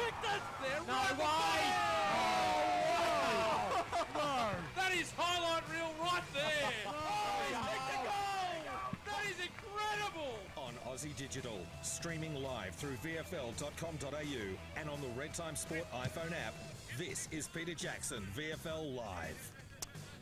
deflected! No way! Oh, wow. That is highlight reel right there! That is incredible! On Aussie Digital, streaming live through VFL.com.au and on the Red Time Sport iPhone app, this is Peter Jackson, VFL Live.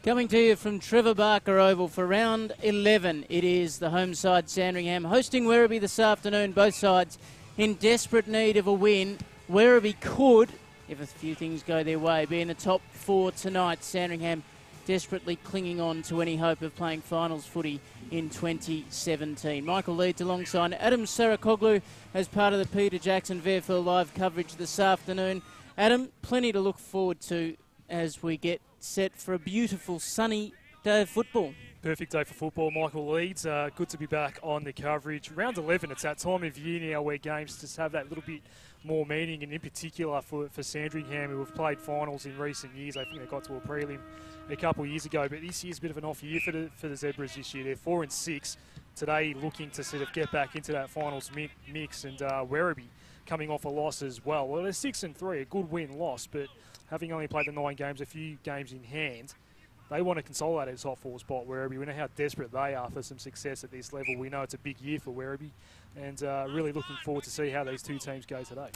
Coming to you from Trevor Barker Oval for round 11. It is the home side Sandringham hosting Werribee this afternoon. Both sides in desperate need of a win. Werribee could, if a few things go their way, be in the top 4 tonight. Sandringham desperately clinging on to any hope of playing finals footy in 2017. Michael Leeds alongside Adam Sarakoglu as part of the Peter Jackson VFL Live coverage this afternoon. Adam, plenty to look forward to as we get set for a beautiful sunny day of football. Perfect day for football, Michael Leeds. Good to be back on the coverage. Round 11, it's that time of year now where games just have that little bit more meaning, and in particular for Sandringham, who have played finals in recent years. I think they got to a prelim a couple of years ago, but this year's a bit of an off year for the Zebras this year. They're 4-6 today, looking to sort of get back into that finals mix, and Werribee coming off a loss as well. Well, they're 6-3, a good win-loss, but having only played the 9 games, a few games in hand, they want to consolidate a top 4 spot. Werribee, we know how desperate they are for some success at this level. We know it's a big year for Werribee, and really looking forward to see how these two teams go today.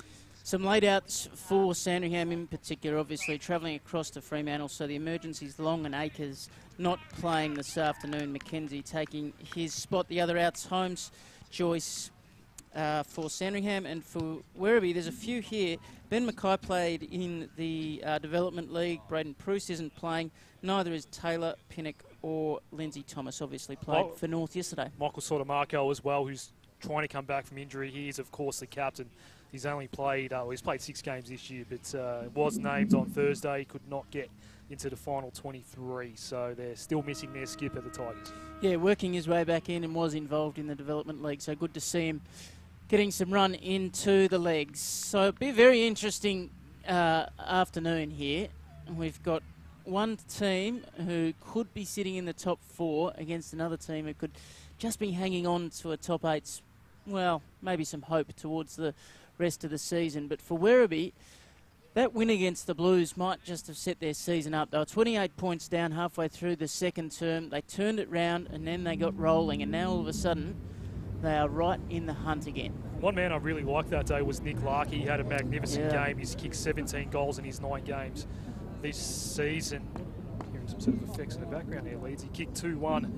Some laid outs for Sandringham in particular, obviously travelling across to Fremantle, so the emergencies Long and Acres not playing this afternoon. Mackenzie taking his spot. The other outs, Holmes, Joyce for Sandringham, and for Werribee there's a few here. Ben Mackay played in the Development League. Braden Pruce isn't playing. Neither is Taylor, Pinnock or Lindsay Thomas, obviously played for North yesterday. Michael Sotomarco as well, who's trying to come back from injury. He is, of course, the captain. He's only played, he's played 6 games this year, but was named on Thursday. Could not get into the final 23, so they're still missing their skipper, the Tigers. Yeah, working his way back in and was involved in the Development League, so good to see him getting some run into the legs. So it'll be a very interesting afternoon here. We've got one team who could be sitting in the top 4 against another team who could just be hanging on to a top 8, well, maybe some hope towards the rest of the season. But for Werribee, that win against the Blues might just have set their season up. They were 28 points down halfway through the second term. They turned it round and then they got rolling, and now all of a sudden they are right in the hunt again. One man I really liked that day was Nick Larkey. He had a magnificent game. He's kicked 17 goals in his 9 games this season. Hearing some sort of effects in the background there, Leeds. He kicked 2-1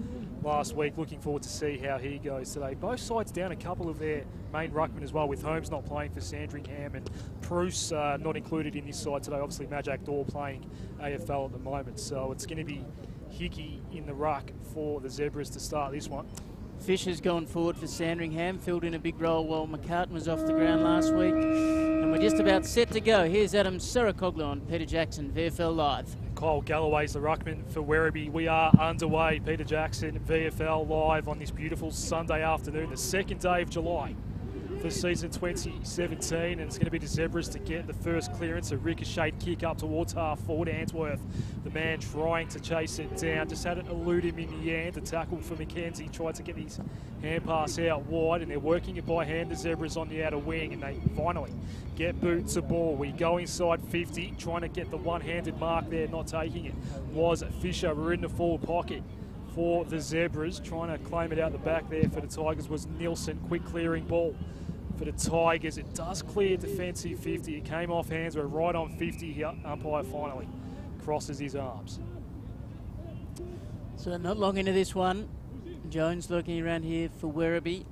last week. Looking forward to see how he goes today. Both sides down a couple of their main ruckmen as well, with Holmes not playing for Sandringham and Pruce not included in this side today. Obviously, Majak Dor playing AFL at the moment. So it's going to be Hickey in the ruck for the Zebras to start this one. Fisher's gone forward for Sandringham, filled in a big role while McCartan was off the ground last week. And we're just about set to go. Here's Adam Sarakoglu on Peter Jackson, VFL Live. Kyle Galloway's the ruckman for Werribee. We are underway. Peter Jackson, VFL Live on this beautiful Sunday afternoon, the 2nd day of July for season 2017, and it's going to be the Zebras to get the first clearance. A ricocheted kick up towards half forward. Antworth, the man trying to chase it down, just had it elude him in the end. The tackle for Mackenzie, tried to get his hand pass out wide, and they're working it by hand, the Zebras on the outer wing, and they finally get boot to ball. We go inside 50, trying to get the one-handed mark there, not taking it. Was Fisher. We're in the forward pocket for the Zebras, trying to claim it out the back there for the Tigers was Nielsen. Quick clearing ball for the Tigers. It does clear defensive 50. It came off hands. We're right on 50 here. Umpire finally crosses his arms. So not long into this one. Jones looking around here for Werribee.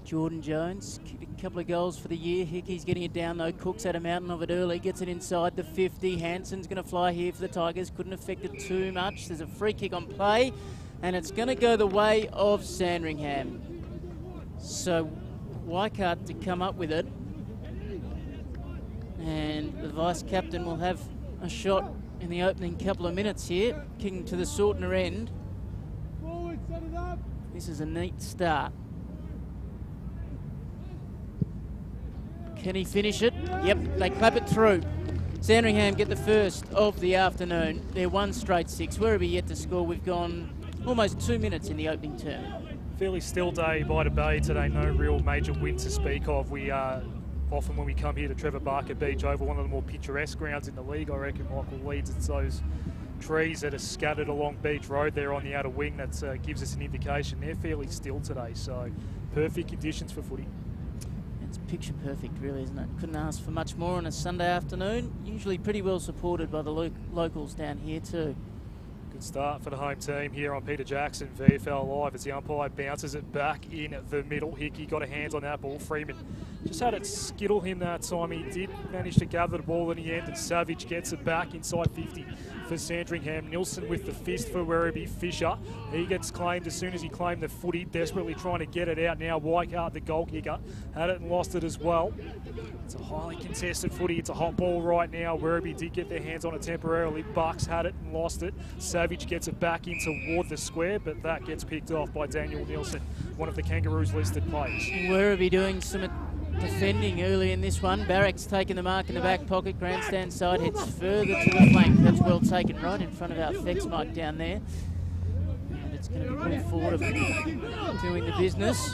Jordan Jones, a couple of goals for the year. Hickey's getting it down though. Cook's had a mountain of it early. Gets it inside the 50. Hanson's going to fly here for the Tigers. Couldn't affect it too much. There's a free kick on play, and it's going to go the way of Sandringham. So Weikart to come up with it, and the vice-captain will have a shot in the opening couple of minutes here, kicking to the Sortner end. This is a neat start. Can he finish it? Yep, they clap it through. Sandringham get the first of the afternoon. They're 1 straight 6. Werribee yet to score. We've gone almost 2 minutes in the opening term. Fairly still day by the bay today. No real major win to speak of. We are often when we come here to Trevor Barker Beach Oval, one of the more picturesque grounds in the league, I reckon, Michael leads. It's those trees that are scattered along Beach Road there on the outer wing that gives us an indication they're fairly still today, so perfect conditions for footy. It's picture perfect, really, isn't it? Couldn't ask for much more on a Sunday afternoon. Usually pretty well supported by the locals down here too. Good start for the home team here on Peter Jackson, VFL Live, as the umpire bounces it back in the middle. Hickey got a hands on that ball. Freeman just had it skittle him that time. He did manage to gather the ball in the end, and Savage gets it back inside 50 for Sandringham. Nilsson with the fist for Werribee. Fisher, he gets claimed as soon as he claimed the footy, desperately trying to get it out now. Weikart, the goal kicker, had it and lost it as well. It's a highly contested footy. It's a hot ball right now. Werribee did get their hands on it temporarily. Bucks had it and lost it. Savage gets it back in toward the square, but that gets picked off by Daniel Nilsson, one of the Kangaroos listed players. Werribee doing some defending early in this one. Barrack's taking the mark in the back pocket. Grandstand side heads further to the flank. That's well taken right in front of our Fex mic down there. And it's going to be pulled forward of doing the business.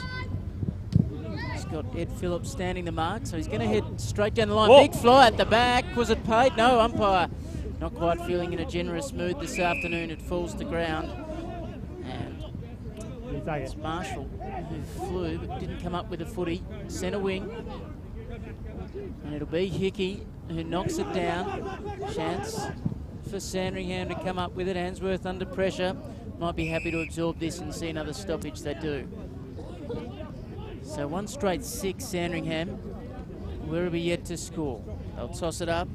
He's got Ed Phillips standing the mark, so he's going to head straight down the line. Whoa. Big fly at the back. Was it paid? No, umpire not quite feeling in a generous mood this afternoon. It falls to ground. And it's Marshall who flew but didn't come up with a footy. Centre wing. And it'll be Hickey who knocks it down. Chance for Sandringham to come up with it. Answorth under pressure. Might be happy to absorb this and see another stoppage. They do. So 1 straight 6, Sandringham. Werribee yet to score. They'll toss it up.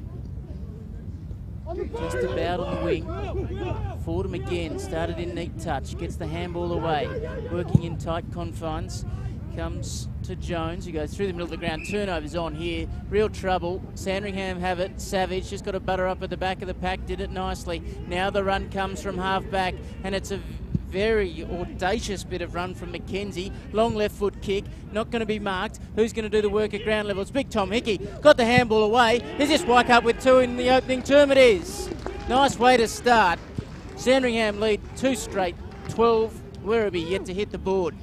Just about on the wing. Fordham again, started in neat touch, gets the handball away, working in tight confines, comes to Jones, who goes through the middle of the ground. Turnovers on here, real trouble. Sandringham have it. Savage just got to butter up at the back of the pack, did it nicely. Now the run comes from half back, and it's a very audacious bit of run from McKenzie. Long left foot kick, not going to be marked. Who's going to do the work at ground level? It's Big Tom Hickey. Got the handball away. Is this Weikart with 2 in the opening term? It is. Nice way to start. Sandringham lead 2 straight, 12. Werribee yet to hit the board.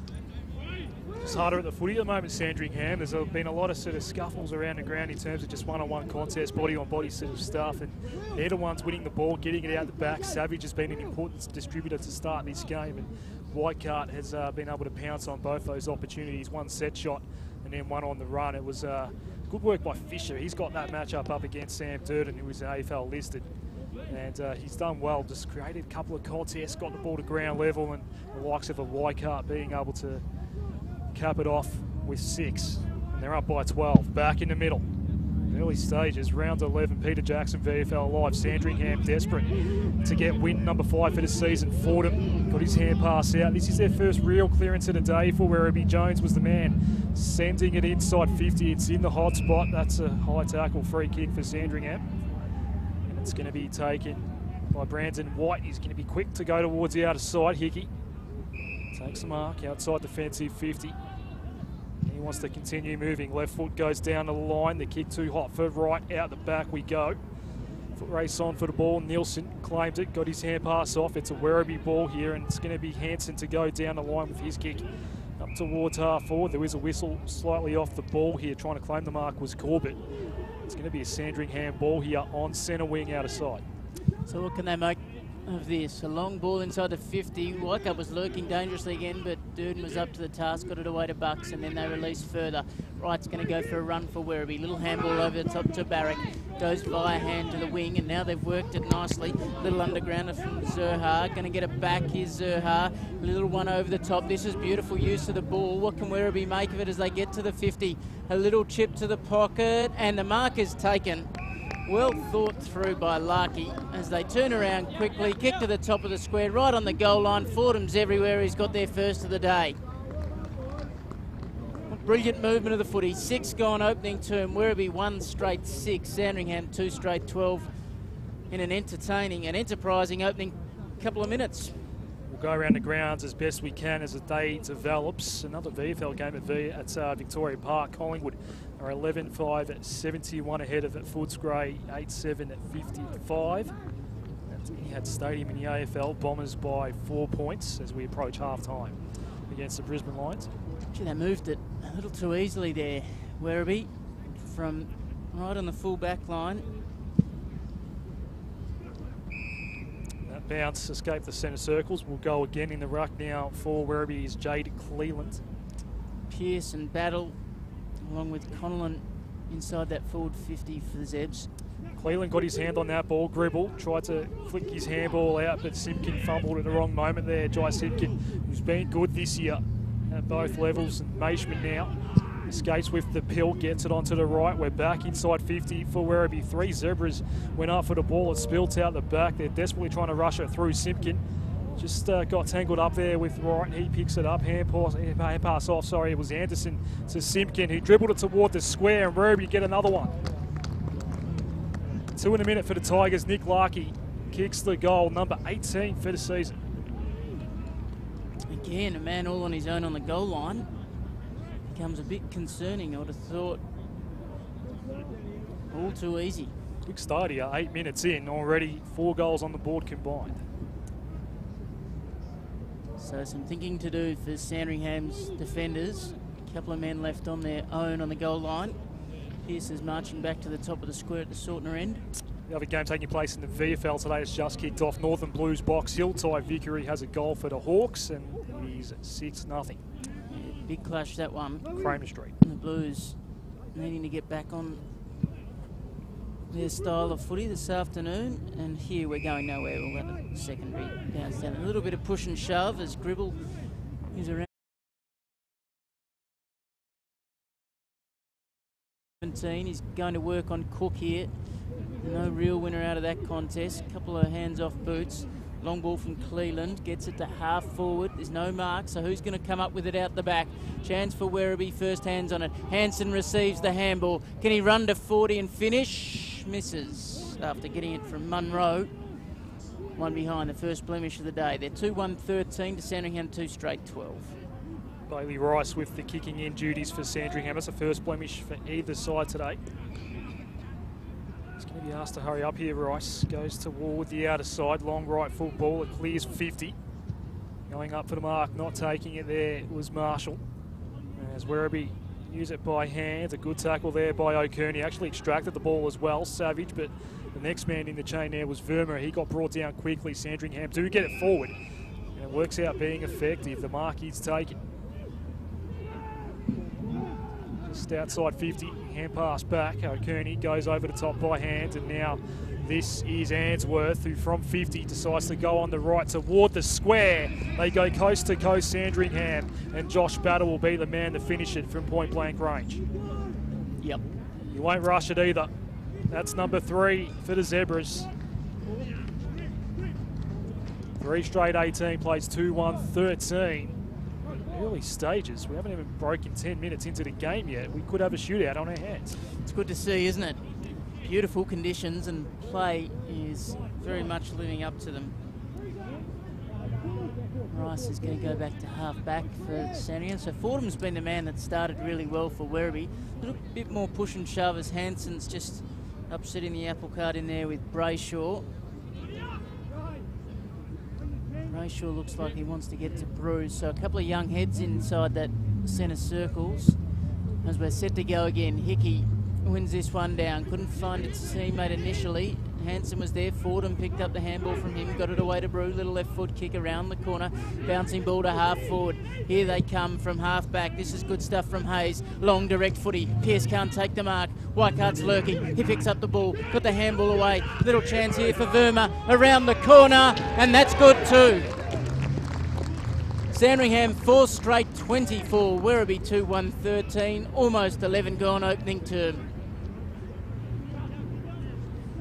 It's harder at the footy at the moment, Sandringham. There's been a lot of sort of scuffles around the ground in terms of just one-on-one contest, body-on-body sort of stuff, and they're the ones winning the ball, getting it out the back. Savage has been an important distributor to start this game, and Weikart has been able to pounce on both those opportunities, 1 set shot and then 1 on the run. It was good work by Fisher. He's got that matchup up against Sam Durden, who was an AFL listed. And he's done well, just created a couple of contests, got the ball to ground level, and the likes of a Weikart being able to cap it off with 6. And they're up by 12. Back in the middle. Early stages, round 11, Peter Jackson, VFL Live. Sandringham desperate to get win number 5 for the season. Fordham got his hand pass out. This is their first real clearance of the day for Werribee. Jones was the man sending it inside 50. It's in the hot spot. That's a high tackle free kick for Sandringham. And it's going to be taken by Brandon White. He's going to be quick to go towards the outer side. Hickey takes the mark outside defensive 50. He wants to continue moving. Left foot goes down to the line. The kick too hot for right. Out the back we go. Foot race on for the ball. Nilsson claims it. Got his hand pass off. It's a Werribee ball here, and it's going to be Hansen to go down the line with his kick up towards half forward. There is a whistle slightly off the ball here. Trying to claim the mark was Corbett. It's going to be a Sandringham ball here on centre wing out of side. So what can they make of this? A long ball inside the 50. Weikart was lurking dangerously again, but Durden was up to the task, got it away to Bucks, and then they release further. Wright's going to go for a run for Werribee. Little handball over the top to Barrack. Goes via hand to the wing, and now they've worked it nicely. Little undergrounder from Zerha. Going to get it back. Here's Zerha. Little one over the top. This is beautiful use of the ball. What can Werribee make of it as they get to the 50? A little chip to the pocket, and the mark is taken. Well thought through by Larkey as they turn around quickly, kick to the top of the square, right on the goal line. Fordham's everywhere. He's got their first of the day. Brilliant movement of the footy. 6 gone opening term. Werribee 1 straight 6. Sandringham 2 straight 12 in an entertaining and enterprising opening couple of minutes. We'll go around the grounds as best we can as the day develops. Another VFL game at Victoria Park. Collingwood are 11-5 at 71 ahead of Footscray 8-7 at 55. That's Etihad Stadium in the AFL. Bombers by 4 points as we approach half-time against the Brisbane Lions. Gee, they moved it a little too easily there, Werribee. from right on the full back line. That bounce escaped the centre circles. Will go again in the ruck now for Werribee is Jade Cleland. Pearce and Battle, along with Connellan inside that forward 50 for the Zebs. Cleland got his hand on that ball. Gribble tried to flick his handball out, but Simpkin fumbled at the wrong moment there. Jai Simpkin, who's been good this year at both levels, and Maishman now escapes with the pill, gets it onto the right. We're back inside 50 for Werribee. 3 Zebras went up for the ball. It spilled out the back. They're desperately trying to rush it through. Simpkin just got tangled up there with Wright. He picks it up. Hand pass off. Sorry, it was Anderson to Simpkin, who dribbled it toward the square, and Werribee get another one. 2 in a minute for the Tigers. Nick Larkey kicks the goal, number 18 for the season. Again, a man all on his own on the goal line. Becomes a bit concerning, I would have thought. All too easy. Quick start here, 8 minutes in, already 4 goals on the board combined. So some thinking to do for Sandringham's defenders. A couple of men left on their own on the goal line. Pearce is marching back to the top of the square at the Sortner end. The other game taking place in the VFL today has just kicked off. Northern Blues box. Hilltide Vickery has a goal for the Hawks, and it is 6-0. Yeah, big clash, that one. Kramer Street. And the Blues needing to get back on their style of footy this afternoon, and here we're going nowhere. We'll let the secondary bounce down. A little bit of push and shove as Gribble is around. 17. He's going to work on Cook here. No real winner out of that contest. Couple of hands off boots. Long ball from Cleland. Gets it to half forward. There's no mark, so who's going to come up with it out the back? Chance for Werribee. First hands on it. Hansen receives the handball. Can he run to 40 and finish? Misses after getting it from Munro. One behind, the first blemish of the day. They're 2-1-13 to Sandringham 2 straight 12. Bailey Rice with the kicking in duties for Sandringham. That's the first blemish for either side today. He's going to be asked to hurry up here. Rice goes toward the outer side. Long right full ball. It clears 50. Going up for the mark. Not taking it there was Marshall. As Werribee use it by hand. A good tackle there by O'Kearney. Actually extracted the ball as well. Savage, but the next man in the chain there was Verma. He got brought down quickly. Sandringham do get it forward. And it works out being effective. The mark is taken. Just outside 50, hand pass back. O'Kearney goes over the top by hand, and now this is Answorth, who from 50 decides to go on the right toward the square. They go coast to coast, Sandringham, and Josh Battle will be the man to finish it from point blank range. Yep. You won't rush it either. That's number 3 for the Zebras. 3 straight 18, plays 2-1-13. Early stages. We haven't even broken 10 minutes into the game yet. We could have a shootout on our hands. It's good to see, isn't it? Beautiful conditions, and play is very much living up to them. Rice is going to go back to half back for Sandringham. So Fordham's been the man that started really well for Werribee. A little bit more push and shove as Hansen's just upsetting the apple cart in there with Brayshaw. Brayshaw looks like he wants to get to Bruce. So a couple of young heads inside that centre circles. As we're set to go again, Hickey wins this one down. Couldn't find its teammate initially. Hansen was there. Fordham picked up the handball from him. Got it away to Brew. Little left foot kick around the corner. Bouncing ball to half forward. Here they come from half back. This is good stuff from Hayes. Long direct footy. Pearce can't take the mark. Whitehart's lurking. He picks up the ball. Put the handball away. Little chance here for Verma. Around the corner. And that's good too. Sandringham 4 straight 24. Werribee 2-1-13. Almost 11 gone opening term.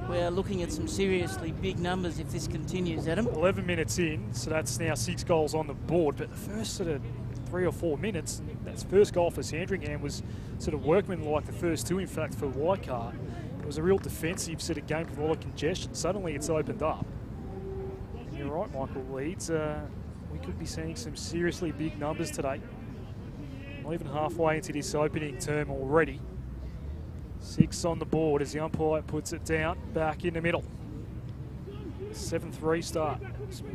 We're looking at some seriously big numbers if this continues, Adam. 11 minutes in, so that's now 6 goals on the board. But the first sort of 3 or 4 minutes, that's first goal for Sandringham was sort of workmanlike. The first 2, in fact, for Whitecart. It was a real defensive sort of game with a lot of congestion. Suddenly it's opened up. And you're right, Michael Leeds. We could be seeing some seriously big numbers today. Not even halfway into this opening term already. 6 on the board as the umpire puts it down back in the middle. 7-3 start.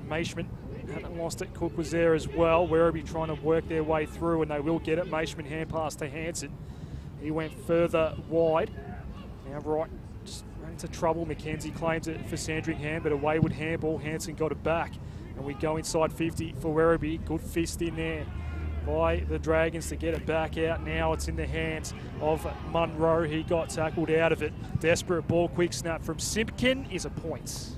Maishman hadn't lost it. Cook was there as well. Werribee trying to work their way through, and they will get it. Maishman hand pass to Hansen. He went further wide. Now right, just ran into trouble. McKenzie claims it for Sandringham, but a wayward handball. Hanson got it back. And we go inside 50 for Werribee. Good fist in there by the Dragons to get it back out. Now it's in the hands of Munro. He got tackled out of it. Desperate ball, quick snap from Simpkin is a point.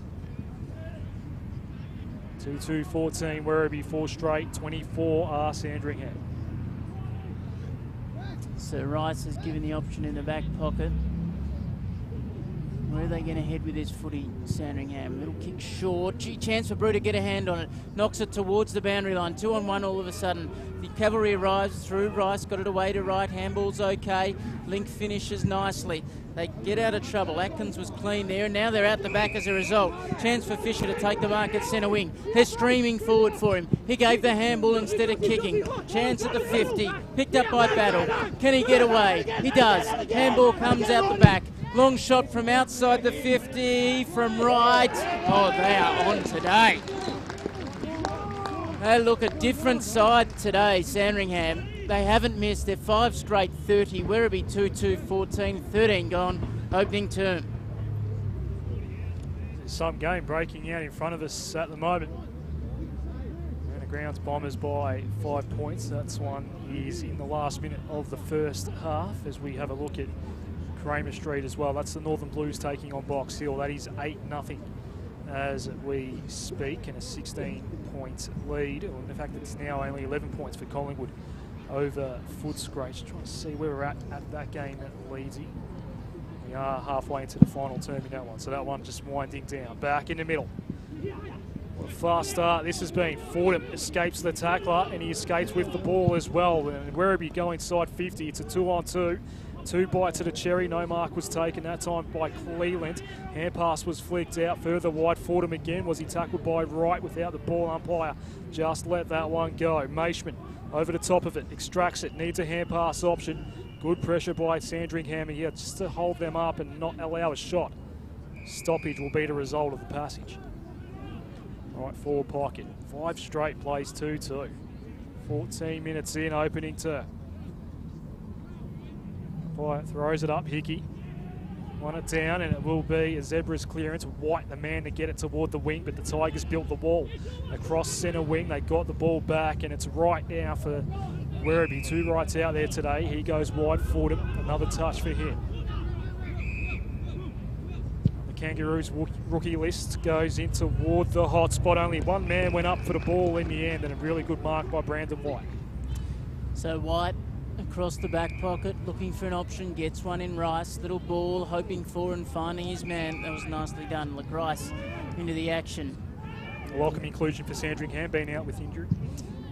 2-2-14, Werribee 4 straight, 24 are Sandringham. So Rice has given the option in the back pocket. Where are they going to head with this footy, Sandringham? Little kick short. Gee, chance for Brew to get a hand on it. Knocks it towards the boundary line. 2-on-1 all of a sudden. The cavalry arrives through. Rice got it away to right. Handball's okay. Link finishes nicely. They get out of trouble. Atkins was clean there. Now they're out the back as a result. Chance for Fisher to take the mark at centre wing. They're streaming forward for him. He gave the handball instead of kicking. Chance at the 50. Picked up by Battle. Can he get away? He does. Handball comes out the back. Long shot from outside the 50 from right. Oh, they are on today. They look a different side today, Sandringham. They haven't missed. They're 5 straight 30. Werribee 2-2-14, 13 gone, opening term. Some game breaking out in front of us at the moment. And the grounds Bombers by 5 points. That's one is in the last minute of the first half as we have a look at Kramer Street as well. That's the Northern Blues taking on Box Hill. That is 8-0 as we speak, and a 16-point lead. In fact, it's now only 11 points for Collingwood over Footscray. Just trying to see where we're at that game at Leedsy. We are halfway into the final term in that one, so that one just winding down. Back in the middle. What a fast start this has been. Fordham escapes the tackler, and he escapes with the ball as well. And Werribee go inside 50. It's a 2-on-2. 2 bites at a cherry. No mark was taken that time by Cleland. Hand pass was flicked out further wide. Fordham again. Was he tackled by Wright without the ball? Umpire just let that one go. Maishman over the top of it. Extracts it. Needs a hand pass option. Good pressure by Sandringham here just to hold them up and not allow a shot. Stoppage will be the result of the passage. Right forward pocket. 5 straight plays 2-2. 14 minutes in opening term. Throws it up, Hickey. Won it down, and it will be a Zebra's clearance. White, the man to get it toward the wing, but the Tigers built the wall. Across centre wing, they got the ball back, and it's right now for Werribee. 2 rights out there today. He goes wide, Fordham. Another touch for him. The Kangaroos rookie list goes in toward the hot spot. Only one man went up for the ball in the end, and a really good mark by Brandon White. So White across the back pocket, looking for an option, gets one in Rice. Little ball, hoping for and finding his man. That was nicely done. Rice into the action. A welcome inclusion for Sandringham, being out with injury.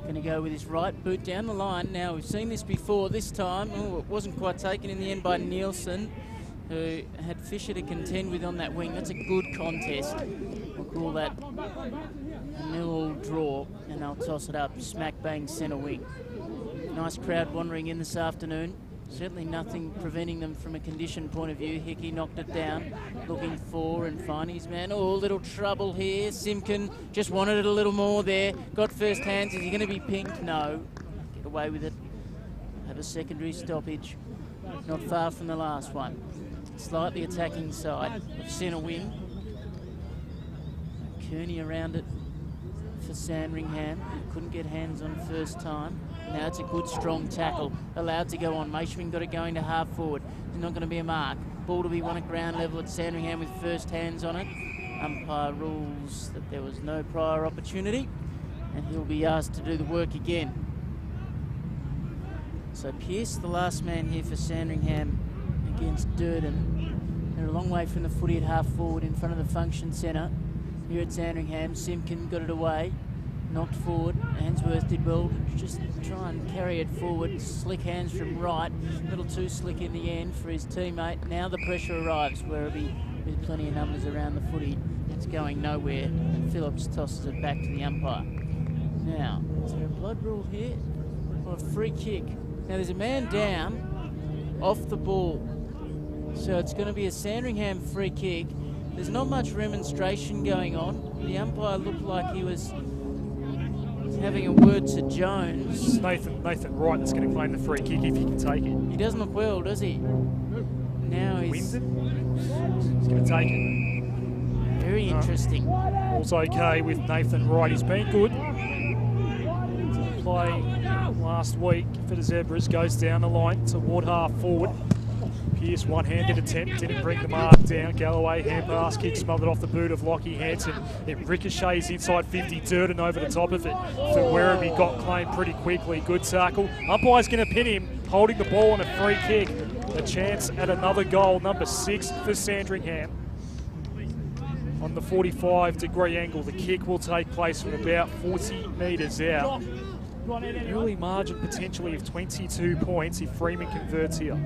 Going to go with his right boot down the line. Now, we've seen this before. This time, it wasn't quite taken in the end by Nielsen, who had Fisher to contend with on that wing. That's a good contest. We'll call that a nil draw, and they'll toss it up, smack bang centre wing. Nice crowd wandering in this afternoon. Certainly nothing preventing them from a condition point of view. Hickey knocked it down, looking for and finding his man. Oh, little trouble here. Simpkin just wanted it a little more there. Got first hands. Is he going to be pinked? No. Get away with it. Have a secondary stoppage. Not far from the last one. Slightly attacking side of centre wing. Kearney around it for Sandringham. Couldn't get hands on first time. Now it's a good strong tackle. Allowed to go on. Maishman got it going to half forward. There's not going to be a mark. Ball to be won at ground level at Sandringham with first hands on it. Umpire rules that there was no prior opportunity, and he'll be asked to do the work again. So Pearce, the last man here for Sandringham against Durden. They're a long way from the footy at half forward in front of the function centre. Here at Sandringham, Simpkin got it away. Knocked forward. Answorth did well to just try and carry it forward. Slick hands from Wright. A little too slick in the end for his teammate. Now the pressure arrives. Werribee with plenty of numbers around the footy. It's going nowhere. And Phillips tosses it back to the umpire. Now, is there a blood rule here? Or a free kick? Now there's a man down off the ball. So it's going to be a Sandringham free kick. There's not much remonstration going on. The umpire looked like he was having a word to Jones. Nathan Wright that's going to claim the free kick if he can take it. He doesn't look well, does he? Now he's going to take it. very interesting. All's okay with Nathan Wright. He's been good. Play last week for the Zebras, goes down the line toward half forward. Pearce one-handed attempt, didn't bring the mark down. Galloway hand pass, kick smothered off the boot of Lockie Hansen. It ricochets inside 50, Durden over the top of it. For Werribee, got claimed pretty quickly. Good tackle. Umpire's going to pin him, holding the ball on a free kick. A chance at another goal, number 6 for Sandringham. On the 45-degree angle, the kick will take place from about 40 metres out. Early margin potentially of 22 points if Freeman converts here.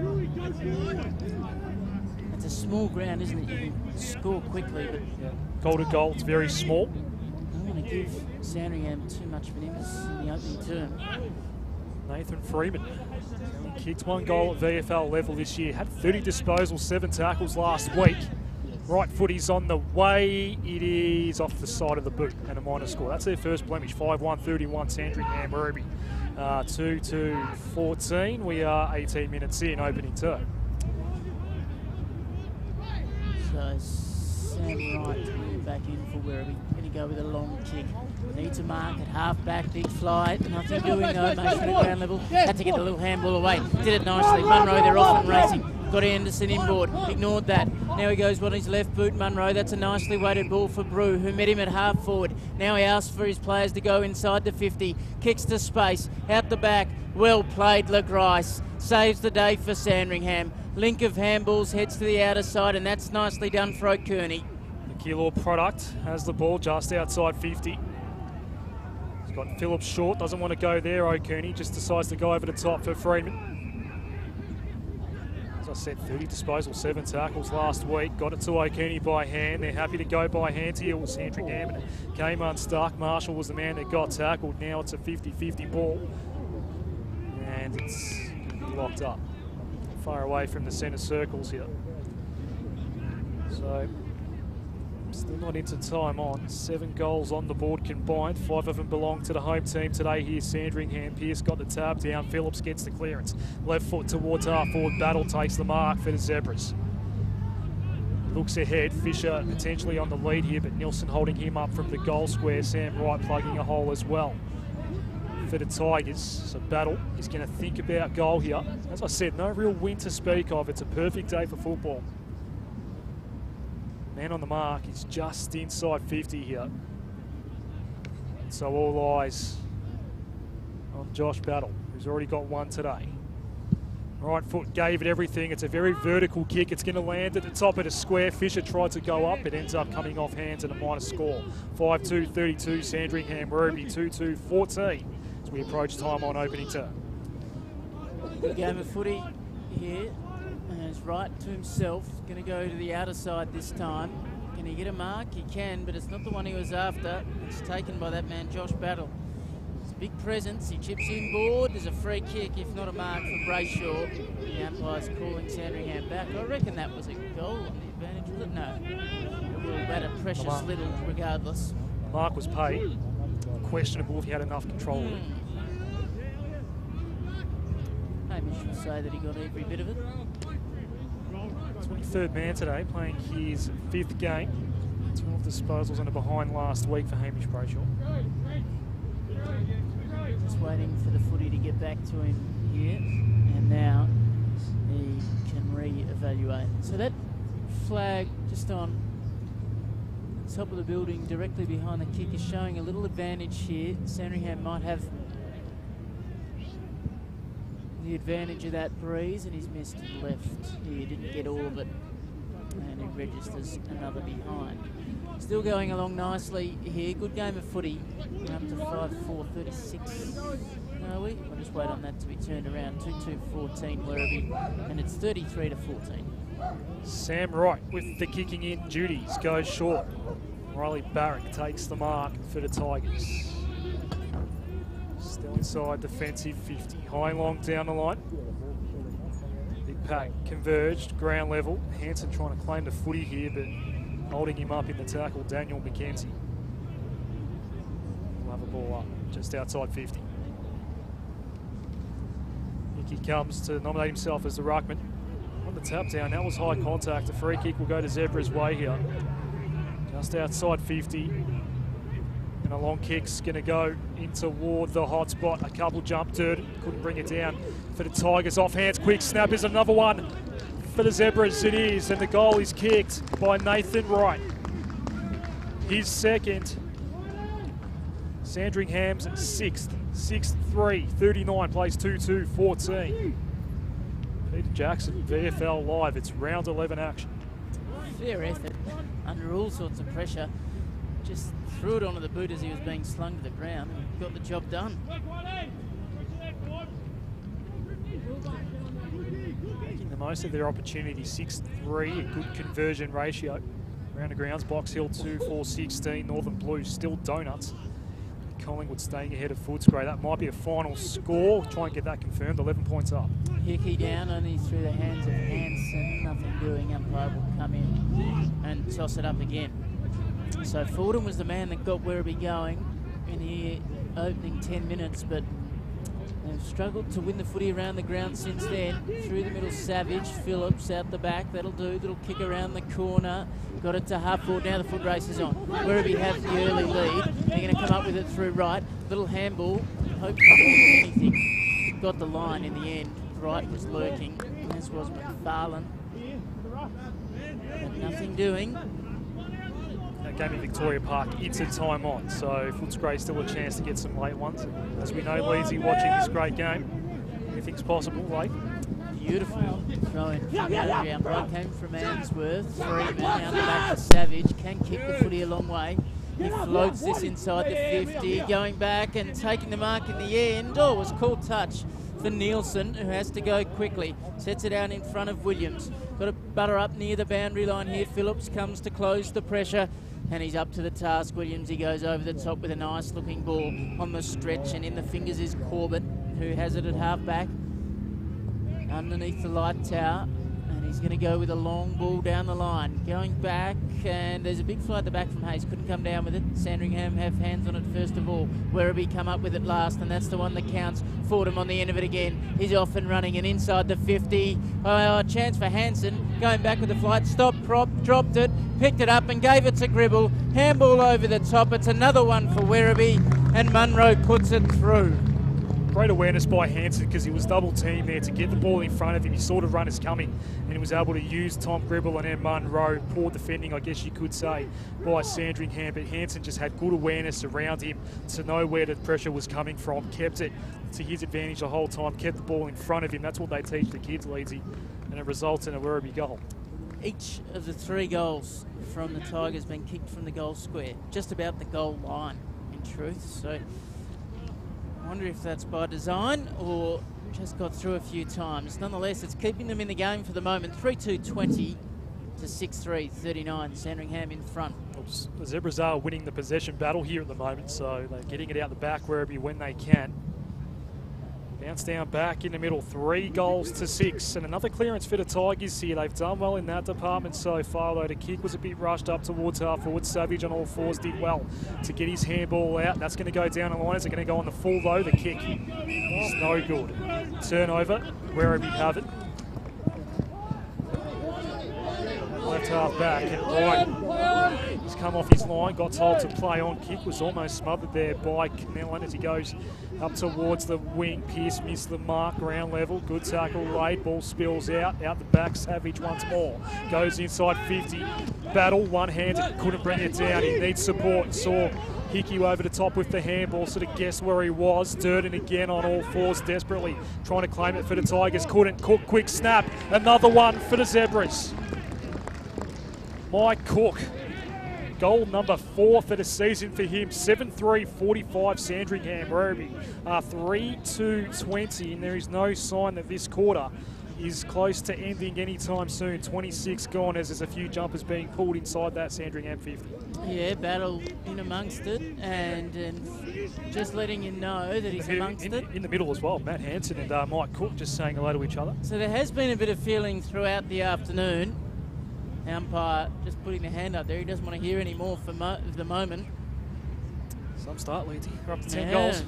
It's a small ground, isn't it? You can score quickly, but Goal to goal, it's very small. I don't want to give Sandringham too much of an impetus in the opening term. Nathan Freeman only kicked 1 goal at VFL level this year. Had 30 disposals, 7 tackles last week. Right foot is on the way. It is off the side of the boot and a minor score. That's their first blemish. 5-1-31 Sandringham Werribee. 2-14. We are 18 minutes in opening term. So Sam Wright to bring it back in for Werribee. Going to go with a long kick. Needs a mark at half-back, big fly. Nothing doing though, motion at ground level. Had to get the little handball away. Did it nicely. Munro, they're off and racing. Got Anderson inboard, ignored that. Now he goes on his left boot, Munro. That's a nicely weighted ball for Brew, who met him at half forward. Now he asks for his players to go inside the 50. Kicks to space, out the back. Well played, LeGrice. Saves the day for Sandringham. Link of handballs heads to the outer side, and that's nicely done for O'Kearney. The Keilor product has the ball just outside 50. He's got Phillips short, doesn't want to go there, O'Kearney. Just decides to go over the top for Freeman. I said 30 disposals, 7 tackles last week. Got it to O'Kearney by hand. They're happy to go by hand here with Sandringham. And it came unstuck. Marshall was the man that got tackled. Now it's a 50-50 ball. And it's locked up. Far away from the centre circles here. So, still not into time on. 7 goals on the board combined. 5 of them belong to the home team today here, Sandringham. Pearce got the tab down. Phillips gets the clearance. Left foot towards half forward. Battle takes the mark for the Zebras. Looks ahead. Fisher potentially on the lead here, but Nilsson holding him up from the goal square. Sam Wright plugging a hole as well for the Tigers. So Battle is going to think about goal here. As I said, no real win to speak of. It's a perfect day for football. Man on the mark is just inside 50 here. So all eyes on Josh Battle, who's already got 1 today. Right foot gave it everything. It's a very vertical kick. It's going to land at the top of the square. Fisher tried to go up. It ends up coming off hands and a minor score. 5-2-32 Sandringham Werribee 2-2-14 as we approach time on opening term. Good game of footy here. Is right to himself, going to go to the outer side this time. Can he get a mark? He can, but it's not the one he was after. It's taken by that man, Josh Battle. It's a big presence. He chips inboard. There's a free kick, if not a mark for Brayshaw. The umpire's calling Sandringham back. I reckon that was a goal on the advantage, was it? No. It will matter precious little regardless. Mark was paid. Questionable if he had enough control of it. Hamish will say that he got every bit of it. 23rd man today, playing his 5th game. 12 disposals and a behind last week for Hamish Brayshaw. Just waiting for the footy to get back to him here, and now he can re-evaluate. So that flag just on the top of the building directly behind the kick is showing a little advantage here. Sandringham might have the advantage of that breeze, and he's missed left here, didn't get all of it, and he registers another behind. Still going along nicely here. Good game of footy. We're up to 5-4-36. Are we? We'll just wait on that to be turned around. 2-2-14 Werribee, and it's 33-14. Sam Wright with the kicking in duties goes short. Riley Barrack takes the mark for the Tigers. Still inside defensive 50. High and long down the line. Big pack converged, ground level. Hansen trying to claim the footy here, but holding him up in the tackle, Daniel McKenzie. We'll have a ball up. just outside 50. Hickey comes to nominate himself as the ruckman. On the tap down, that was high contact. A free kick will go to Zebra's way here. Just outside 50. And a long kick's going to go in toward the hot spot. A couple jump dirt, couldn't bring it down for the Tigers. Off hands, quick snap is another one for the Zebras. It is, and the goal is kicked by Nathan Wright. His second. Sandringham's 6th, 6-3, 39, plays 2-2, 14. Peter Jackson, VFL Live, it's round 11 action. Fair effort, under all sorts of pressure. Just threw it onto the boot as he was being slung to the ground and got the job done. Making the most of their opportunity, 6-3, a good conversion ratio. Round the grounds, Box Hill 2-4-16, Northern Blues still donuts. Collingwood staying ahead of Footscray. That might be a final score. Try and get that confirmed. 11 points up. Hickey down, only through the hands of Hansen. Nothing doing. Umpire will come in and toss it up again. So Fordham was the man that got Werribee going in the opening 10 minutes, but they've struggled to win the footy around the ground since then. Through the middle, Savage, Phillips out the back. That'll do. Little kick around the corner. Got it to half forward. Now the foot race is on. Werribee have the early lead. They're going to come up with it through right. Little handball. Hope not anything. Got the line in the end. Wright was lurking, as was McFarlane. But nothing doing. That game in Victoria Park, it's a time on, so Footscray still a chance to get some late ones. As we know, Leedsy watching this great game, anything's possible, late. Beautiful throw in from Adrian. Bloke came from Answorth. Freeman down the back to Savage. Can kick the footy a long way. He floats this inside the 50, going back and taking the mark in the end. Oh, it was called touch for Nielsen, who has to go quickly. Sets it out in front of Williams. Got to butter up near the boundary line here. Phillips comes to close the pressure, and he's up to the task. Williams, he goes over the top with a nice looking ball on the stretch, and in the fingers is Corbett, who has it at half back underneath the light tower, and he's going to go with a long ball down the line. Going back, and there's a big fly at the back from Hayes. Couldn't come down with it. Sandringham have hands on it first of all. Werribee come up with it last, and that's the one that counts. Fordham on the end of it again. He's off and running, and inside the 50. A chance for Hansen. Going back with the flight. Stop, prop, dropped it, picked it up and gave it to Gribble. Handball over the top. It's another one for Werribee, and Munro puts it through. Great awareness by Hansen because he was double teamed there to get the ball in front of him. He saw the runners coming and he was able to use Tom Gribble and then Munro. Poor defending, I guess you could say, by Sandringham. But Hansen just had good awareness around him to know where the pressure was coming from. Kept it to his advantage the whole time. Kept the ball in front of him. That's what they teach the kids, Leedsy. And it results in a Werribee goal. Each of the 3 goals from the Tigers been kicked from the goal square. Just about the goal line, in truth. So I wonder if that's by design or just got through a few times. Nonetheless, it's keeping them in the game for the moment. 3-2-20 to 6-3, 39. Sandringham in front. The Zebras are winning the possession battle here at the moment, so they're getting it out the back Werribee when they can. Bounce down back in the middle, 3-6, and another clearance for the Tigers here. They've done well in that department so far, though. The kick was a bit rushed up towards half forward. Savage on all fours did well to get his handball out. That's going to go down the line. Is it going to go on the full, though? The kick is no good. Turnover, Werribee have it. Left half back, and Wright, he's come off his line, got told to play on. Kick was almost smothered there by Canellan as he goes up towards the wing. Pearce missed the mark, ground level. Good tackle laid, ball spills out the back. Savage once more goes inside 50. Battle, one-handed, couldn't bring it down. He needs support. Saw Hickey over the top with the handball, sort of guessed where he was. Durden again on all fours, desperately trying to claim it for the Tigers. Couldn't. Cook, quick snap. Another one for the Zebras. Mike Cook, goal number 4 for the season for him. 7-3-45 Sandringham. Werribee are 3-2-20, and there is no sign that this quarter is close to ending anytime soon. 26 gone as there's a few jumpers being pulled inside that Sandringham 50. Yeah, Battle in amongst it, and just letting you know that he's amongst it. In the middle as well, Matt Hansen and Mike Cook just saying hello to each other. So there has been a bit of feeling throughout the afternoon. Umpire just putting the hand up there. He doesn't want to hear any more for the moment. So Some start, Lindsay. We're up to 10 goals.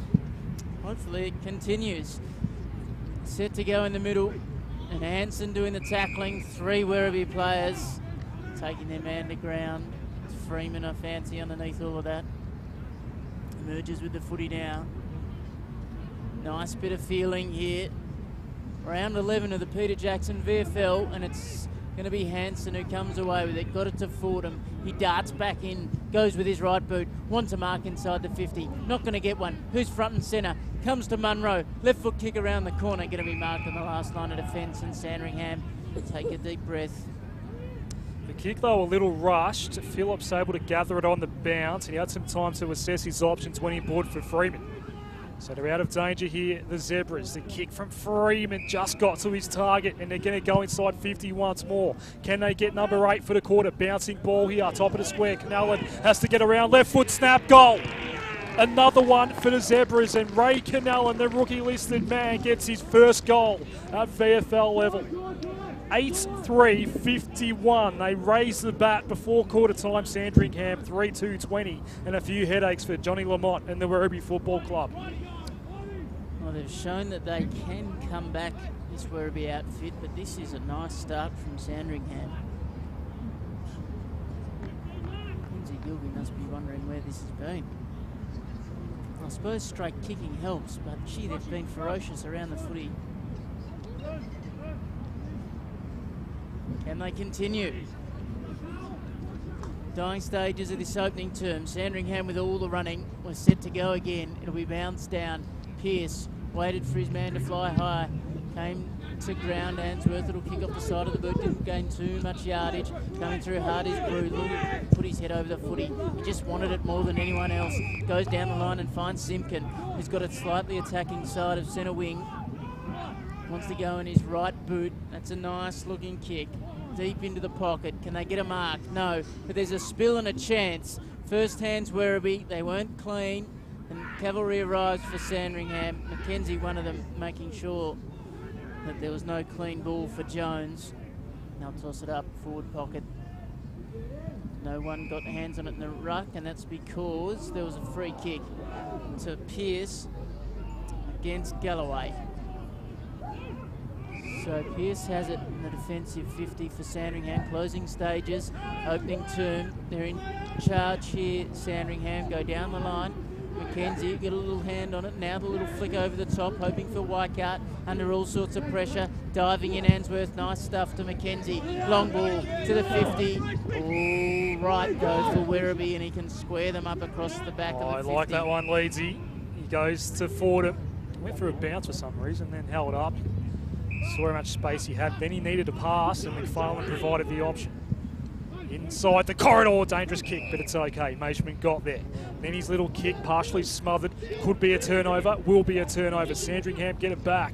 Hopefully it continues. Set to go in the middle. And Hansen doing the tackling. 3 Werribee players taking their man to ground. It's Freeman, I fancy, underneath all of that. Emerges with the footy now. Nice bit of feeling here. Round 11 of the Peter Jackson VFL, and it's going to be Hansen who comes away with it. Got it to Fordham. He darts back in, goes with his right boot, wants a mark inside the 50. Not going to get one. Who's front and centre? Comes to Munro. Left foot kick around the corner. Going to be marked on the last line of defence, and Sandringham take a deep breath. The kick, though, a little rushed. Phillips able to gather it on the bounce, and he had some time to assess his options when he board for Freeman. So they're out of danger here, the Zebras. The kick from Freeman just got to his target, and they're going to go inside 50 once more. Can they get number 8 for the quarter? Bouncing ball here, top of the square. Canellan has to get around, left foot snap, goal. Another one for the Zebras, and Ray Canellan, the rookie-listed man, gets his first goal at VFL level. 8-3-51. They raise the bat before quarter time. Sandringham 3-2-20, and a few headaches for Johnny Lamont and the Werribee Football Club. Well, they've shown that they can come back, this Werribee outfit, but this is a nice start from Sandringham. Lindsay Gilby must be wondering where this has been. I suppose straight kicking helps, but gee, they've been ferocious around the footy. Can they continue? Dying stages of this opening term. Sandringham with all the running. We're set to go again. It'll be bounced down. Pearce waited for his man to fly high. Came to ground. Answorth, it'll kick off the side of the boot. Didn't gain too much yardage. Coming through hard is Brudel. Put his head over the footy. He just wanted it more than anyone else. Goes down the line and finds Simpkin, who's got it slightly attacking side of centre wing. Wants to go in his right boot. That's a nice looking kick. Deep into the pocket. Can they get a mark? No. But there's a spill and a chance. First hands Werribee. They weren't clean. And cavalry arrives for Sandringham. Mackenzie, one of them, making sure that there was no clean ball for Jones. They'll toss it up, forward pocket. No one got hands on it in the ruck, and that's because there was a free kick to Pearce against Galloway. So Pearce has it in the defensive 50 for Sandringham. Closing stages, opening term. They're in charge here. Sandringham go down the line. Mackenzie get a little hand on it. Now the little flick over the top, hoping for Weikart under all sorts of pressure. Diving in Answorth. Nice stuff to Mackenzie. Long ball to the 50. All right goes for Werribee, and he can square them up across the back of the 50. I like that one, Leedsy. He goes to Fordham. Went for a bounce for some reason, then held up. Saw how much space he had. Then he needed to pass, and McFarlane provided the option. Inside the corridor, dangerous kick, but it's okay. Measurement got there. Then his little kick, partially smothered. Could be a turnover, will be a turnover. Sandringham get it back.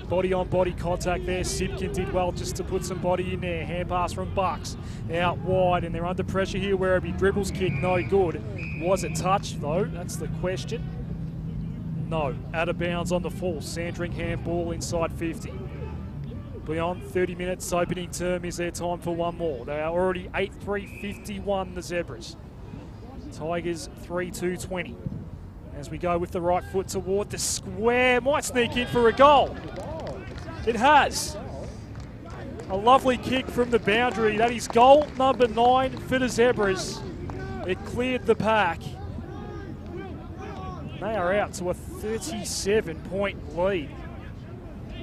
Body on body contact there. Simpkin did well just to put some body in there. Hand pass from Bucks. Out wide, and they're under pressure here. Werribee dribbles kick, no good. Was it touch though? That's the question. No, out of bounds on the full. Sandringham ball inside 50. Beyond 30 minutes opening term, is there time for one more? They are already 8-3-51, the Zebras. Tigers 3-2-20. As we go with the right foot toward the square, might sneak in for a goal. It has. A lovely kick from the boundary. That is goal number 9 for the Zebras. It cleared the pack. They are out to a 37-point lead.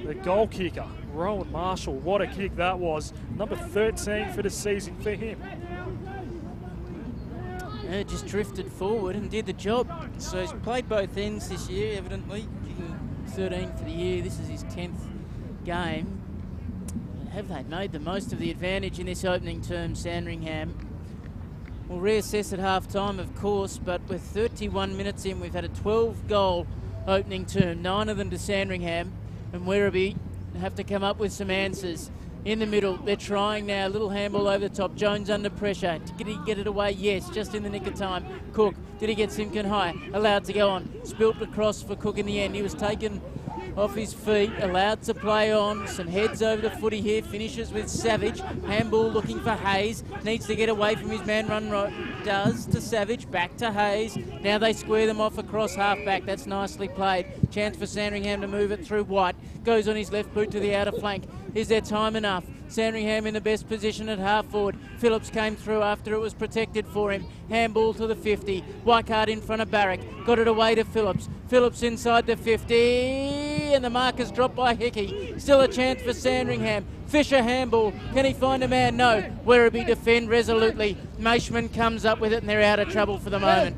The goal kicker, Rowan Marshall, what a kick that was. Number 13 for the season for him. Yeah, just drifted forward and did the job. So he's played both ends this year, evidently. Kicking 13 for the year. This is his 10th game. Have they made the most of the advantage in this opening term, Sandringham? We'll reassess at half-time, of course, but with 31 minutes in, we've had a 12-goal opening term, 9 of them to Sandringham. And Werribee have to come up with some answers. In the middle, they're trying now. Little handball over the top. Jones under pressure. Did he get it away? Yes, just in the nick of time. Cook, did he get Simpkin high? Allowed to go on. Spilt across for Cook in the end. He was taken off his feet, allowed to play on. Some heads over the footy here, finishes with Savage. Handball looking for Hayes, needs to get away from his man run, does to Savage, back to Hayes. Now they square them off across half-back, that's nicely played. Chance for Sandringham to move it through White, goes on his left boot to the outer flank. Is there time enough? Sandringham in the best position at half forward. Phillips came through after it was protected for him. Handball to the 50. Whitecard in front of Barrack. Got it away to Phillips. Phillips inside the 50. And the marker's dropped by Hickey. Still a chance for Sandringham. Fisher handball. Can he find a man? No. Werribee defend resolutely. Maishman comes up with it and they're out of trouble for the moment.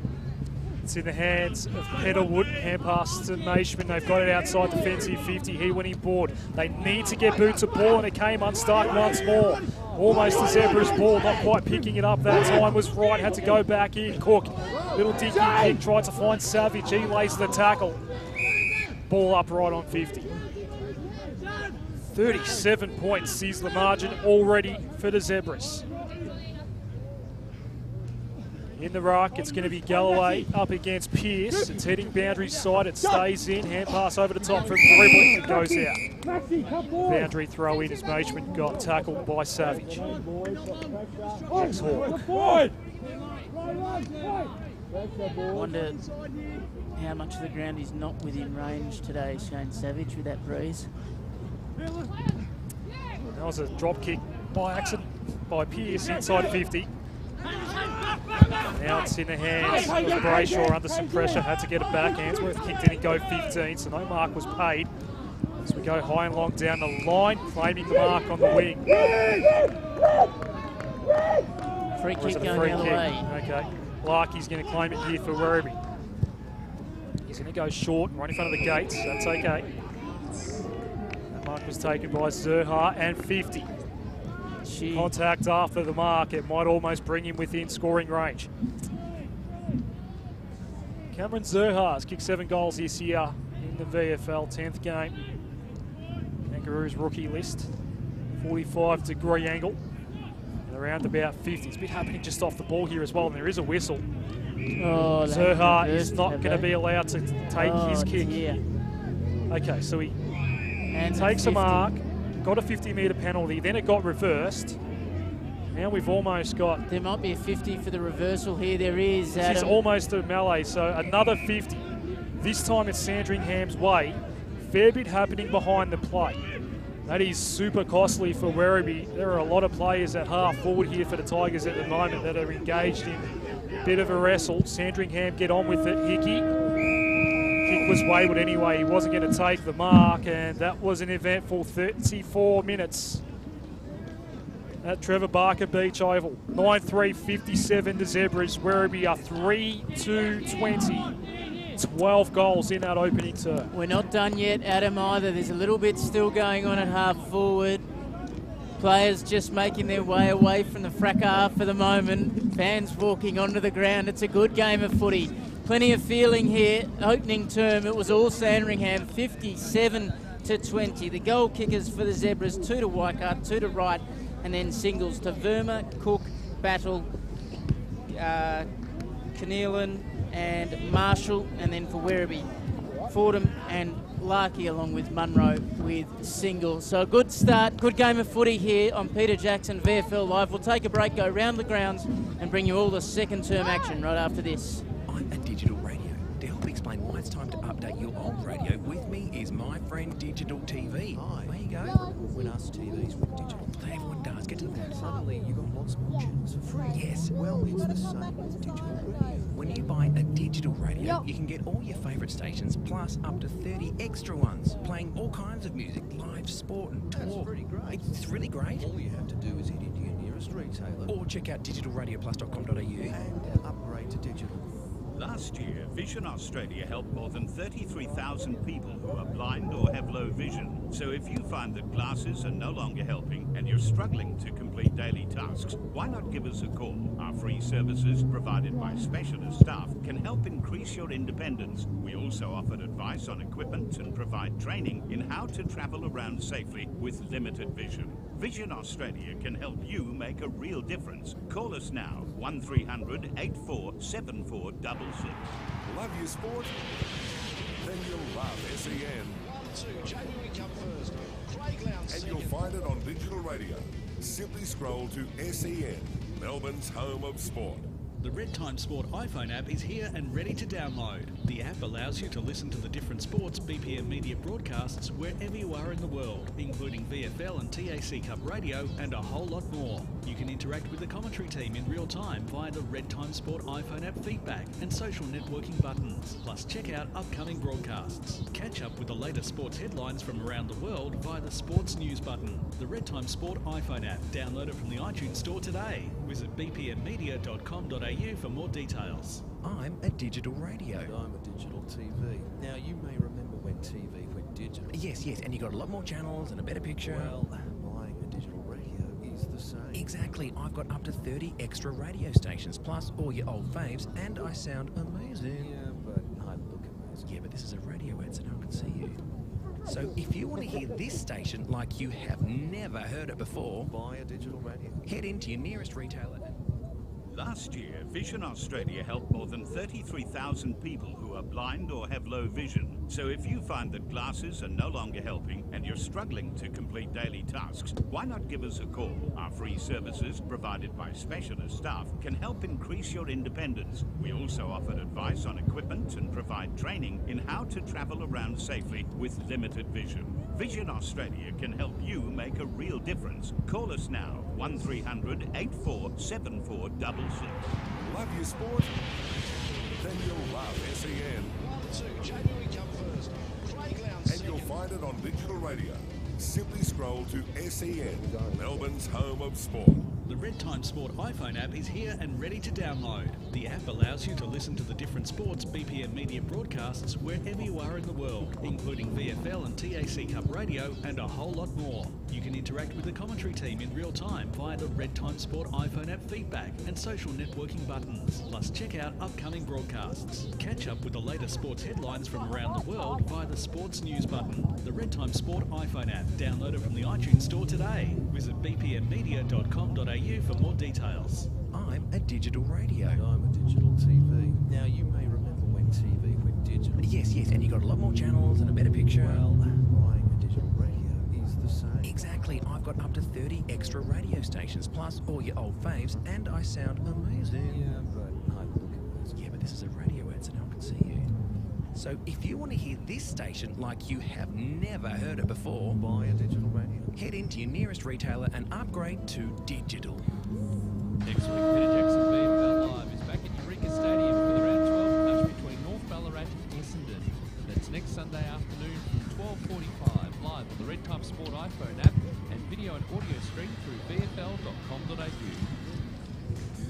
It's in the hands of Peddlewood. Hand pass to Maishman. They've got it outside defensive 50. He went in board. They need to get boots of ball, and it came unstuck once more. Almost the Zebra's ball, not quite picking it up that time. Was right, had to go back in. Cook, little dinky kick, tried to find Savage. He lays the tackle. Ball up right on 50. 37 points is the margin already for the Zebras. In the ruck, it's going to be Galloway up against Pearce. It's heading boundary side. It stays in. Hand pass over the top from Gribble. It goes out. Boundary throw in as Maishman got tackled by Savage. Ex-Hawk. I wonder how much of the ground is not within range today, Shane Savage, with that breeze. That was a drop kick by accident by Pearce inside 50. Now it's in the hands of Brayshaw under some pressure. Had to get it back. Answorth kick didn't go 15, so no mark was paid. As we go high and long down the line, claiming the mark on the wing. Free kick going the other way. Okay. Larkey's going to claim it here for Werribee. He's going to go short, right in front of the gates. That's okay. That mark was taken by Zerha and 50. Contact after the mark. It might almost bring him within scoring range. Cameron Zerha has kicked 7 goals this year in the VFL, 10th game. Kangaroos rookie list. 45-degree angle. And around about 50. It's a bit happening just off the ball here as well, and there is a whistle. Oh, Zerha is not going to be allowed to take his kick. Dear. Okay, so he takes a mark. Got a 50-metre penalty, then it got reversed. Now we've almost got... There might be a 50 for the reversal here. There is, Adam. This is almost a melee, so another 50. This time it's Sandringham's way. Fair bit happening behind the play. That is super costly for Werribee. There are a lot of players at half forward here for the Tigers at the moment that are engaged in a bit of a wrestle. Sandringham get on with it. Hickey. Kick was wayward anyway. He wasn't going to take the mark, and that was an eventful 34 minutes at Trevor Barker Beach Oval. 9-3-57 to Zebras. Werribee are 3-2-20. 12 goals in that opening term. We're not done yet, Adam, either. There's a little bit still going on at half forward. Players just making their way away from the fracas for the moment. Fans walking onto the ground. It's a good game of footy. Plenty of feeling here. Opening term, it was all Sandringham, 57-20. The goal kickers for the Zebras, 2 to Weikart, 2 to Wright, and then singles to Verma, Cook, Battle, Keneallen and Marshall, and then for Werribee, Fordham and Larkey along with Munro with singles. So a good start, good game of footy here on Peter Jackson VFL Live. We'll take a break, go round the grounds and bring you all the second term action right after this. I'm a digital radio. To help explain why it's time to update your old radio, with me is my friend Digital TV. Hi. There you go. When us TVs went digital, Everyone does. Get to the point. suddenly you got lots more channels for free. Yes. Well, it's the same with digital radio. When you buy a digital radio, you can get all your favourite stations plus up to 30 extra ones, playing all kinds of music, live sport and talk. That's pretty great. It's really great. All you have to do is head into your nearest retailer Or check out digitalradioplus.com.au. and upgrade to digital. Last year, Vision Australia helped more than 33,000 people who are blind or have low vision. So if you find that glasses are no longer helping and you're struggling to complete daily tasks, why not give us a call? Our free services provided by specialist staff can help increase your independence. We also offer advice on equipment and provide training in how to travel around safely with limited vision. Vision Australia can help you make a real difference. Call us now, 1300 84 7466. Love your sport? Then you'll love SEN. And you'll find it on digital radio. Simply scroll to SEN, Melbourne's home of sport. The Red Time Sport iPhone app is here and ready to download. The app allows you to listen to the different sports BPM media broadcasts wherever you are in the world, including VFL and TAC Cup radio and a whole lot more. You can interact with the commentary team in real time via the Red Time Sport iPhone app feedback and social networking buttons. Plus check out upcoming broadcasts. Catch up with the latest sports headlines from around the world via the Sports News button. The Red Time Sport iPhone app. Download it from the iTunes Store today. Visit bpmmedia.com.au for more details. I'm a digital radio. And I'm a digital TV. Now, you may remember when TV went digital. Yes, and you got a lot more channels and a better picture. Well, buying a digital radio is the same. Exactly. I've got up to 30 extra radio stations, plus all your old faves, and I sound amazing. Yeah, but I look amazing. Yeah, but this is a radio ad, so no one can see you. So if you want to hear this station like you have never heard it before, Buy a digital radio. head into your nearest retailer. Last year, Vision Australia helped more than 33,000 people who are blind or have low vision. So if you find that glasses are no longer helping and you're struggling to complete daily tasks, why not give us a call? Our free services, provided by specialist staff, can help increase your independence. We also offer advice on equipment and provide training in how to travel around safely with limited vision. Vision Australia can help you make a real difference. Call us now, 1300 847466. Love your sport? Then you'll love SEN. And you'll find it on digital radio. Simply scroll to SEN, Melbourne's home of sport. The Red Time Sport iPhone app is here and ready to download. The app allows you to listen to the different sports BPM media broadcasts wherever you are in the world, including VFL and TAC Cup radio and a whole lot more. You can interact with the commentary team in real time via the Red Time Sport iPhone app feedback and social networking buttons. Plus check out upcoming broadcasts. Catch up with the latest sports headlines from around the world via the Sports News button. The Red Time Sport iPhone app. Download it from the iTunes Store today. Visit bpmmedia.com.au for more details. I'm a digital radio. And I'm a digital TV. Now, you may remember when TV went digital. Yes, and you got a lot more channels and a better picture. Well, buying a digital radio is the same. Exactly. I've got up to 30 extra radio stations, plus all your old faves, and I sound amazing. Yeah, but I look amazing. Yeah, but this is a radio ad, so no one can see you. So if you want to hear this station like you have never heard it before, Buy a digital radio. head into your nearest retailer and upgrade to digital. Next week, Peter Jackson VFL Live is back at Eureka Stadium for the round 12 match between North Ballarat and Essendon. That's next Sunday afternoon from 12:45 live on the Red Time Sport iPhone app and video and audio stream through vfl.com.au.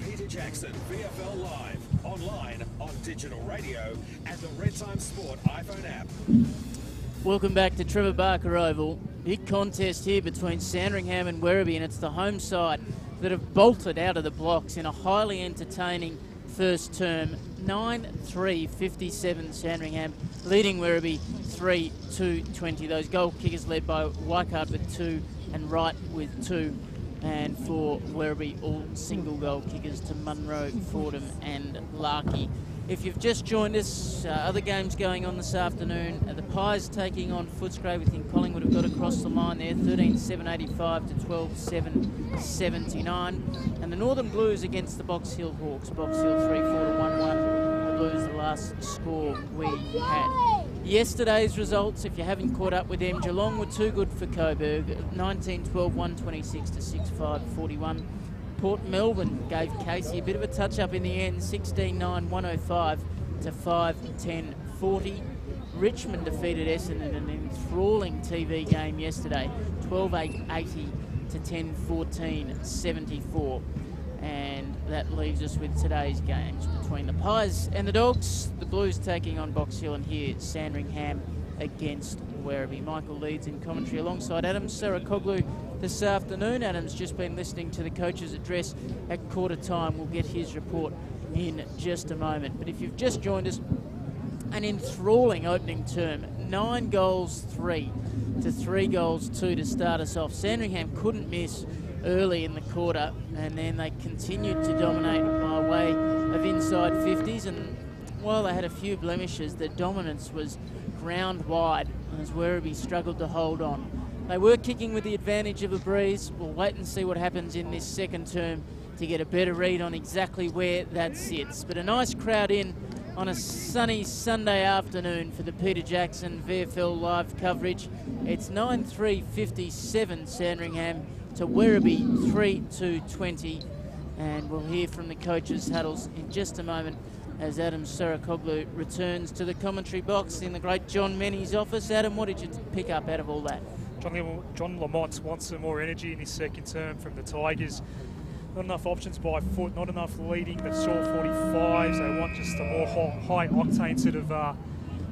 Peter Jackson, VFL Live, online, on digital radio, and the Red Time Sport iPhone app. Welcome back to Trevor Barker Oval. Big contest here between Sandringham and Werribee, and it's the home side that have bolted out of the blocks in a highly entertaining first term. 9-3-57 Sandringham, leading Werribee 3-2-20. Those goal kickers led by Weikart with 2 and Wright with 2. And for Werribee, all single goal kickers to Munro, Fordham and Larkey. If you've just joined us, other games going on this afternoon. The Pies taking on Footscray. We think Collingwood have got across the line there, 13-7-85 to 12-7-79. And the Northern Blues against the Box Hill Hawks. Box Hill 3-4 to 1-1. The Blues the last score we had. Yesterday's results, if you haven't caught up with them, Geelong were too good for Coburg. 19-12, 126 to 6-5-41. Port Melbourne gave Casey a bit of a touch-up in the end, 16-9, 105 to 5-10-40. Richmond defeated Essendon in an enthralling TV game yesterday, 12-8, 80 to 10-14, 74. And that leaves us with today's games between the Pies and the Dogs. The Blues taking on Box Hill, and here Sandringham against Werribee. Michael leads in commentary alongside Adam Sarakoglu this afternoon. Adam's just been listening to the coach's address at quarter time. We'll get his report in just a moment. But if you've just joined us, an enthralling opening term. 9 goals 3 to 3 goals 2 to start us off. Sandringham couldn't miss early in the quarter, and then they continued to dominate by way of inside 50s, and while they had a few blemishes, their dominance was ground wide as Werribee struggled to hold on. They were kicking with the advantage of a breeze. We'll wait and see what happens in this second term to get a better read on exactly where that sits. But a nice crowd in on a sunny Sunday afternoon for the Peter Jackson VFL live coverage. It's 9:3:57 Sandringham to Werribee 3:2:20, and we'll hear from the coaches' huddles in just a moment as Adam Sarakoglu returns to the commentary box in the great John Menny's office. Adam, what did you pick up out of all that? John Lamont wants some more energy in his second term from the Tigers. Not enough options by foot, not enough leading the short 45s. They want just a more high octane sort of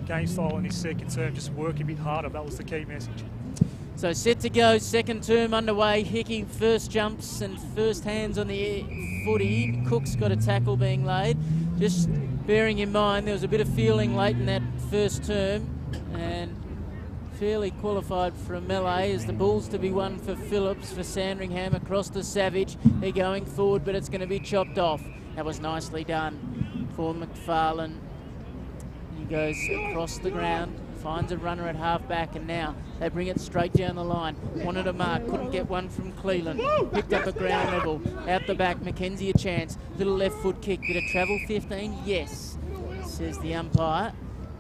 game style in his second term, just work a bit harder. That was the key message. So set to go, second term underway. Hickey first jumps and first hands on the footy. Cook's got a tackle being laid. Just bearing in mind there was a bit of feeling late in that first term, and fairly qualified for a melee as the ball's to be won for Phillips for Sandringham across to Savage. They're going forward, but it's going to be chopped off. That was nicely done for McFarlane. He goes across the ground, finds a runner at half-back, and now they bring it straight down the line. Wanted a mark, couldn't get one from Cleland. Picked up at ground level. Out the back, Mackenzie a chance. Little left foot kick. Did it travel 15? Yes, says the umpire.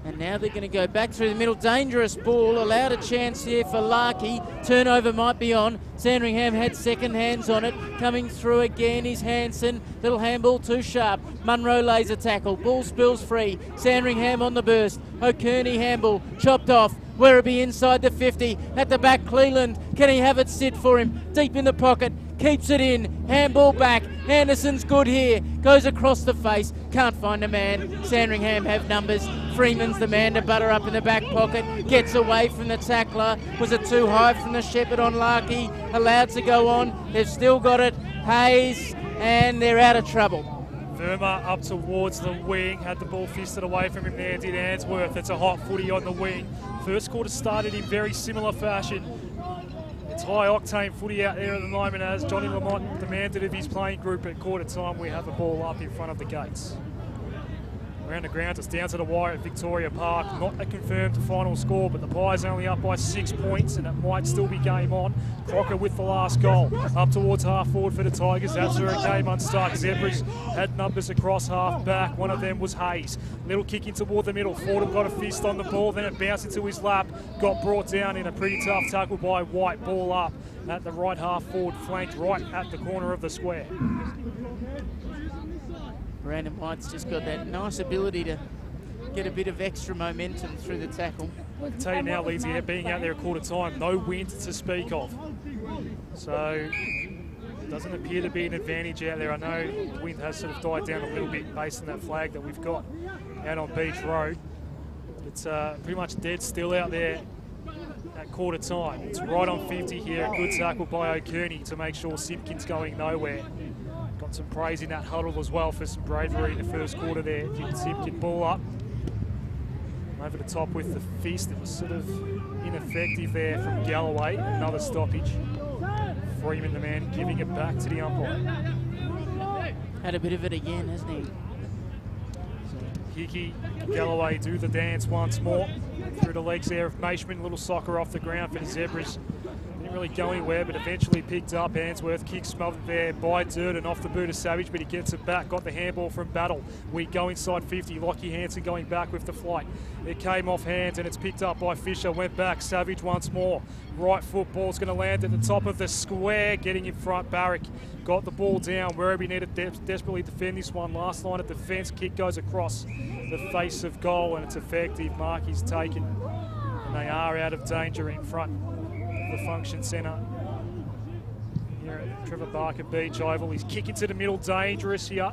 And now they're going to go back through the middle. Dangerous ball. Allowed a chance here for Larkey. Turnover might be on. Sandringham had second hands on it. Coming through again is Hanson. Little handball too sharp. Munro lays a tackle. Ball spills free. Sandringham on the burst. O'Kearney handball. Chopped off. Werribee inside the 50. At the back, Cleland. Can he have it sit for him? Deep in the pocket. Keeps it in. Handball back. Anderson's good here. Goes across the face. Can't find a man. Sandringham have numbers. Freeman's the man to butter up in the back pocket. Gets away from the tackler. Was it too high from the Shepherd on Larkey? Allowed to go on. They've still got it. Hayes. And they're out of trouble. Verma up towards the wing. Had the ball fisted away from him there. Did Answorth. It's a hot footy on the wing. First quarter started in very similar fashion. It's high-octane footy out there at the moment as Johnny Lamont demanded of his playing group at quarter time. We have a ball up in front of the gates. Around the ground, it's down to the wire at Victoria Park. Not a confirmed final score, but the Pies only up by 6 points, and it might still be game on. Crocker with the last goal. Up towards half forward for the Tigers. That's where it came unstuck. Zebras had numbers across half back. One of them was Hayes. Little kick in toward the middle. Fordham got a fist on the ball, then it bounced into his lap. Got brought down in a pretty tough tackle by White. Ball up at the right half forward flank, right at the corner of the square. Brandon White's just got that nice ability to get a bit of extra momentum through the tackle. I can tell you now, Leeds, being out there at quarter time, no wind to speak of. So it doesn't appear to be an advantage out there. I know the wind has sort of died down a little bit based on that flag that we've got out on Beach Road. It's pretty much dead still out there at quarter time. It's right on 50 here. A good tackle by O'Kearney to make sure Simpkin's going nowhere. Got some praise in that huddle as well for some bravery in the first quarter there. Simpkin ball up. Over the top with the fist. It was sort of ineffective there from Galloway. Another stoppage. Freeman, the man, giving it back to the umpire. Had a bit of it again, hasn't he? Hickey, Galloway do the dance once more. Through the legs there of Maishman. Little soccer off the ground for the Zebras. Didn't really go anywhere, but eventually picked up. Answorth kick smothered there by Durden off the boot of Savage, but he gets it back. Got the handball from Battle. We go inside 50. Lockie Hanson going back with the flight. It came off hands and it's picked up by Fisher. Went back. Savage once more. Right foot ball's going to land at the top of the square. Getting in front. Barrick got the ball down. Werribee needed to desperately defend this one. Last line of defence. Kick goes across the face of goal and it's effective. Mark is taken and they are out of danger in front. The function centre here at Trevor Barker Beach Oval. He's kicking to the middle, dangerous here.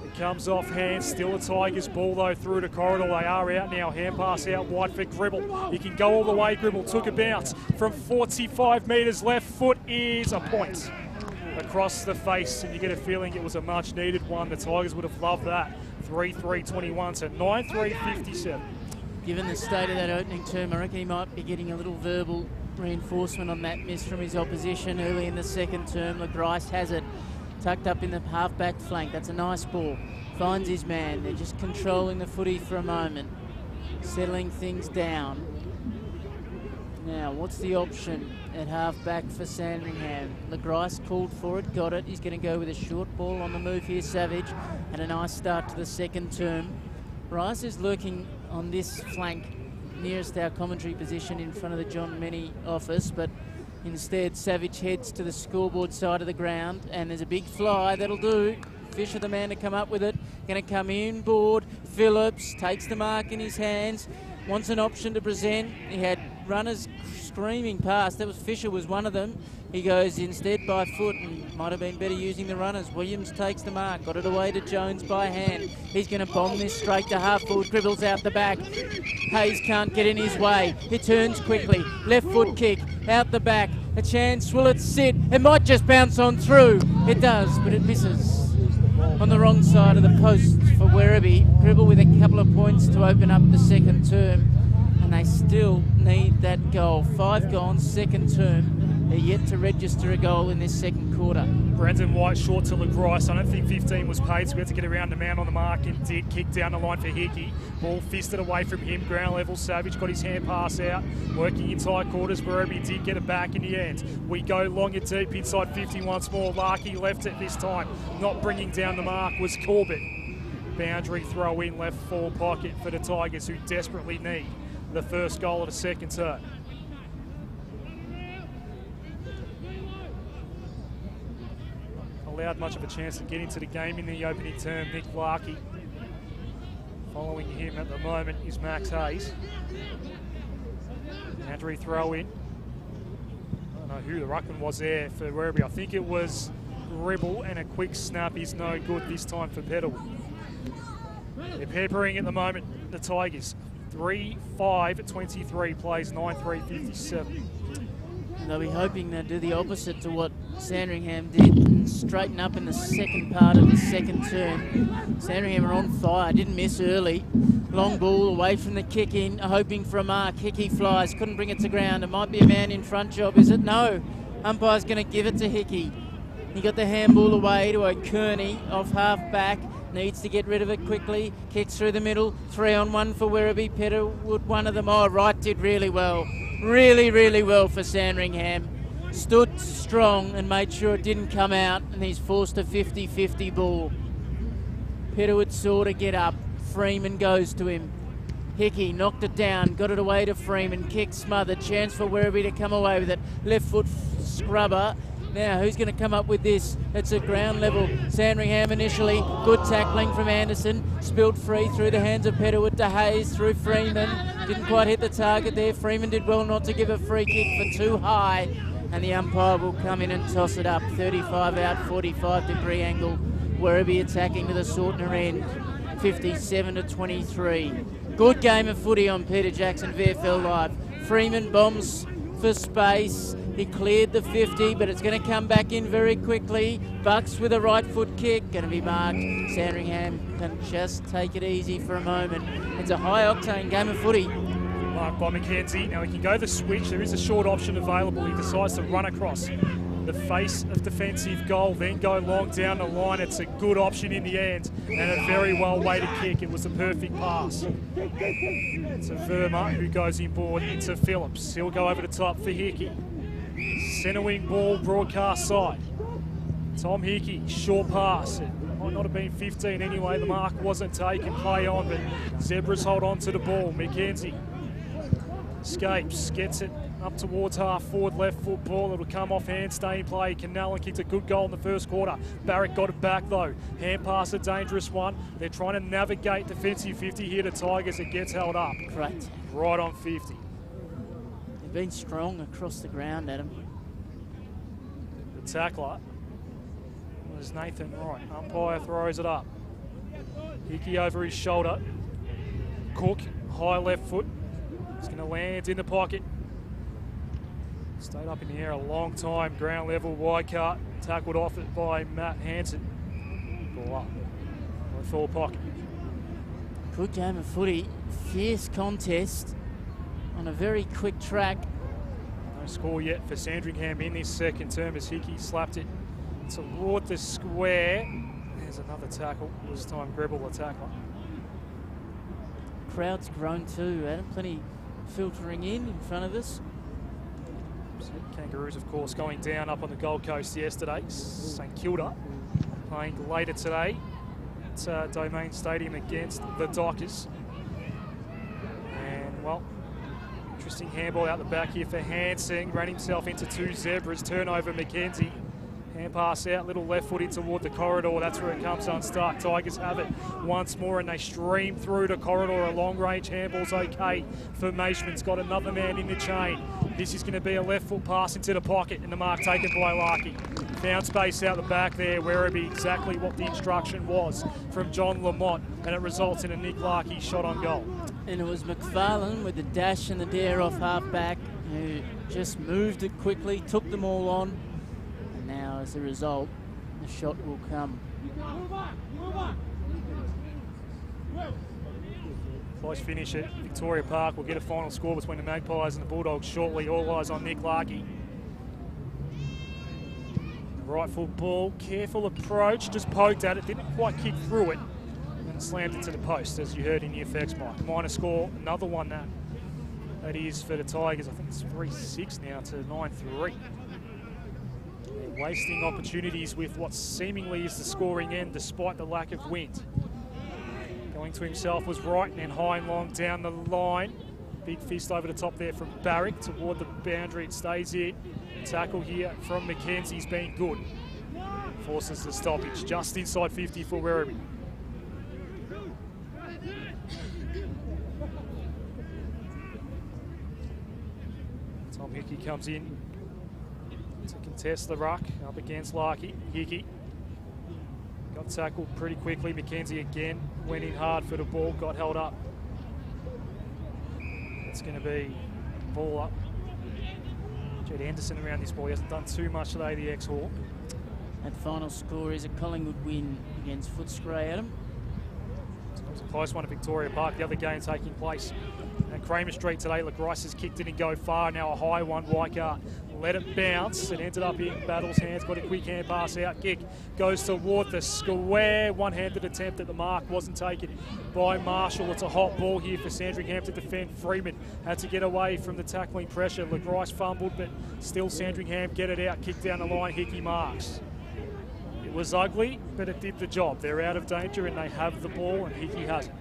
It comes off hands, still a Tigers ball though through the corridor. They are out now, hand pass out wide for Gribble. He can go all the way, Gribble took a bounce from 45 metres, left foot is a point. Across the face, and you get a feeling it was a much needed one. The Tigers would have loved that. 3-3-21 to 9-3-57. Given the state of that opening term, I reckon he might be getting a little verbal reinforcement on that miss from his opposition early in the second term. LeGrice has it tucked up in the half-back flank. That's a nice ball. finds his man. They're just controlling the footy for a moment, settling things down. Now, what's the option at half-back for Sandringham? LeGrice called for it, got it. He's going to go with a short ball on the move here, Savage. And a nice start to the second term. Rice is lurking on this flank nearest our commentary position in front of the John Menny office, but instead Savage heads to the scoreboard side of the ground, and there's a big fly. That'll do. Fisher, the man to come up with it. Going to come in board. Phillips takes the mark in his hands. Wants an option to present. He had runners screaming past. That was Fisher was one of them. He goes instead by foot and might have been better using the runners. Williams takes the mark. Got it away to Jones by hand. He's going to bomb this straight to half forward. Dribbles out the back. Hayes can't get in his way. He turns quickly. Left foot kick. Out the back. A chance. Will it sit? It might just bounce on through. It does, but it misses. On the wrong side of the post for Werribee. Gribble with a couple of points to open up the second term. And they still need that goal. 5 gone, second term. They're yet to register a goal in this second quarter. Brendan White short to LeGrice. I don't think 15 was paid, so we had to get around the man on the mark and did. Kick down the line for Hickey. Ball fisted away from him. Ground level. Savage got his hand pass out. Working in tight quarters. Werribee did get it back in the end. We go long and deep inside 50 once more. Larkey left it this time. Not bringing down the mark was Corbett. Boundary throw in left forward pocket for the Tigers, who desperately need the first goal of the second term. Allowed much of a chance to get into the game in the opening term, Nick Larkey. Following him at the moment is Max Hayes. Boundary throw in. I don't know who the ruckman was there for Werribee. I think it was Gribble, and a quick snap is no good this time for Peddle. They're peppering at the moment, the Tigers. 3-5-23 plays 9-3-57. They'll be hoping they'll do the opposite to what Sandringham did and straighten up in the second part of the second term. Sandringham are on fire, didn't miss early. Long ball away from the kick in, hoping for a mark. Hickey flies, couldn't bring it to ground. It might be a man in front job, is it? No. Umpire's going to give it to Hickey. He got the handball away to O'Kearney off half back. Needs to get rid of it quickly. Kicks through the middle. 3-on-1 for Werribee. Petterwood, one of them. Oh, Wright did really well. Really, really well for Sandringham. Stood strong and made sure it didn't come out, and he's forced a 50-50 ball. Petterwood saw to get up. Freeman goes to him. Hickey knocked it down, got it away to Freeman. Kick smothered. Chance for Werribee to come away with it. Left foot scrubber. Now, who's going to come up with this? It's at ground level. Sandringham initially. Good tackling from Anderson. Spilled free through the hands of Petterwood to Hayes through Freeman. Didn't quite hit the target there. Freeman did well not to give a free kick for too high. And the umpire will come in and toss it up. 35 out, 45-degree angle. Werribee attacking to the Sortner end. 57-23. Good game of footy on Peter Jackson VFL Live. Freeman bombs for space. He cleared the 50, but it's going to come back in very quickly. Bucks with a right foot kick, going to be marked. Sandringham can just take it easy for a moment. It's a high-octane game of footy. Marked by McKenzie. Now he can go the switch. There is a short option available. He decides to run across the face of defensive goal, then go long down the line. It's a good option in the end, and a very well-weighted kick. It was a perfect pass. It's a Verma who goes inboard into Phillips. He'll go over the top for Hickey. Centre wing ball, broadcast side. Tom Hickey, short pass. It might not have been 15 anyway. The mark wasn't taken. Play on, but Zebras hold on to the ball. McKenzie escapes, gets it up towards half forward, left foot ball. It'll come off hand, stay in play. Canellan kicked a good goal in the first quarter. Barrett got it back though. Hand pass, a dangerous one. They're trying to navigate defensive 50 here to Tigers. It gets held up. Great. Right on 50. They've been strong across the ground, Adam. The tackler was Nathan Wright. Umpire throws it up. Hickey over his shoulder. Cook, high left foot. It's going to land in the pocket. Stayed up in the air a long time. Ground level, wide cut. Tackled off it by Matt Hansen. Ball up. Left forward pocket. Good game of footy. Fierce contest on a very quick track. No score yet for Sandringham in this second term as Hickey slapped it toward the square. There's another tackle. This time Grebel the tackler. Crowd's grown too, Adam. Plenty filtering in front of us. So Kangaroos, of course, going down up on the Gold Coast yesterday. St Kilda playing later today at Domain Stadium against the Dockers. And, well, interesting handball out the back here for Hansing. Ran himself into two zebras. Turnover, McKenzie. Hand pass out, little left foot in toward the corridor. That's where it comes unstuck. Tigers have it once more and they stream through the corridor. A long range handball's okay for Maishman's got another man in the chain. This is going to be a left foot pass into the pocket and the mark taken by Larkey. Found space out the back there. Werribee, exactly what the instruction was from John Lamont, and it results in a Nick Larkey shot on goal. And it was McFarlane with the dash and the dare off half back who just moved it quickly, took them all on. Now, as a result, the shot will come. Close finish at Victoria Park. We'll get a final score between the Magpies and the Bulldogs shortly. All eyes on Nick Larkey. Right foot ball, careful approach, just poked at it, didn't quite kick through it, and slammed it to the post, as you heard in the effects mic. Minor score, another one that is for the Tigers. I think it's 3-6 now to 9-3. Wasting opportunities with what seemingly is the scoring end despite the lack of wind. Going to himself was right and then high and long down the line. Big fist over the top there from Barrick toward the boundary. It stays in. Tackle here from McKenzie's been good. Forces the stoppage just inside 50 for Werribee. Tom Hickey comes in to contest the ruck up against Larkey. Hickey got tackled pretty quickly. McKenzie again went in hard for the ball, got held up. It's going to be ball up. Jed Anderson around this ball. He hasn't done too much today, the ex-Hawk. That final score is a Collingwood win against Footscray, Adam. So it was a close one at Victoria Park. The other game taking place at Kramer Street today. LaGrice has kicked it and go far. Now a high one. Weichart let it bounce. It ended up in Battle's hands. Got a quick hand pass out. Kick goes toward the square. One-handed attempt at the mark. Wasn't taken by Marshall. It's a hot ball here for Sandringham to defend. Freeman had to get away from the tackling pressure. LaGrice fumbled, but still Sandringham get it out. Kick down the line. Hickey marks. It was ugly, but it did the job. They're out of danger and they have the ball, and Hickey has it.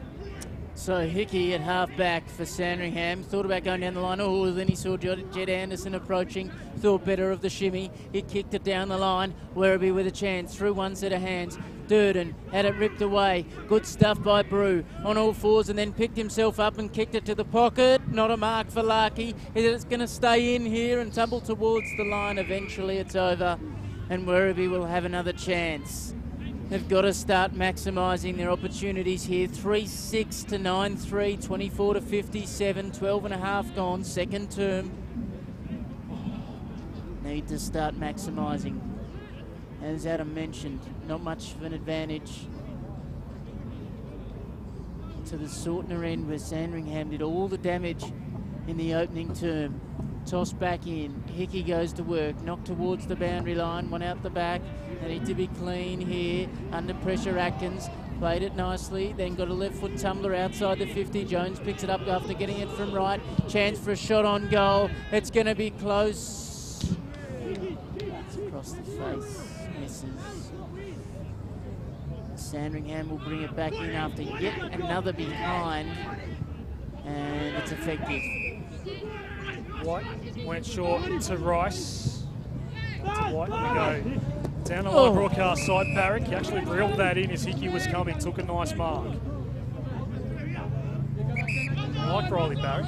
So Hickey at half-back for Sandringham. Thought about going down the line. Oh, then he saw Jed Anderson approaching. Thought better of the shimmy. He kicked it down the line. Werribee with a chance. Through one set of hands. Durden had it ripped away. Good stuff by Brew. On all fours and then picked himself up and kicked it to the pocket. Not a mark for Larkey. It's going to stay in here and tumble towards the line. Eventually it's over. And Werribee will have another chance. They've got to start maximising their opportunities here. 3-6 to 9-3, 24 to 57, 12 and a half gone, second term. Need to start maximising. As Adam mentioned, not much of an advantage to the Sortner end where Sandringham did all the damage in the opening term. Toss back in. Hickey goes to work. Knocked towards the boundary line. One out the back. They need to be clean here. Under pressure, Atkins. Played it nicely. Then got a left foot tumbler outside the 50. Jones picks it up after getting it from right. Chance for a shot on goal. It's going to be close. It's across the face. Misses. Sandringham will bring it back in after yet another behind. And it's effective. White went short to Rice. To White, we go down the line, broadcast side. Barrick, he actually reeled that in as Hickey was coming, took a nice mark. I like Riley Barrick.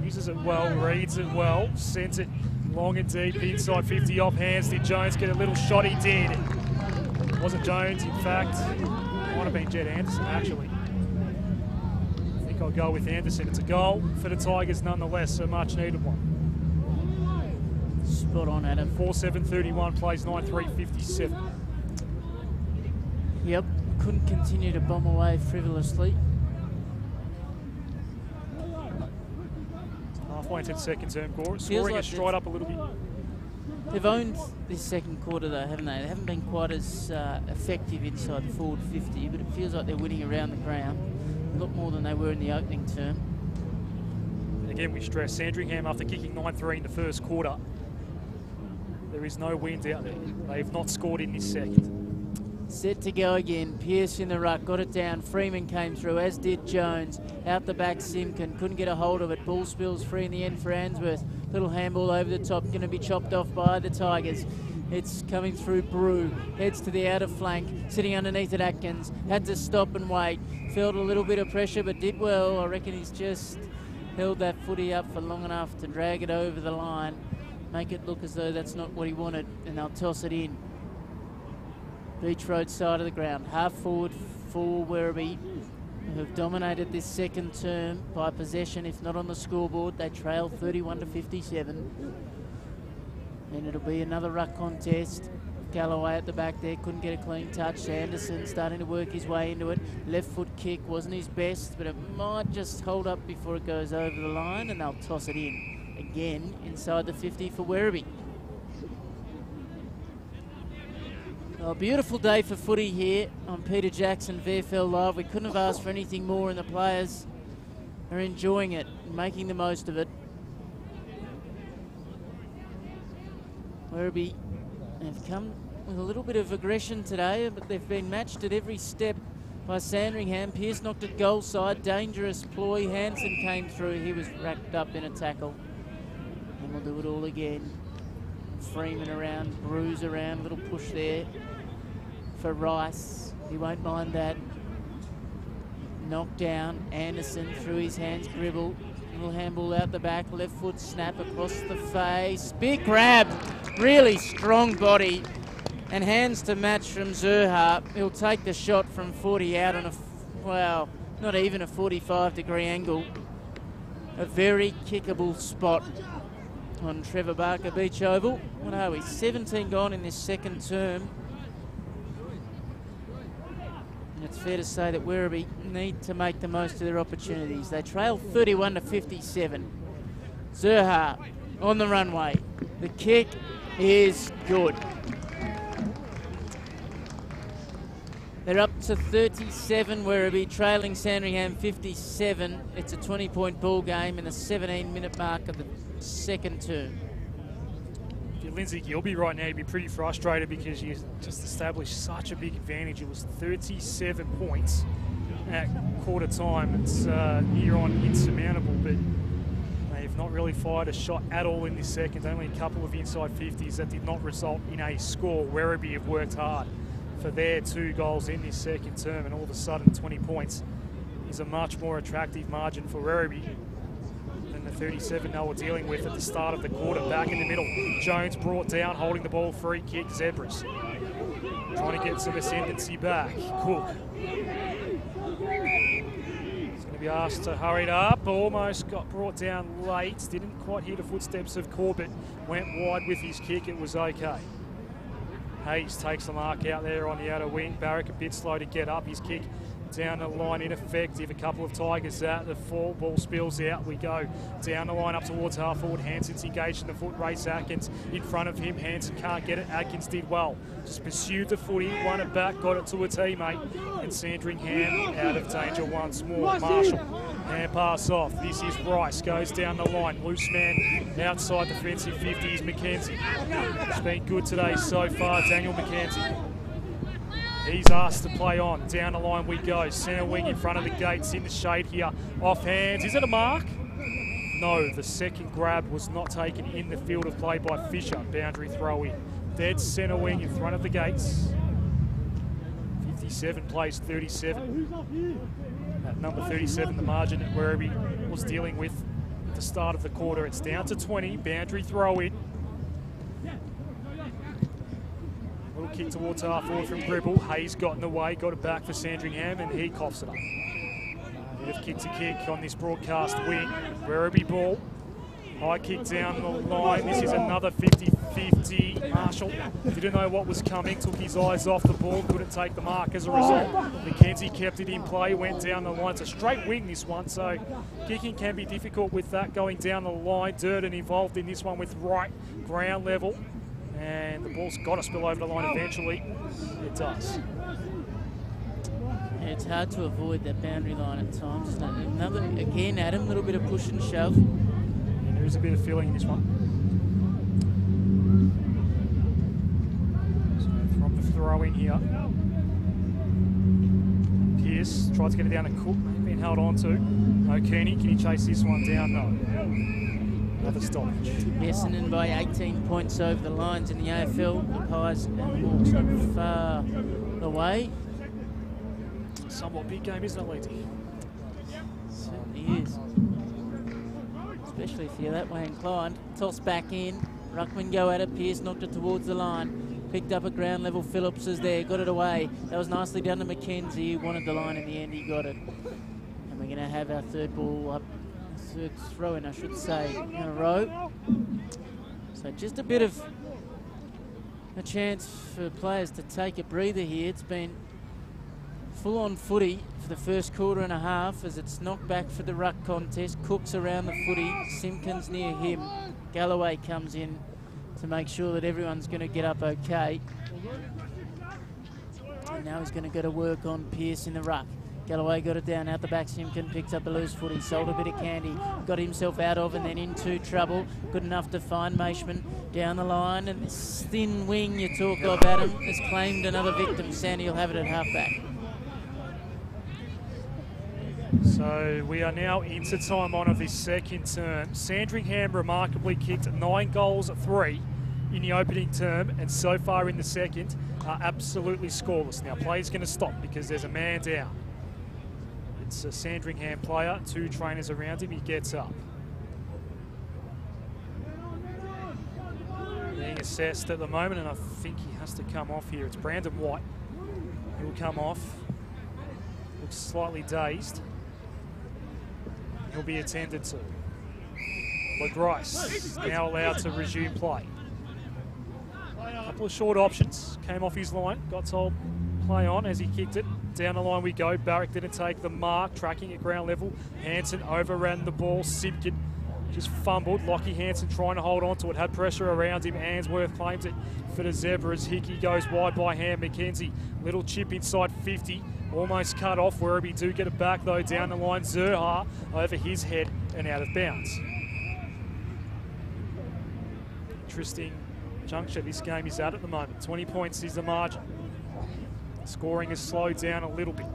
Uses it well, reads it well, sends it long and deep inside 50 off hands. Did Jones get a little shot? He did. It wasn't Jones, in fact. It might have been Jed Anderson, actually. I'll go with Anderson. It's a goal for the Tigers nonetheless, a much needed one. Spot on, Adam. 4-7-31 plays 9-3-57. Yep, couldn't continue to bomb away frivolously. Halfway into the second term, scoring like has dried up a little bit. They've owned this second quarter though, haven't they? They haven't been quite as effective inside the forward 50, but it feels like they're winning around the ground a lot more than they were in the opening term. And again, we stress Sandringham, after kicking 9-3 in the first quarter, there is no wind out there. They've not scored in this second. Set to go again. Pearce in the ruck, got it down. Freeman came through, as did Jones. Out the back, Simkin couldn't get a hold of it. Ball spills free in the end for Answorth. Little handball over the top, going to be chopped off by the Tigers. It's coming through Brew, heads to the outer flank, sitting underneath it Atkins. Had to stop and wait. Felt a little bit of pressure, but did well. I reckon he's just held that footy up for long enough to drag it over the line, make it look as though that's not what he wanted, and they'll toss it in. Beach Road side of the ground. Half forward for Werribee, who have dominated this second term by possession, if not on the scoreboard. They trail 31-57. And it'll be another ruck contest. Galloway at the back there, couldn't get a clean touch. Anderson starting to work his way into it. Left foot kick wasn't his best, but it might just hold up before it goes over the line, and they'll toss it in. Again, inside the 50 for Werribee. A beautiful day for footy here on Peter Jackson VFL Live. We couldn't have asked for anything more, and the players are enjoying it and making the most of it. Werribee have come with a little bit of aggression today, but they've been matched at every step by Sandringham. Pearce knocked it goal side, dangerous ploy. Hansen came through, he was wrapped up in a tackle. And we'll do it all again. Freeman around, Bruce around, little push there for Rice. He won't mind that. Knocked down, Anderson through his hands, Gribble. Little handball out the back, left foot snap across the face. Big grab, really strong body. And hands to match from Zerha. He'll take the shot from 40 out on a, well, not even a 45-degree angle. A very kickable spot on Trevor Barker Beach Oval. What are we, 17 gone in this second term. And it's fair to say that Werribee need to make the most of their opportunities. They trail 31-57. Zerha on the runway. The kick is good. They're up to 37, Werribee, trailing Sandringham 57. It's a 20-point ball game in the 17-minute mark of the second term. If you're Lindsay Gilby right now, you'd be pretty frustrated because you just established such a big advantage. It was 37 points at quarter time. It's near on insurmountable, but they've not really fired a shot at all in this second. Only a couple of inside 50s that did not result in a score. Werribee have worked hard for their 2 goals in this second term, and all of a sudden 20 points is a much more attractive margin for Werribee than the 37 they were dealing with at the start of the quarter. Back in the middle, Jones brought down, holding the ball, free kick, Zebras trying to get some ascendancy back. Cook is going to be asked to hurry it up, almost got brought down late, didn't quite hear the footsteps of Corbett, went wide with his kick, it was okay. Hayes takes the mark out there on the outer wing. Barrick a bit slow to get up. His kick down the line ineffective. A couple of Tigers out. The ball spills out. We go down the line up towards half forward. Hanson's engaged in the foot race. Atkins in front of him. Hanson can't get it. Atkins did well. Just pursued the footy, won it back, got it to a teammate. And Sandringham out of danger once more. Marshall, hand pass off. This is Rice, goes down the line. Loose man outside defensive 50s, McKenzie. It's been good today so far, Daniel McKenzie. He's asked to play on. Down the line we go. Centre wing in front of the gates, in the shade here. Off hands. Is it a mark? No, the second grab was not taken in the field of play by Fisher. Boundary throw in. Dead centre wing in front of the gates. 57 plays 37. At number 37, the margin that Werribee was dealing with at the start of the quarter. It's down to 20. Boundary throw in. Little kick towards half forward from Gribble. Hayes got in the way, got it back for Sandringham, and he coughs it up. Bit of kick to kick on this broadcast wing. Werribee ball. High kick down the line. This is another 50-50. Marshall didn't know what was coming, took his eyes off the ball, couldn't take the mark as a result. McKenzie kept it in play, went down the line. It's a straight wing, this one, so kicking can be difficult with that going down the line. Durden involved in this one with right ground level. And the ball's got to spill over the line eventually. It does. Yeah, it's hard to avoid that boundary line at times, isn't it? Another, again, Adam, a little bit of push and shove. And there is a bit of feeling in this one. So from the throw in here. Pierce tries to get it down to Cook. Been held on to. O'Kearney, can he chase this one down? No. Another stoppage. Essendon by 18 points over the lines in the AFL. The Pies and Hawks not far away. Somewhat big game, isn't it, Leedy? Certainly is. Especially if you're that way inclined. Toss back in. Ruckman go at it. Pierce knocked it towards the line. Picked up at ground level. Phillips is there. Got it away. That was nicely done to McKenzie, who wanted the line in the end. He got it. And we're going to have our third ball up. Third throw in, I should say, in a row. So just a bit of a chance for players to take a breather here. It's been full-on footy for the first quarter and a half as it's knocked back for the ruck contest. Cook's around the footy. Simpkins near him. Galloway comes in to make sure that everyone's going to get up okay. And now he's going to go to work on Pierce in the ruck. Galloway got it down out the back. Simpkin picked up a loose footy, sold a bit of candy, got himself out of and then into trouble. Good enough to find Maishman down the line. And this thin wing you talk of, Adam, has claimed another victim. Sandy will have it at halfback. So we are now into time on of this second term. Sandringham remarkably kicked 9 goals, 3 in the opening term, and so far in the second are absolutely scoreless. Now play's going to stop because there's a man down. It's a Sandringham player, 2 trainers around him, he gets up. Being assessed at the moment, and I think he has to come off here. It's Brandon White. He'll come off. Looks slightly dazed. He'll be attended to. Grice now allowed to resume play. A couple of short options, came off his line, got told play on as he kicked it. Down the line we go. Barrack didn't take the mark, tracking at ground level. Hansen overran the ball. Simpkin just fumbled. Lockie Hansen trying to hold on to it, had pressure around him. Answorth claims it for the Zebras. Hickey goes wide by hand. McKenzie, little chip inside 50. Almost cut off. Werribee do get it back though. Down the line, Zerha over his head and out of bounds. Interesting juncture this game is at the moment. 20 points is the margin. Scoring has slowed down a little bit.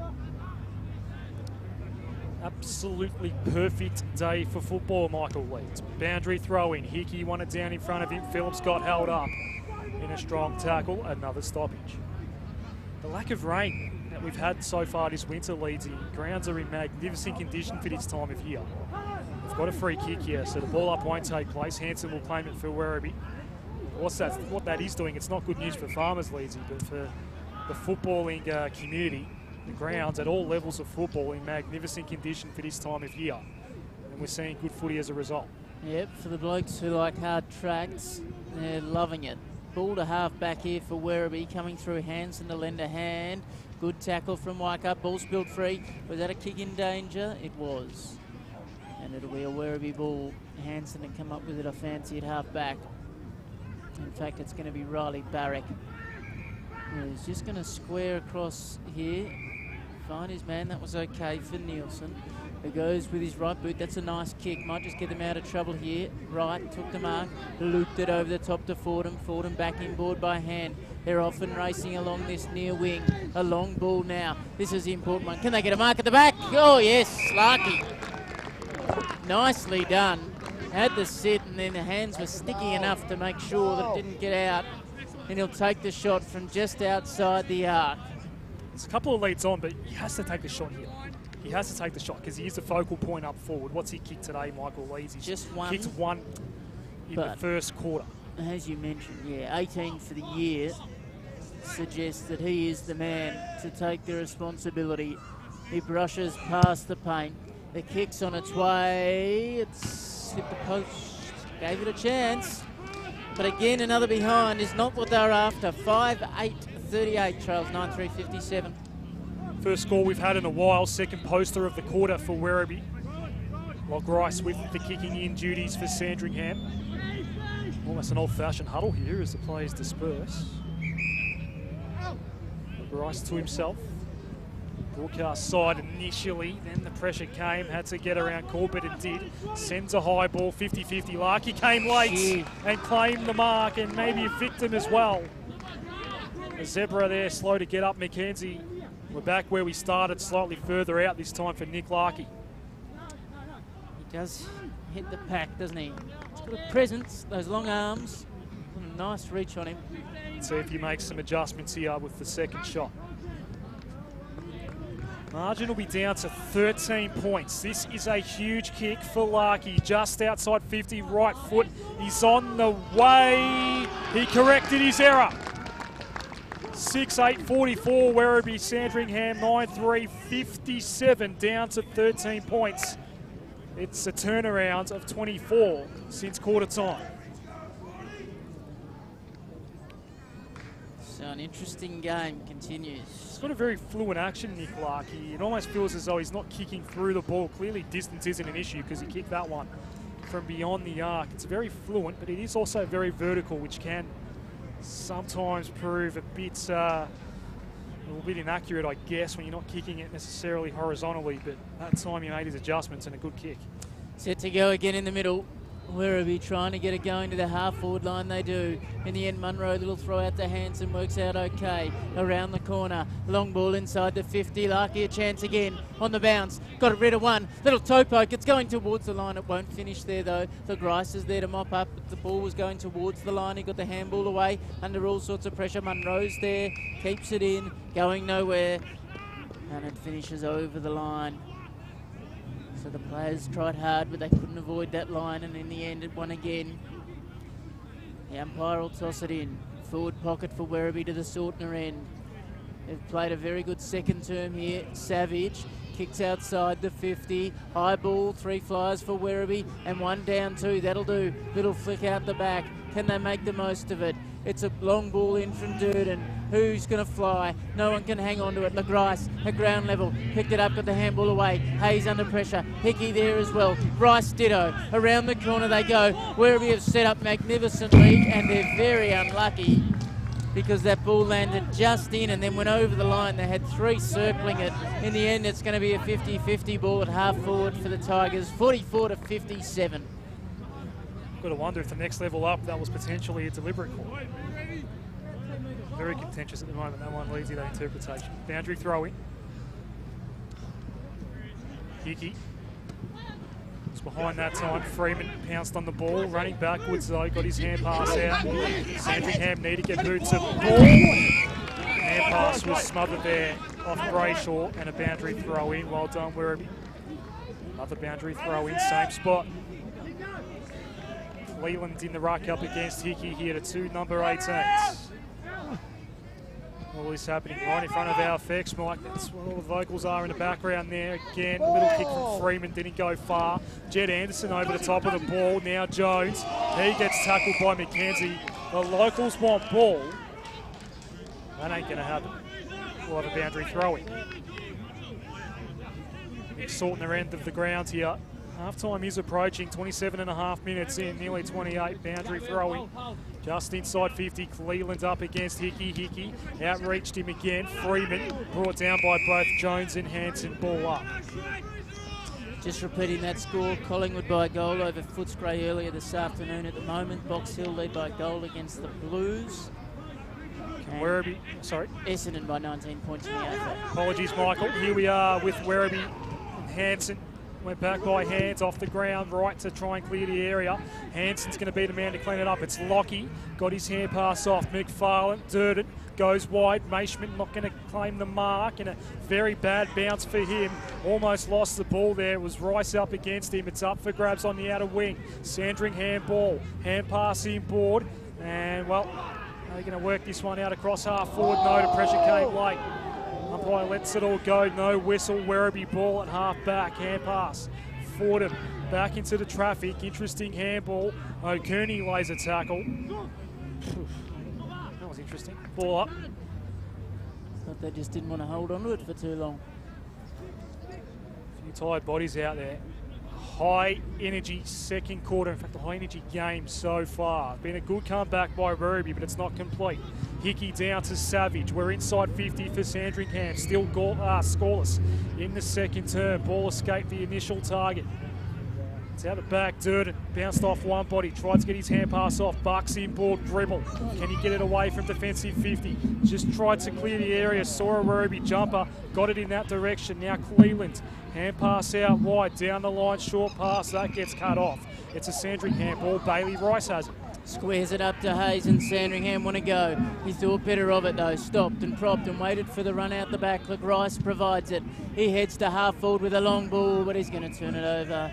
Absolutely perfect day for football, Michael Leeds. Boundary throw in. Hickey won it down in front of him. Phillips got held up in a strong tackle. Another stoppage. The lack of rain that we've had so far this winter, Leeds, the grounds are in magnificent condition for this time of year. We've got a free kick here, so the ball up won't take place. Hansen will claim it for Werribee. What that is doing, it's not good news for farmers, Leeds, but for the footballing community, the grounds at all levels of football in magnificent condition for this time of year. And we're seeing good footy as a result. Yep, for the blokes who like hard tracks, they're loving it. Ball to half back here for Werribee, coming through Hansen to lend a hand. Good tackle from Waikup, ball spilled free. Was that a kick in danger? It was. And it'll be a Werribee ball. Hansen to come up with it, I fancy, at half back. In fact, it's going to be Riley Barrack. He's just going to square across here, find his man. That was okay for Nielsen, who goes with his right boot. That's a nice kick. Might just get them out of trouble here. Right, took the mark, looped it over the top to Fordham. Fordham back inboard by hand. They're often racing along this near wing. A long ball now. This is the important one. Can they get a mark at the back? Oh, yes, Larky. Nicely done. Had the sit, and then the hands were sticky enough to make sure that it didn't get out. And he'll take the shot from just outside the arc. There's a couple of leads on, but he has to take the shot here. He has to take the shot because he is the focal point up forward. What's he kicked today, Michael Leeds? He's just one. Kicked one in the first quarter. As you mentioned, yeah, 18 for the year suggests that he is the man to take the responsibility. He brushes past the paint. The kick's on its way. It's slipped the post. Gave it a chance. But again, another behind is not what they're after. 5-8-38 trails 9-3-57. First score we've had in a while. Second poster of the quarter for Werribee. While Grice with the kicking in duties for Sandringham. Almost an old-fashioned huddle here as the players disperse. Bryce to himself. Broadcast side initially, then the pressure came, had to get around Corbett and did. Sends a high ball, 50-50. Larky came late and claimed the mark, and maybe a victim as well. A zebra there, slow to get up. McKenzie, we're back where we started, slightly further out this time for Nick Larky. He does hit the pack, doesn't he? He's got a presence, those long arms. A nice reach on him. See if he makes some adjustments here with the second shot. Margin will be down to 13 points. This is a huge kick for Larky. Just outside 50, right foot. He's on the way. He corrected his error. 6-8, 44, Werribee, Sandringham, 9-3, 57, down to 13 points. It's a turnaround of 24 since quarter time. So an interesting game continues. He's got a very fluent action, Nick Larky. It almost feels as though he's not kicking through the ball. Clearly distance isn't an issue because he kicked that one from beyond the arc. It's very fluent, but it is also very vertical, which can sometimes prove a little bit inaccurate, I guess, when you're not kicking it necessarily horizontally, but that time he made his adjustments and a good kick. Set to go again in the middle. Werribee trying to get it going to the half-forward line. They do. In the end, Munro, little throw out to Hanson, works out okay. Around the corner, long ball inside the 50. Larky a chance again on the bounce. Got rid of one. Little toe poke. It's going towards the line. It won't finish there, though. The Grice is there to mop up. But the ball was going towards the line. He got the handball away under all sorts of pressure. Munro's there. Keeps it in. Going nowhere. And it finishes over the line. So the players tried hard, but they couldn't avoid that line, and in the end it won again. The umpire will toss it in. Forward pocket for Werribee to the Sortner end. They've played a very good second term here. Savage kicks outside the 50. High ball, 3 flyers for Werribee, and 1 down 2. That'll do. Little flick out the back. Can they make the most of it? It's a long ball in from Durden. Who's going to fly? No one can hang on to it. LeGrice at ground level. Picked it up, got the handball away. Hayes under pressure. Hickey there as well. Bryce ditto. Around the corner they go. Werribee have set up magnificently, and they're very unlucky because that ball landed just in and then went over the line. They had 3 circling it. In the end, it's going to be a 50-50 ball at half forward for the Tigers. 44-57. Got to wonder if the next level up, that was potentially a deliberate call. Very contentious at the moment. That one leads you to that interpretation. Boundary throw in. Hickey was behind that time. Freeman pounced on the ball, running backwards though, got his hand pass out. Sandringham need to get moved to ball. Hand pass was smothered there off Brayshaw, and a boundary throw in. Well done, Werribee. Another boundary throw in, same spot. Leland in the ruck up against Hickey here to 2 number 18s. All this happening right in front of our effects, Mike. That's where all the vocals are in the background there. Again, a little kick from Freeman, didn't go far. Jed Anderson over the top of the ball. Now Jones, he gets tackled by McKenzie. The locals want ball. That ain't going to happen. We'll have a boundary throw-in. Sorting the end of the ground here. Half-time is approaching, 27.5 minutes in, nearly 28, boundary throwing. Just inside 50, Cleland up against Hickey. Hickey outreached him again. Freeman brought down by both Jones and Hanson, ball up. Just repeating that score, Collingwood by a goal over Footscray earlier this afternoon. At the moment, Box Hill lead by a goal against the Blues. Werribee, sorry. Essendon by 19 points in the AFL. Apologies, Michael. Here we are with Werribee and Hanson. Went back by hands off the ground, right to try and clear the area. Hanson's going to be the man to clean it up. It's Lockie, got his hand pass off. McFarlane, Durden goes wide. Maishman not going to claim the mark, and a very bad bounce for him. Almost lost the ball there. It was Rice up against him. It's up for grabs on the outer wing. Sandringham ball, hand pass inboard, and well, they're going to work this one out across half forward. No, the pressure came late. Umpire lets it all go, no whistle. Werribee ball at half back, hand pass. Fordham back into the traffic, interesting handball. O'Kearney lays a tackle. That was interesting. Ball up. Thought they just didn't want to hold on to it for too long. A few tired bodies out there. high energy second quarter, in fact a high energy game so far. Been a good comeback by Werribee, but it's not complete. Hickey down to Savage. We're inside 50 for Sandringham, still scoreless in the second term. Ball escaped the initial target. It's out the back, Durden bounced off one body, tried to get his hand pass off, Bucks inboard dribble. Can he get it away from defensive 50? Just tried to clear the area, saw a Werribee jumper, got it in that direction. Now Cleveland, hand pass out wide, down the line, short pass, that gets cut off. It's a Sandringham ball, Bailey Rice has it. Squares it up to Hayes and Sandringham want to go. He thought better of it though, stopped and propped and waited for the run out the back. Look, Rice provides it. He heads to half forward with a long ball, but he's going to turn it over.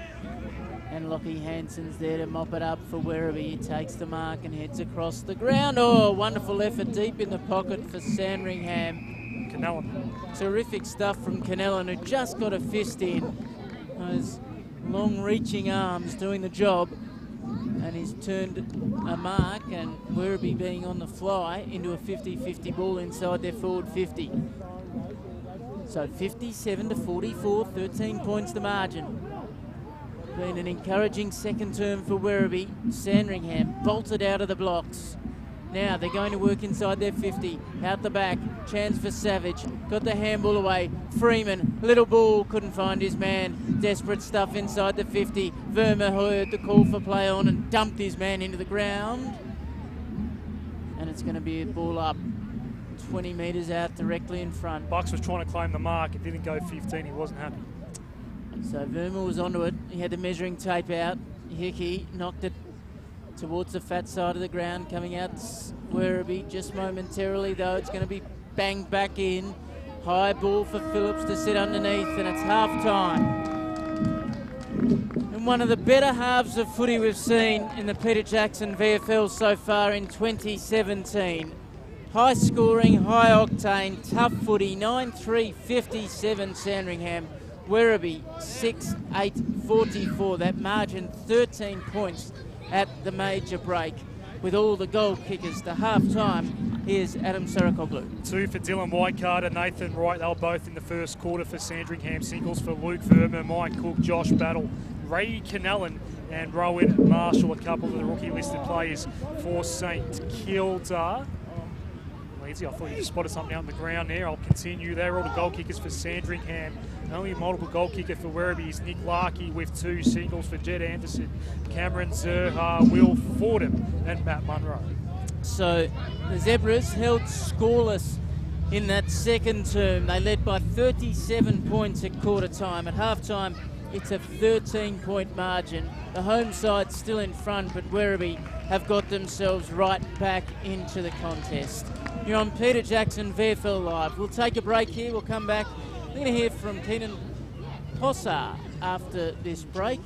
And Lockie Hansen's there to mop it up for Werribee. He takes the mark and heads across the ground. Oh, wonderful effort deep in the pocket for Sandringham. Canellan. Terrific stuff from Canellan, who just got a fist in. Those long-reaching arms doing the job. And he's turned a mark, and Werribee being on the fly into a 50-50 ball inside their forward 50. So 57-44, 13 points the margin. Been an encouraging second term for Werribee. Sandringham bolted out of the blocks. Now they're going to work inside their 50. Out the back, chance for Savage. Got the handball away. Freeman, little ball, couldn't find his man. Desperate stuff inside the 50. Verma heard the call for play on and dumped his man into the ground. And it's going to be a ball up 20 metres out directly in front. Bucks was trying to claim the mark. It didn't go 15. He wasn't happy. So Verma was onto it. He had the measuring tape out. Hickey knocked it towards the fat side of the ground, coming out Werribee just momentarily though. It's going to be banged back in. High ball for Phillips to sit underneath, and it's half time. And one of the better halves of footy we've seen in the Peter Jackson VFL so far in 2017. High scoring, high octane, tough footy, 9-3-57 Sandringham. Werribee 6-8-44. That margin 13 points at the major break with all the goal kickers to half-time. Here's Adam Sarakoglu. 2 for Dylan Whitecarter, Nathan Wright. They were both in the first quarter for Sandringham. Singles for Luke Verma, Mike Cook, Josh Battle, Ray Canellan and Rowan Marshall, a couple of the rookie-listed players for St Kilda. I thought you spotted something out on the ground there. I'll continue there. All the goal kickers for Sandringham. Only a multiple goal kicker for Werribee is Nick Larkey with 2 singles for Jed Anderson, Cameron Zerha, Will Fordham and Matt Munro. So the Zebras held scoreless in that second term. They led by 37 points at quarter time. At half time, it's a 13-point margin. The home side's still in front, but Werribee have got themselves right back into the contest. You're on Peter Jackson VFL Live. We'll take a break here. We'll come back. We're going to hear from Keenan Possar after this break.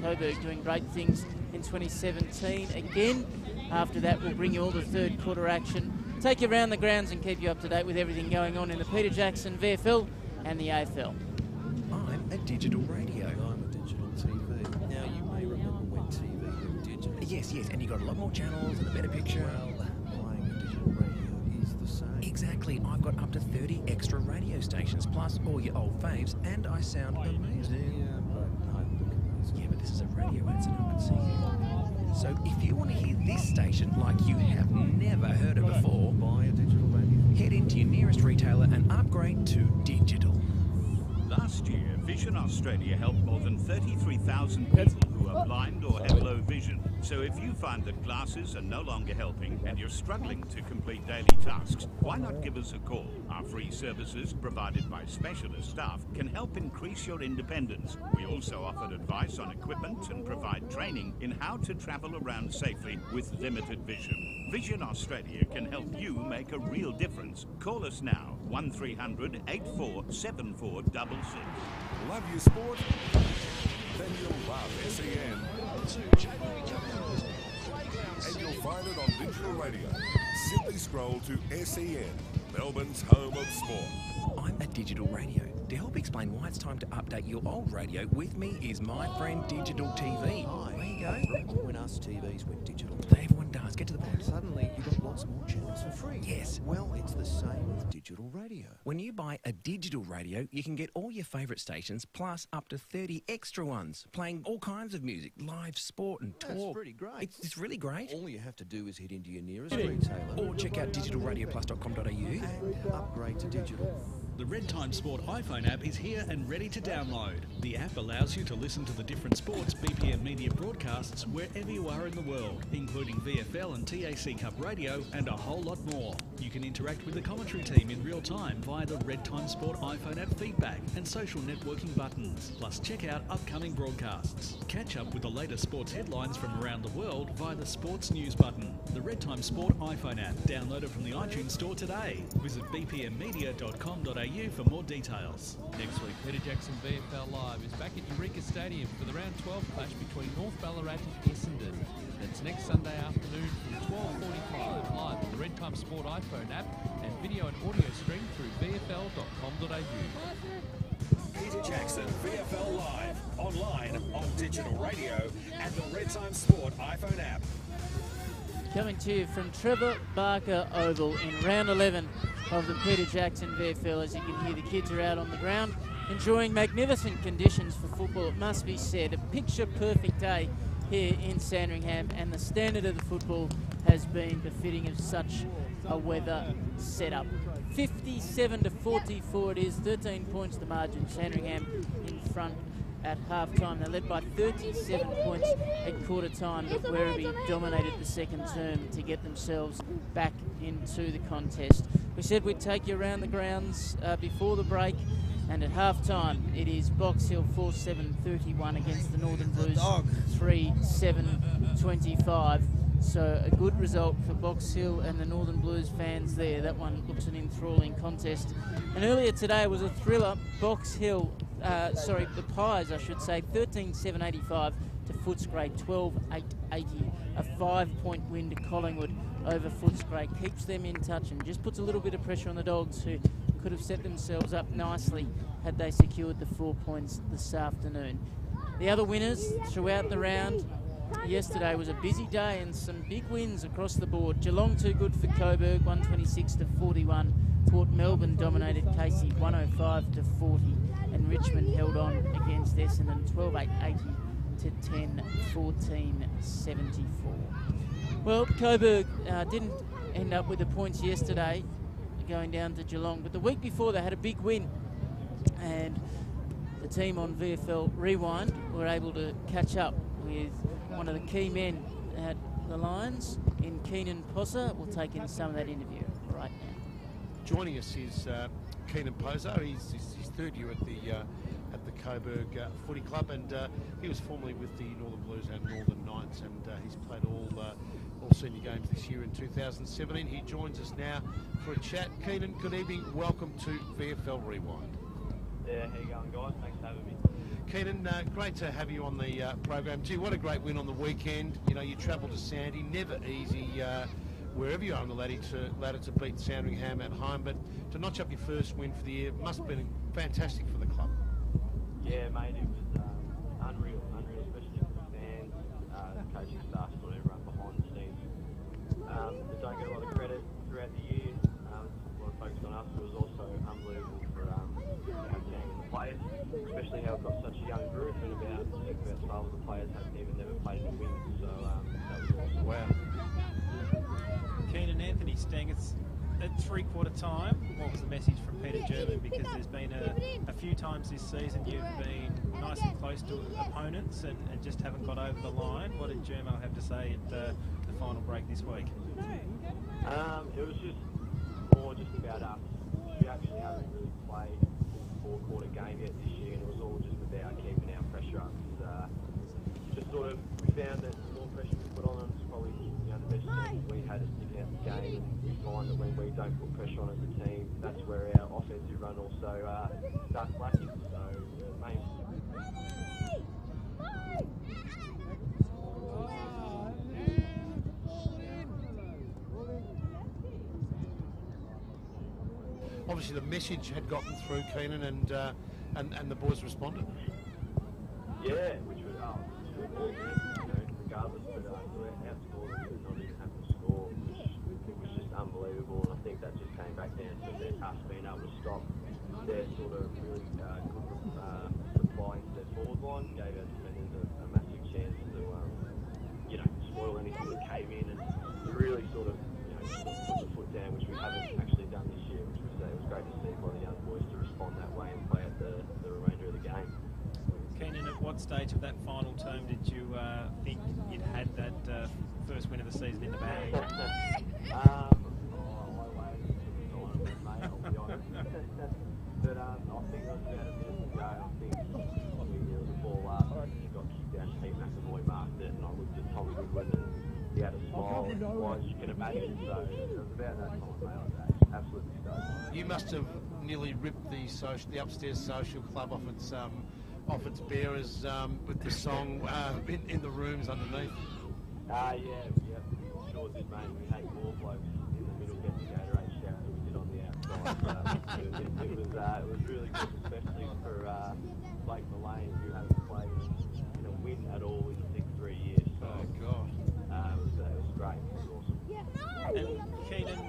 Coburg doing great things in 2017 again. After that, we'll bring you all the third quarter action, take you around the grounds and keep you up to date with everything going on in the Peter Jackson VFL and the AFL. I'm a digital radio. I'm a digital TV. Now, you may remember when TV went digital. Yes, and you got a lot more channels and a better picture. Well, buying a digital radio is the same. Exactly. I've got up to 30 extra radio stations, plus all your old faves, and I sound amazing. Yeah, but I look amazing. Yeah, but this is a radio ad, so no one can see you. So if you want to hear this station like you have never heard it before, Buy a digital radio. head into your nearest retailer and upgrade to digital. Last year, Vision Australia helped more than 33,000 people who are blind or have low vision. So if you find that glasses are no longer helping and you're struggling to complete daily tasks, why not give us a call? Our free services, provided by specialist staff, can help increase your independence. We also offer advice on equipment and provide training in how to travel around safely with limited vision. Vision Australia can help you make a real difference. Call us now, 1300 847466. Love your sport? Then you'll love SEN. And you'll find it on digital radio. Simply scroll to SEN, Melbourne's home of sport. I'm a digital radio. To help explain why it's time to update your old radio, with me is my friend Digital TV. Hi. There you go. When us TVs went digital. Everyone does. fast. Get to the point. Suddenly, you've got lots more channels for free. Yes. Well, it's the same with digital radio. When you buy a digital radio, you can get all your favourite stations plus up to 30 extra ones, playing all kinds of music, live sport and talk. That's pretty great. It's really great. All you have to do is head into your nearest retailer Or check out digitalradioplus.com.au and upgrade to digital. The Red Time Sport iPhone app is here and ready to download. The app allows you to listen to the different sports BPM media broadcasts wherever you are in the world, including VFL and TAC Cup radio and a whole lot more. You can interact with the commentary team in real time via the Red Time Sport iPhone app feedback and social networking buttons. Plus check out upcoming broadcasts. Catch up with the latest sports headlines from around the world via the Sports News button. The Red Time Sport iPhone app. Download it from the iTunes store today. Visit bpmmedia.com.au for more details. Next week, Peter Jackson VFL Live is back at Eureka Stadium for the round 12 clash between North Ballarat and Essendon. That's next Sunday afternoon from 12:45 live on the Red Time Sport iPhone app and video and audio stream through vfl.com.au. Peter Jackson, VFL Live, online, on digital radio, and the Red Time Sport iPhone app. Coming to you from Trevor Barker Oval in round 11 of the Peter Jackson VFL. As you can hear, the kids are out on the ground enjoying magnificent conditions for football, it must be said. A picture-perfect day here in Sandringham, and the standard of the football has been befitting of such a weather setup. 57-44 it is, 13 points the margin. Sandringham in front at half-time. They're led by 37 points at quarter-time, but Werribee dominated the second term to get themselves back into the contest. We said we'd take you around the grounds before the break, and at half-time it is Box Hill 4-7-31 against the Northern Blues 3-7-25. So a good result for Box Hill and the Northern Blues fans there. That one looks an enthralling contest. And earlier today was a thriller. Box Hill, the Pies, I should say, 13-7-85 to Footscray, 12-8-80. A 5-point win to Collingwood over Footscray. Keeps them in touch and just puts a little bit of pressure on the Dogs, who could have set themselves up nicely had they secured the 4 points this afternoon. The other winners throughout the round, yesterday was a busy day and some big wins across the board. Geelong too good for Coburg, 126-41. Port Melbourne dominated Casey, 105-40. And Richmond held on against Essendon, 12-8-80 to 10-14-74. Well, Coburg didn't end up with the points yesterday, going down to Geelong, but the week before they had a big win, and the team on VFL Rewind were able to catch up with one of the key men at the Lions in Keenan Posser. We'll take in some of that interview right now. Joining us is Keenan Posser. He's his third year at the Coburg Footy Club, and he was formerly with the Northern Blues and Northern Knights, and he's played all senior games this year in 2017. He joins us now for a chat. Keenan, good evening. Welcome to VFL Rewind. Yeah, how you going, guys? Thanks for having me. Keenan, great to have you on the program. Gee, what a great win on the weekend. You know, you travel to Sandy, never easy wherever you are on the ladder to beat Sandringham at home, but to notch up your first win for the year must have been fantastic for the club. Yeah, mate, it was unreal, especially for the fans, the coaching staff, and everyone behind the scenes. They don't get a lot of credit throughout the year. A lot of focus on us, but it was also unbelievable for our team and the players, especially how we've got such a young group, and about 12 of the players haven't even never played in a win, so that was awesome. Wow. Keenan, Anthony Steng, it's at three-quarter time. What was the message from Peter German? Because there's been a few times this season you've been nice and close to opponents and just haven't got over the line. What did Germo have to say at the final break this week? It was just more just about us. We actually haven't really played a four-quarter game yet this year, and it was all just about keeping our pressure up. Just sort of, we found that the more pressure we put on them, it's probably the best thing we had at sticking out the game. And we find that when we don't put pressure on as a team, that's where our offensive run also starts lacking. So, main. Obviously, the message had gotten through, Keenan, and the boys responded. Yeah, which was regardless, but we're outscored and not even having to what stage of that final term did you think you'd had that first win of the season in the bag? I waited until the final, mate, I'll be honest. But I think it was about a minute to go. I think there was a ball up, he got kicked out, Pete McAvoy marked it, and I looked at Tommy Goodwin and he had a smile, as you can imagine. So it was about that time, mate. I was absolutely stoked. You must have nearly ripped the upstairs social club off its bearers with the song in the rooms underneath. Yeah, sure did, mate. We had more blokes in the middle getting the Gatorade shower than we did on the outside. It was really good, especially for Blake Mullane, who hasn't played in a win at all in the 3 years. So, it was great. It was awesome. And Keenan,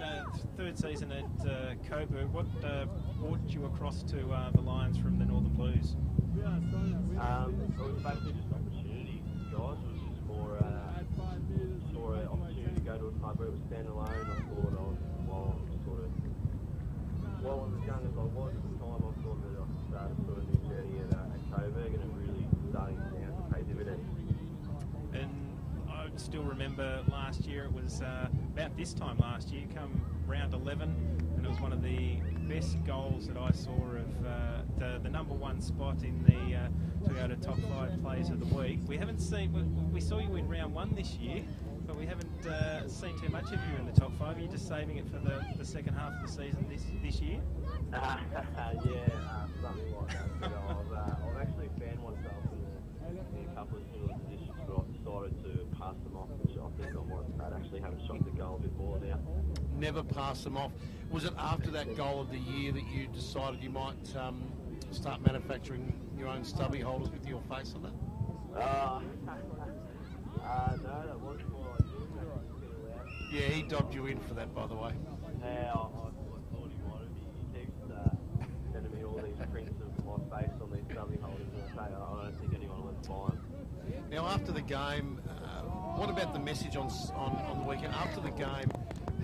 third season at Coburg, what brought you across to the Lions from the Northern Blues? It was basically just opportunity, guys. It was just more saw an opportunity to go to a club where it was standalone. I thought while I was as young as I was at the time, I thought that I could start a sort of new journey at Coburg, and it really starting now to pay dividends. And I still remember last year, it was about this time last year, come round 11, and it was one of the best goals that I saw of the number one spot in the Toyota Top 5 Players of the Week. We haven't seen, we saw you in round 1 this year, but we haven't seen too much of you in the top 5. Are you just saving it for the second half of the season this year? Something like that. But I've actually found myself in a couple of similar positions, but I've decided to pass them off, which I think I might start actually having a shot at the goal a bit more now. Never pass them off. Was it after that goal of the year that you decided you might start manufacturing your own stubby holders with your face on that? No, that wasn't what I did. Yeah, he dobbed you in for that, by the way. Yeah, I thought he wanted me. He keeps sending me all these prints of my face on these stubby holders, and I say I don't think anyone will buy them. Now, after the game, what about the message on the weekend? After the game,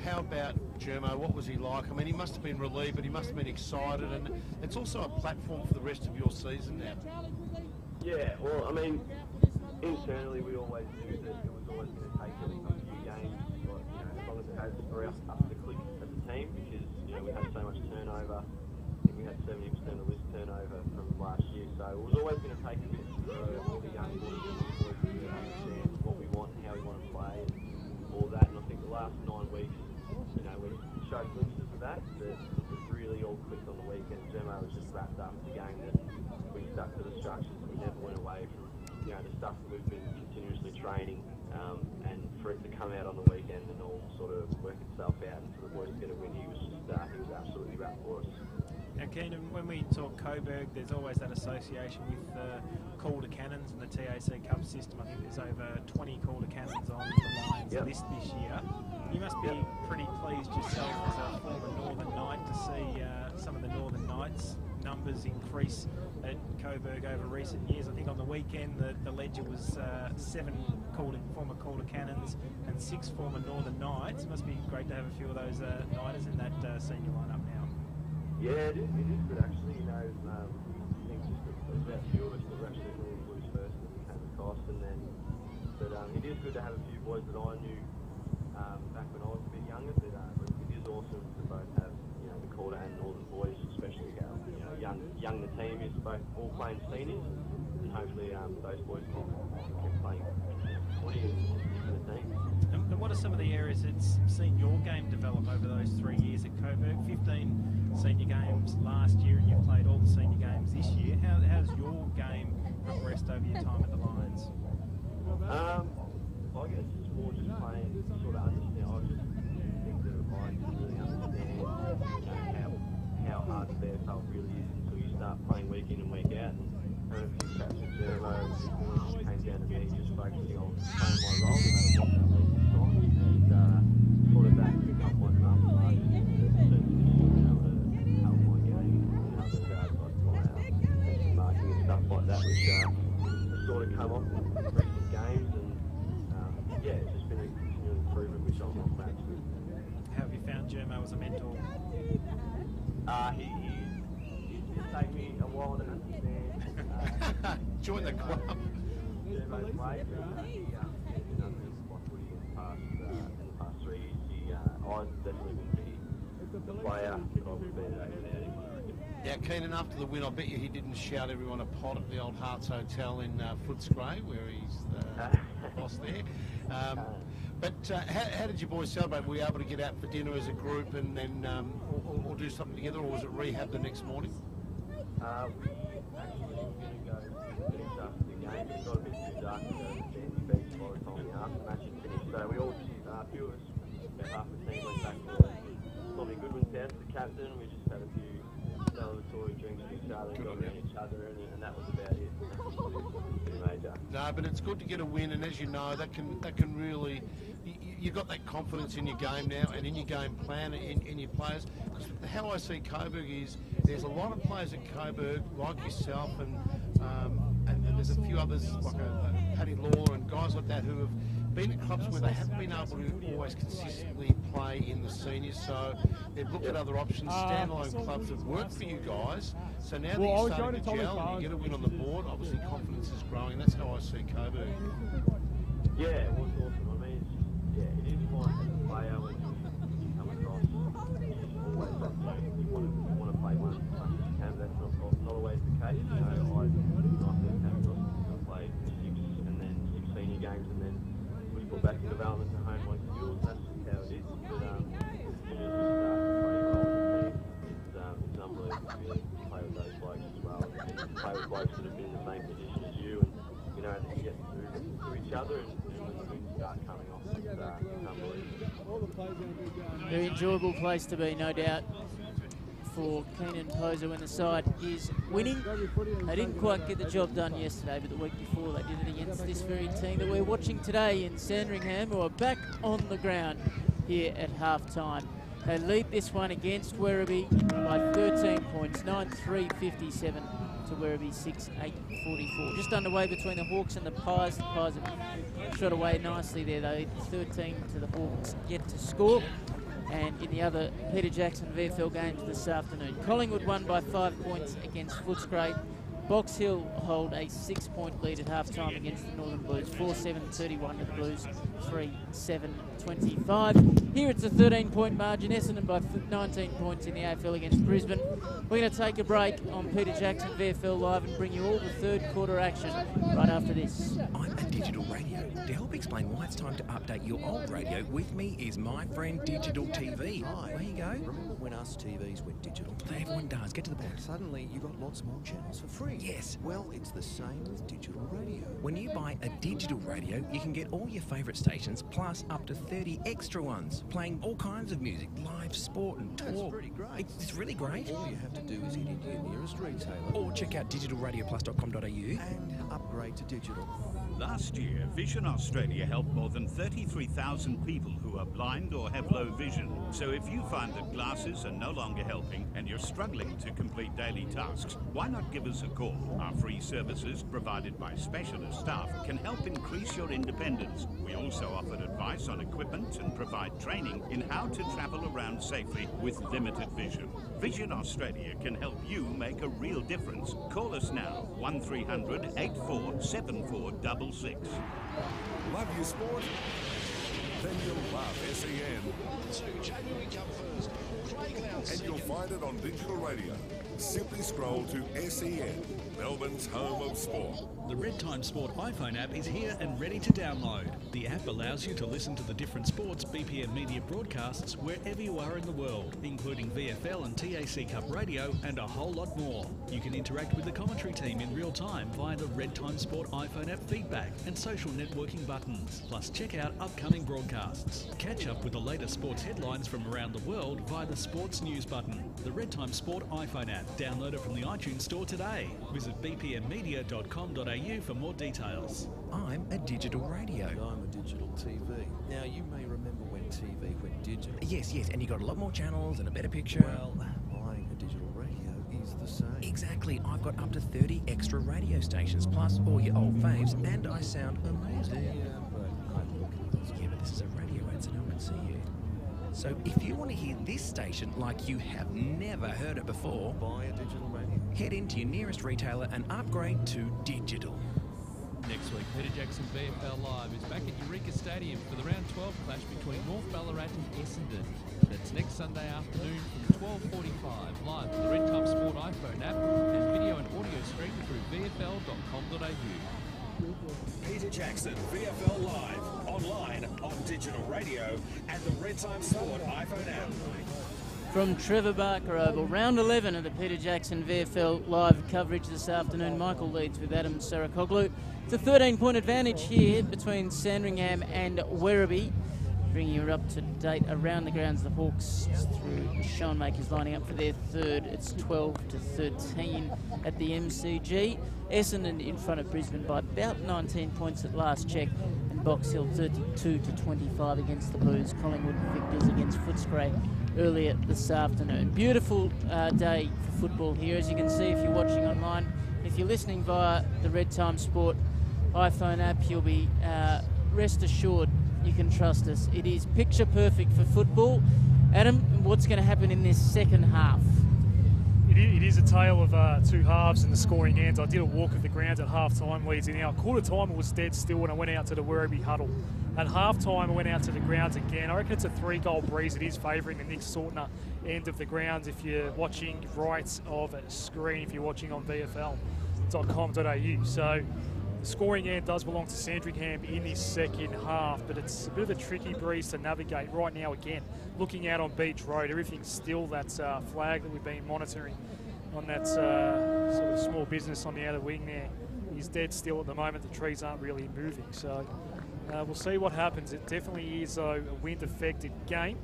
how about Germo? What was he like? I mean, he must have been relieved, but he must have been excited, and it's also a platform for the rest of your season now. Yeah, well, I mean, internally we always knew that it was always going to take a few games, like, as long as it has for us to click as a team, because we had so much turnover. I think we had 70% of list turnover from last year, so it was always going to take a bit for all the young boys to understand what we want and how we want to play and all that. And I think the last 9 weeks, we showed glimpses of that, but it really all clicked on the weekend. Germo was just wrapped up in the game that we stuck to the structures. We never went away from the stuff that we've been continuously training, and for it to come out on the weekend and all sort of work itself out and for the boys to get a win, he was absolutely wrapped for us. Now, Keenan, when we talk Coburg, there's always that association with Calder Cannons and the TAC Cup system. I think there's over 20 Calder Cannons on the Lions list this year. You must be pretty pleased yourself as a former Northern Knight to see some of the Northern Knights numbers increase at Coburg over recent years. I think on the weekend the ledger was 7 former Calder Cannons and 6 former Northern Knights. It must be great to have a few of those Knighters in that senior lineup now. Yeah, it is good actually. I think just there's about a few of us that were actually Northern Blues first and we came across, but it is good to have a few boys that I knew back when I was a bit younger. But it is awesome to both have the Calder and Northern boys, especially how young the team is, both all playing seniors, and hopefully those boys can keep playing footy in the team. And what are some of the areas that's seen your game develop over those 3 years at Coburg? 15 senior games last year, and you've played all the senior games this year. How's your game progressed over your time at the Lions? I guess it's more just playing to sort of understand. I just think that I really understand how hard the VFL really is until you start playing week in and week out. And a few chats with Germo came down to me just focusing on playing my role, no matter what that was at the time. And sort of that pick up my drum last year, how to help my game and how the guys like fly out and marking and stuff like that, which has sort of come off in recent games. And it's just been a continual improvement, which I'm not matched with. How have you found Germo as a mentor? He did take me a while to understand Join the club. Yeah, both ways. He done this spot footy in the past 3 years. I definitely would be the player that I would be today without him, I reckon. Yeah, Keenan, after the win, I bet you he didn't shout everyone a pot at the old Hearts Hotel in Footscray, where he's the boss there. But how did you boys celebrate? Were you able to get out for dinner as a group and then or do something together, or was it rehab the next morning? We actually were going to go finish after the game. It got a bit too dark to go to Sandy Beach by the time the after-match had finished. So we all just, a few of us, about half the team, went back to Tommy Goodwin's house, the captain. We just had a few celebratory drinks with each other, got around each other, and that was about it. Nothing too major. No, but it's good to get a win, and as you know, that can really... You've got that confidence in your game now and in your game plan, in your players. Because how I see Coburg is there's a lot of players at Coburg, like yourself, and there's a few others like Paddy Lawler and guys like that who have been at clubs where they haven't been able to always consistently play in the seniors. So they've looked at other options, standalone clubs that work for you guys. So now that you're starting to gel and you get a win on the board, obviously confidence is growing. That's how I see Coburg. Yeah, it was awesome. I mean, it is fun as a player when you come across. You always you want to play one as much as you can. That's not always the case. You know, I first came across, I played 6 and then 6 senior games, and then was put back in development to hone my skills. That's just how it is. But as soon as you start to play your role in the team, it's unbelievable to play with those blokes as well. And to play with blokes that have been in the same position as you, and you know, you get to each other, and when the wins start coming off, it's unbelievable. Very enjoyable place to be, no doubt, for Keenan Poser when the side is winning. They didn't quite get the job done yesterday, but the week before they did it against this very team that we're watching today in Sandringham, who are back on the ground here at half-time. They lead this one against Werribee by 13 points, 9-3-57 to Werribee 6-8-44. Just underway between the Hawks and the Pies. The Pies have shot away nicely there, though. 13 to the Hawks yet to score. And in the other Peter Jackson VFL games this afternoon, Collingwood won by 5 points against Footscray. Box Hill hold a 6-point lead at half-time against the Northern Blues, 4-7-31 to the Blues, 3-7-25. Here it's a 13-point margin, Essendon by 19 points in the AFL against Brisbane. We're going to take a break on Peter Jackson VFL Live and bring you all the third quarter action right after this. I'm a Digital Radio. To help explain why it's time to update your old radio, with me is my friend Digital TV. Hi. There you go. Remember when us TVs went digital? Everyone does. Get to the point. Suddenly you got lots more channels for free. Yes. Well, it's the same with digital radio. When you buy a digital radio, you can get all your favourite stations plus up to 30 extra ones, playing all kinds of music, live sport and talk. That's pretty great. It's really great. All you have to do is hit into your nearest retailer Or check out digitalradioplus.com.au and upgrade to digital. Last year, Vision Australia helped more than 33,000 people who are blind or have low vision. So if you find that glasses are no longer helping and you're struggling to complete daily tasks, why not give us a call? Our free services, provided by specialist staff, can help increase your independence. We also offer advice on equipment and provide training in how to travel around safely with limited vision. Vision Australia can help you make a real difference. Call us now, 1300 84 7466. Love your sport? Then you'll love SEN. And you'll find it on digital radio. Simply scroll to SEN, Melbourne's home of sport. The Red Time Sport iPhone app is here and ready to download. The app allows you to listen to the different sports BPM media broadcasts wherever you are in the world, including VFL and TAC Cup radio and a whole lot more. You can interact with the commentary team in real time via the Red Time Sport iPhone app feedback and social networking buttons. Plus check out upcoming broadcasts. Catch up with the latest sports headlines from around the world via the Sports News button. The Red Time Sport iPhone app. Download it from the iTunes Store today. Visit bpmmedia.com.au for more details. I'm a digital radio. And I'm a digital TV. Now, you may remember when TV went digital. Yes, and you got a lot more channels and a better picture. Well, buying a digital radio is the same. Exactly. I've got up to 30 extra radio stations, plus all your old faves, and I sound amazing. Yeah, but Yeah, but this is a radio ad, so no one can see you. So if you want to hear this station like you have never heard it before, Buy a digital radio. head into your nearest retailer and upgrade to digital. Next week, Peter Jackson VFL Live is back at Eureka Stadium for the round 12 clash between North Ballarat and Essendon. That's next Sunday afternoon from 12:45, live on the Red Time Sport iPhone app and video and audio stream through vfl.com.au. Peter Jackson, VFL Live, online, on digital radio, and the Red Time Sport iPhone app. From Trevor Barker Oval, round 11 of the Peter Jackson VFL Live coverage this afternoon. Michael leads with Adam Sarakoglu. It's a 13-point advantage here between Sandringham and Werribee, bringing you up to date around the grounds. The Hawks through Sean Makers lining up for their third. It's 12-13 at the MCG. Essendon in front of Brisbane by about 19 points at last check, and Box Hill 32-25 against the Blues. Collingwood victors against Footscray earlier this afternoon. Beautiful day for football here, as you can see if you're watching online. If you're listening via the Red Time Sport iPhone app, you'll be rest assured you can trust us. It is picture perfect for football. Adam, what's going to happen in this second half? It is a tale of two halves in the scoring ends. I did a walk of the grounds at half-time leads in our quarter time. It was dead still when I went out to the Werribee huddle. At half-time, I went out to the grounds again. I reckon it's a 3-goal breeze. It is favouring the Nick Sortner end of the grounds if you're watching right of a screen, if you're watching on VFL.com.au. So the scoring end does belong to Sandringham in this second half, but it's a bit of a tricky breeze to navigate right now again. Looking out on Beach Road, everything's still that flag that we've been monitoring on that sort of small business on the outer wing there is dead still at the moment. The trees aren't really moving, so we'll see what happens. It definitely is a wind-affected game,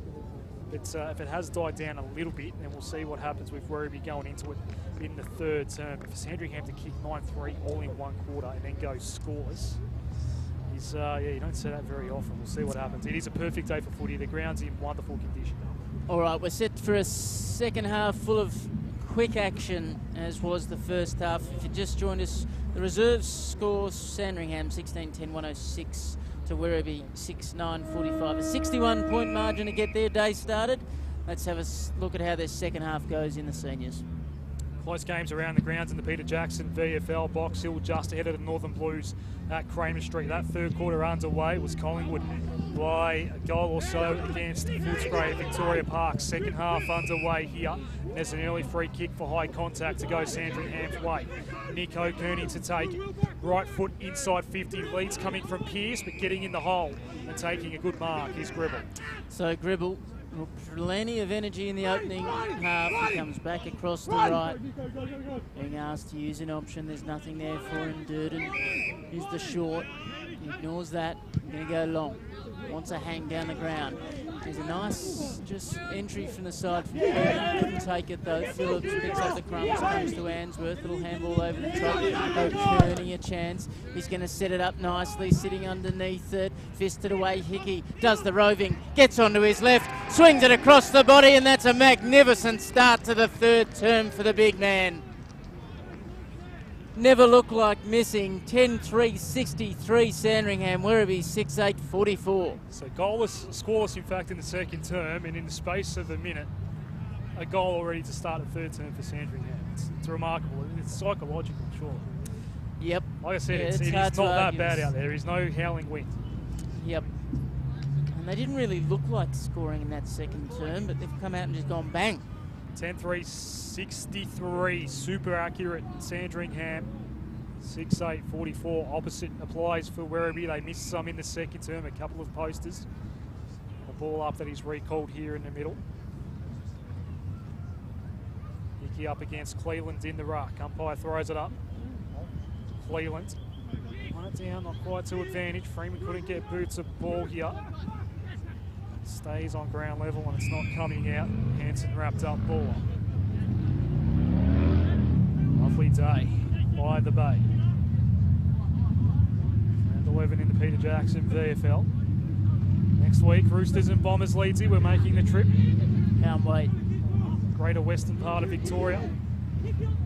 but if it has died down a little bit, then we'll see what happens with Werribee going into it in the third term. But for Sandringham to kick 9-3 all in one quarter and then go scoreless is, you don't see that very often. We'll see what happens. It is a perfect day for footy. The ground's in wonderful condition. All right, we're set for a second half full of quick action, as was the first half. If you just joined us, the reserves score Sandringham 16-10, 106 to Werribee 6-9-45. A 61-point margin to get their day started. Let's have a look at how their second half goes in the seniors. Close games around the grounds in the Peter Jackson VFL. Box Hill just ahead of the Northern Blues at Kramer Street. That third quarter underway was Collingwood by a goal or so against Footscray at Victoria Park. Second half underway here. There's an early free kick for high contact to go Sandringham's way. Nick O'Kearney to take right foot inside 50. Leads coming from Pearce, but getting in the hole and taking a good mark is Gribble. So Gribble, plenty of energy in the opening half. He comes back across the right, being asked to use an option. There's nothing there for him. Durden is the short. He ignores that. I'm going to go long. Wants a hang down the ground. There's a nice just entry from the side from Durden. Couldn't take it though. Phillips picks up the crumbs, comes to Answorth. Little handball over the top. O'Kearney a chance. He's going to set it up nicely, sitting underneath it. Fisted away. Hickey does the roving, gets onto his left, swings it across the body, and that's a magnificent start to the third term for the big man. Never looked like missing. 10-3-63 Sandringham. Werribee 6-8-44. So goalless, scoreless in fact in the second term, and in the space of a minute, a goal already to start the third term for Sandringham. It's remarkable. It's psychological, sure. Yep. Like I said, Yeah, it is not that bad out there. There is no howling wind. Yep. And they didn't really look like scoring in that second term, but they've come out and just gone bang. 10-3-63, super accurate Sandringham. 6-8-44, opposite applies for Werribee. They missed some in the second term, a couple of posters. The ball up that is recalled here in the middle. Hickey up against Cleland in the ruck. Umpire throws it up. Cleland. Run it down, not quite to advantage. Freeman couldn't get boots of ball here. Stays on ground level and it's not coming out. Hanson wrapped up ball. Lovely day by the Bay. Round 11 in the Peter Jackson VFL. Next week, Roosters and Bombers leads here. We're making the trip. Can't wait. Greater western part of Victoria.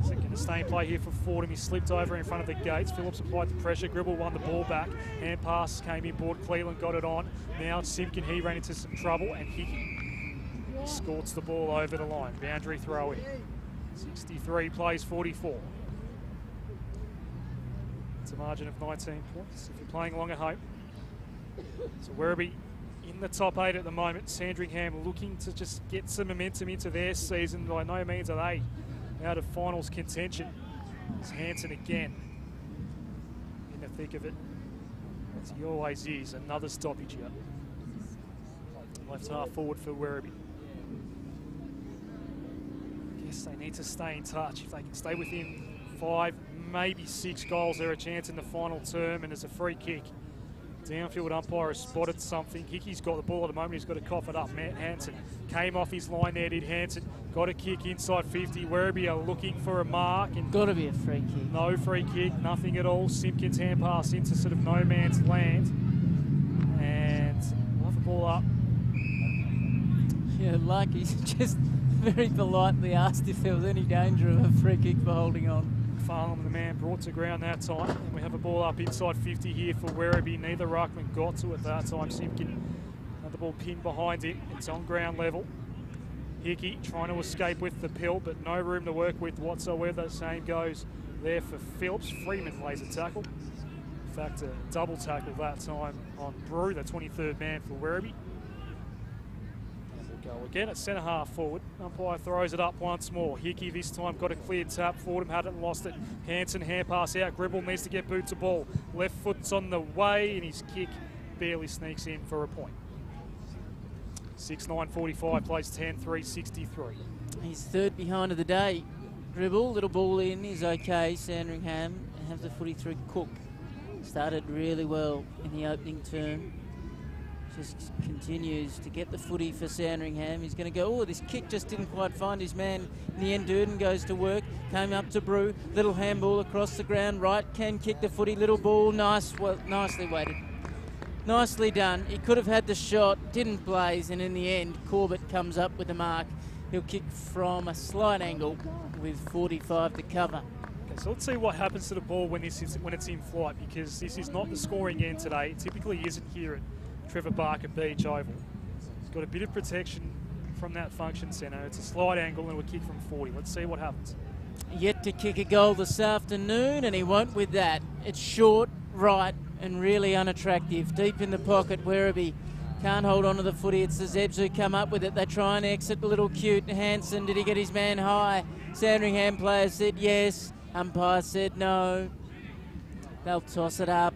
So going to stay in play here for Fordham. He slipped over in front of the gates. Phillips applied the pressure. Gribble won the ball back. Hand pass came in board. Cleland got it on. Now Simpkin, he ran into some trouble. And Hickey Scorts the ball over the line. Boundary throw in. 63 plays 44. It's a margin of 19 points if you're playing along at home. So Werribee in the top 8 at the moment. Sandringham looking to just get some momentum into their season. By no means are they out of finals contention. It's Hanson again in the thick of it, as he always is. Another stoppage here. Left half forward for Werribee. Guess they need to stay in touch. If they can stay within 5, maybe 6 goals, they're a chance in the final term, and there's a free kick. Downfield umpire has spotted something. Hickey's got the ball at the moment. He's got to cough it up. Matt Hanson came off his line there, did Hanson. Got a kick inside 50. Werribee are looking for a mark. And got to be a free kick. No free kick, nothing at all. Simpkins hand pass into sort of no man's land. And we'll have the ball up. Yeah, Lucky's just very politely asked if there was any danger of a free kick for holding on. Farnham, the man, brought to ground that time. And we have a ball up inside 50 here for Werribee. Neither ruckman got to it that time. Simpkin had the ball pinned behind it. It's on ground level. Hickey trying to escape with the pill, but no room to work with whatsoever. Same goes there for Phillips. Freeman lays a tackle. In fact, a double tackle that time on Brew, the 23rd man for Werribee. Go again at centre half forward. Umpire throws it up once more. Hickey this time got a clear tap. Fordham hadn't lost it. Hanson hand pass out. Gribble needs to get boot to ball. Left foot's on the way, and his kick barely sneaks in for a point. 6-9-45 plays 10-3-63. He's third behind of the day. Gribble, little ball in is okay. Sandringham have the footy through Cook. Started really well in the opening term. Just continues to get the footy for Sandringham. He's going to go, oh, this kick just didn't quite find his man. In the end, Durden goes to work. Came up to Brew. Little handball across the ground. Right can kick the footy. Little ball. Nice. Well, nicely weighted. Nicely done. He could have had the shot. Didn't blaze. And in the end, Corbett comes up with the mark. He'll kick from a slight angle with 45 to cover. Okay, so let's see what happens to the ball when it's in flight, because this is not the scoring end today. It typically isn't here at Trevor Barker Beach Oval. He's got a bit of protection from that function centre. It's a slight angle and a kick from 40. Let's see what happens. Yet to kick a goal this afternoon, and he won't with that. It's short, right, and really unattractive. Deep in the pocket, Werribee can't hold on to the footy. It's the Zebs who come up with it. They try and exit. A little cute. Hanson, did he get his man high? Sandringham players said yes. Umpire said no. They'll toss it up.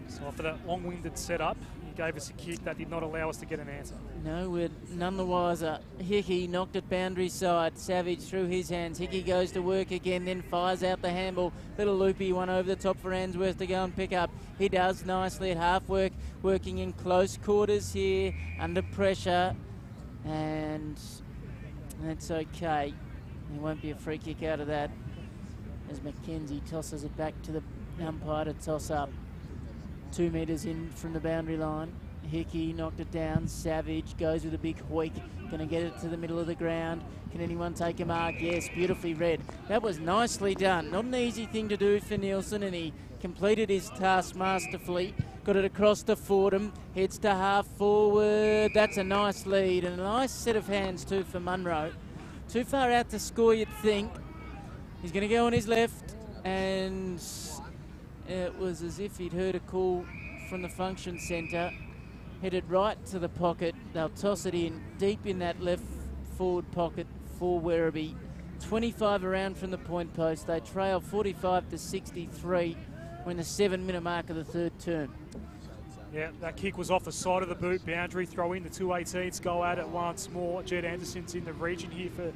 So after that long-winded setup, he gave us a kick that did not allow us to get an answer. No, we're none the wiser. Hickey knocked it boundary side. Savage through his hands. Hickey goes to work again, then fires out the handball. Little loopy one over the top for Answorth to go and pick up. He does nicely at half work, working in close quarters here, under pressure, and that's okay. There won't be a free kick out of that as Mackenzie tosses it back to the umpire to toss up. 2 metres in from the boundary line. Hickey knocked it down. Savage goes with a big hoik. Going to get it to the middle of the ground. Can anyone take a mark? Yes, beautifully read. That was nicely done. Not an easy thing to do for Nielsen, and he completed his task masterfully. Got it across to Fordham. Heads to half forward. That's a nice lead, and a nice set of hands too for Munro. Too far out to score, you'd think. He's going to go on his left, and it was as if he'd heard a call from the function centre. Headed right to the pocket. They'll toss it in deep in that left forward pocket for Werribee. 25 around from the point post. They trail 45 to 63 when the 7-minute mark of the third term. Yeah, that kick was off the side of the boot. Boundary throw in. The 218s go at it once more. Jed Anderson's in the region here for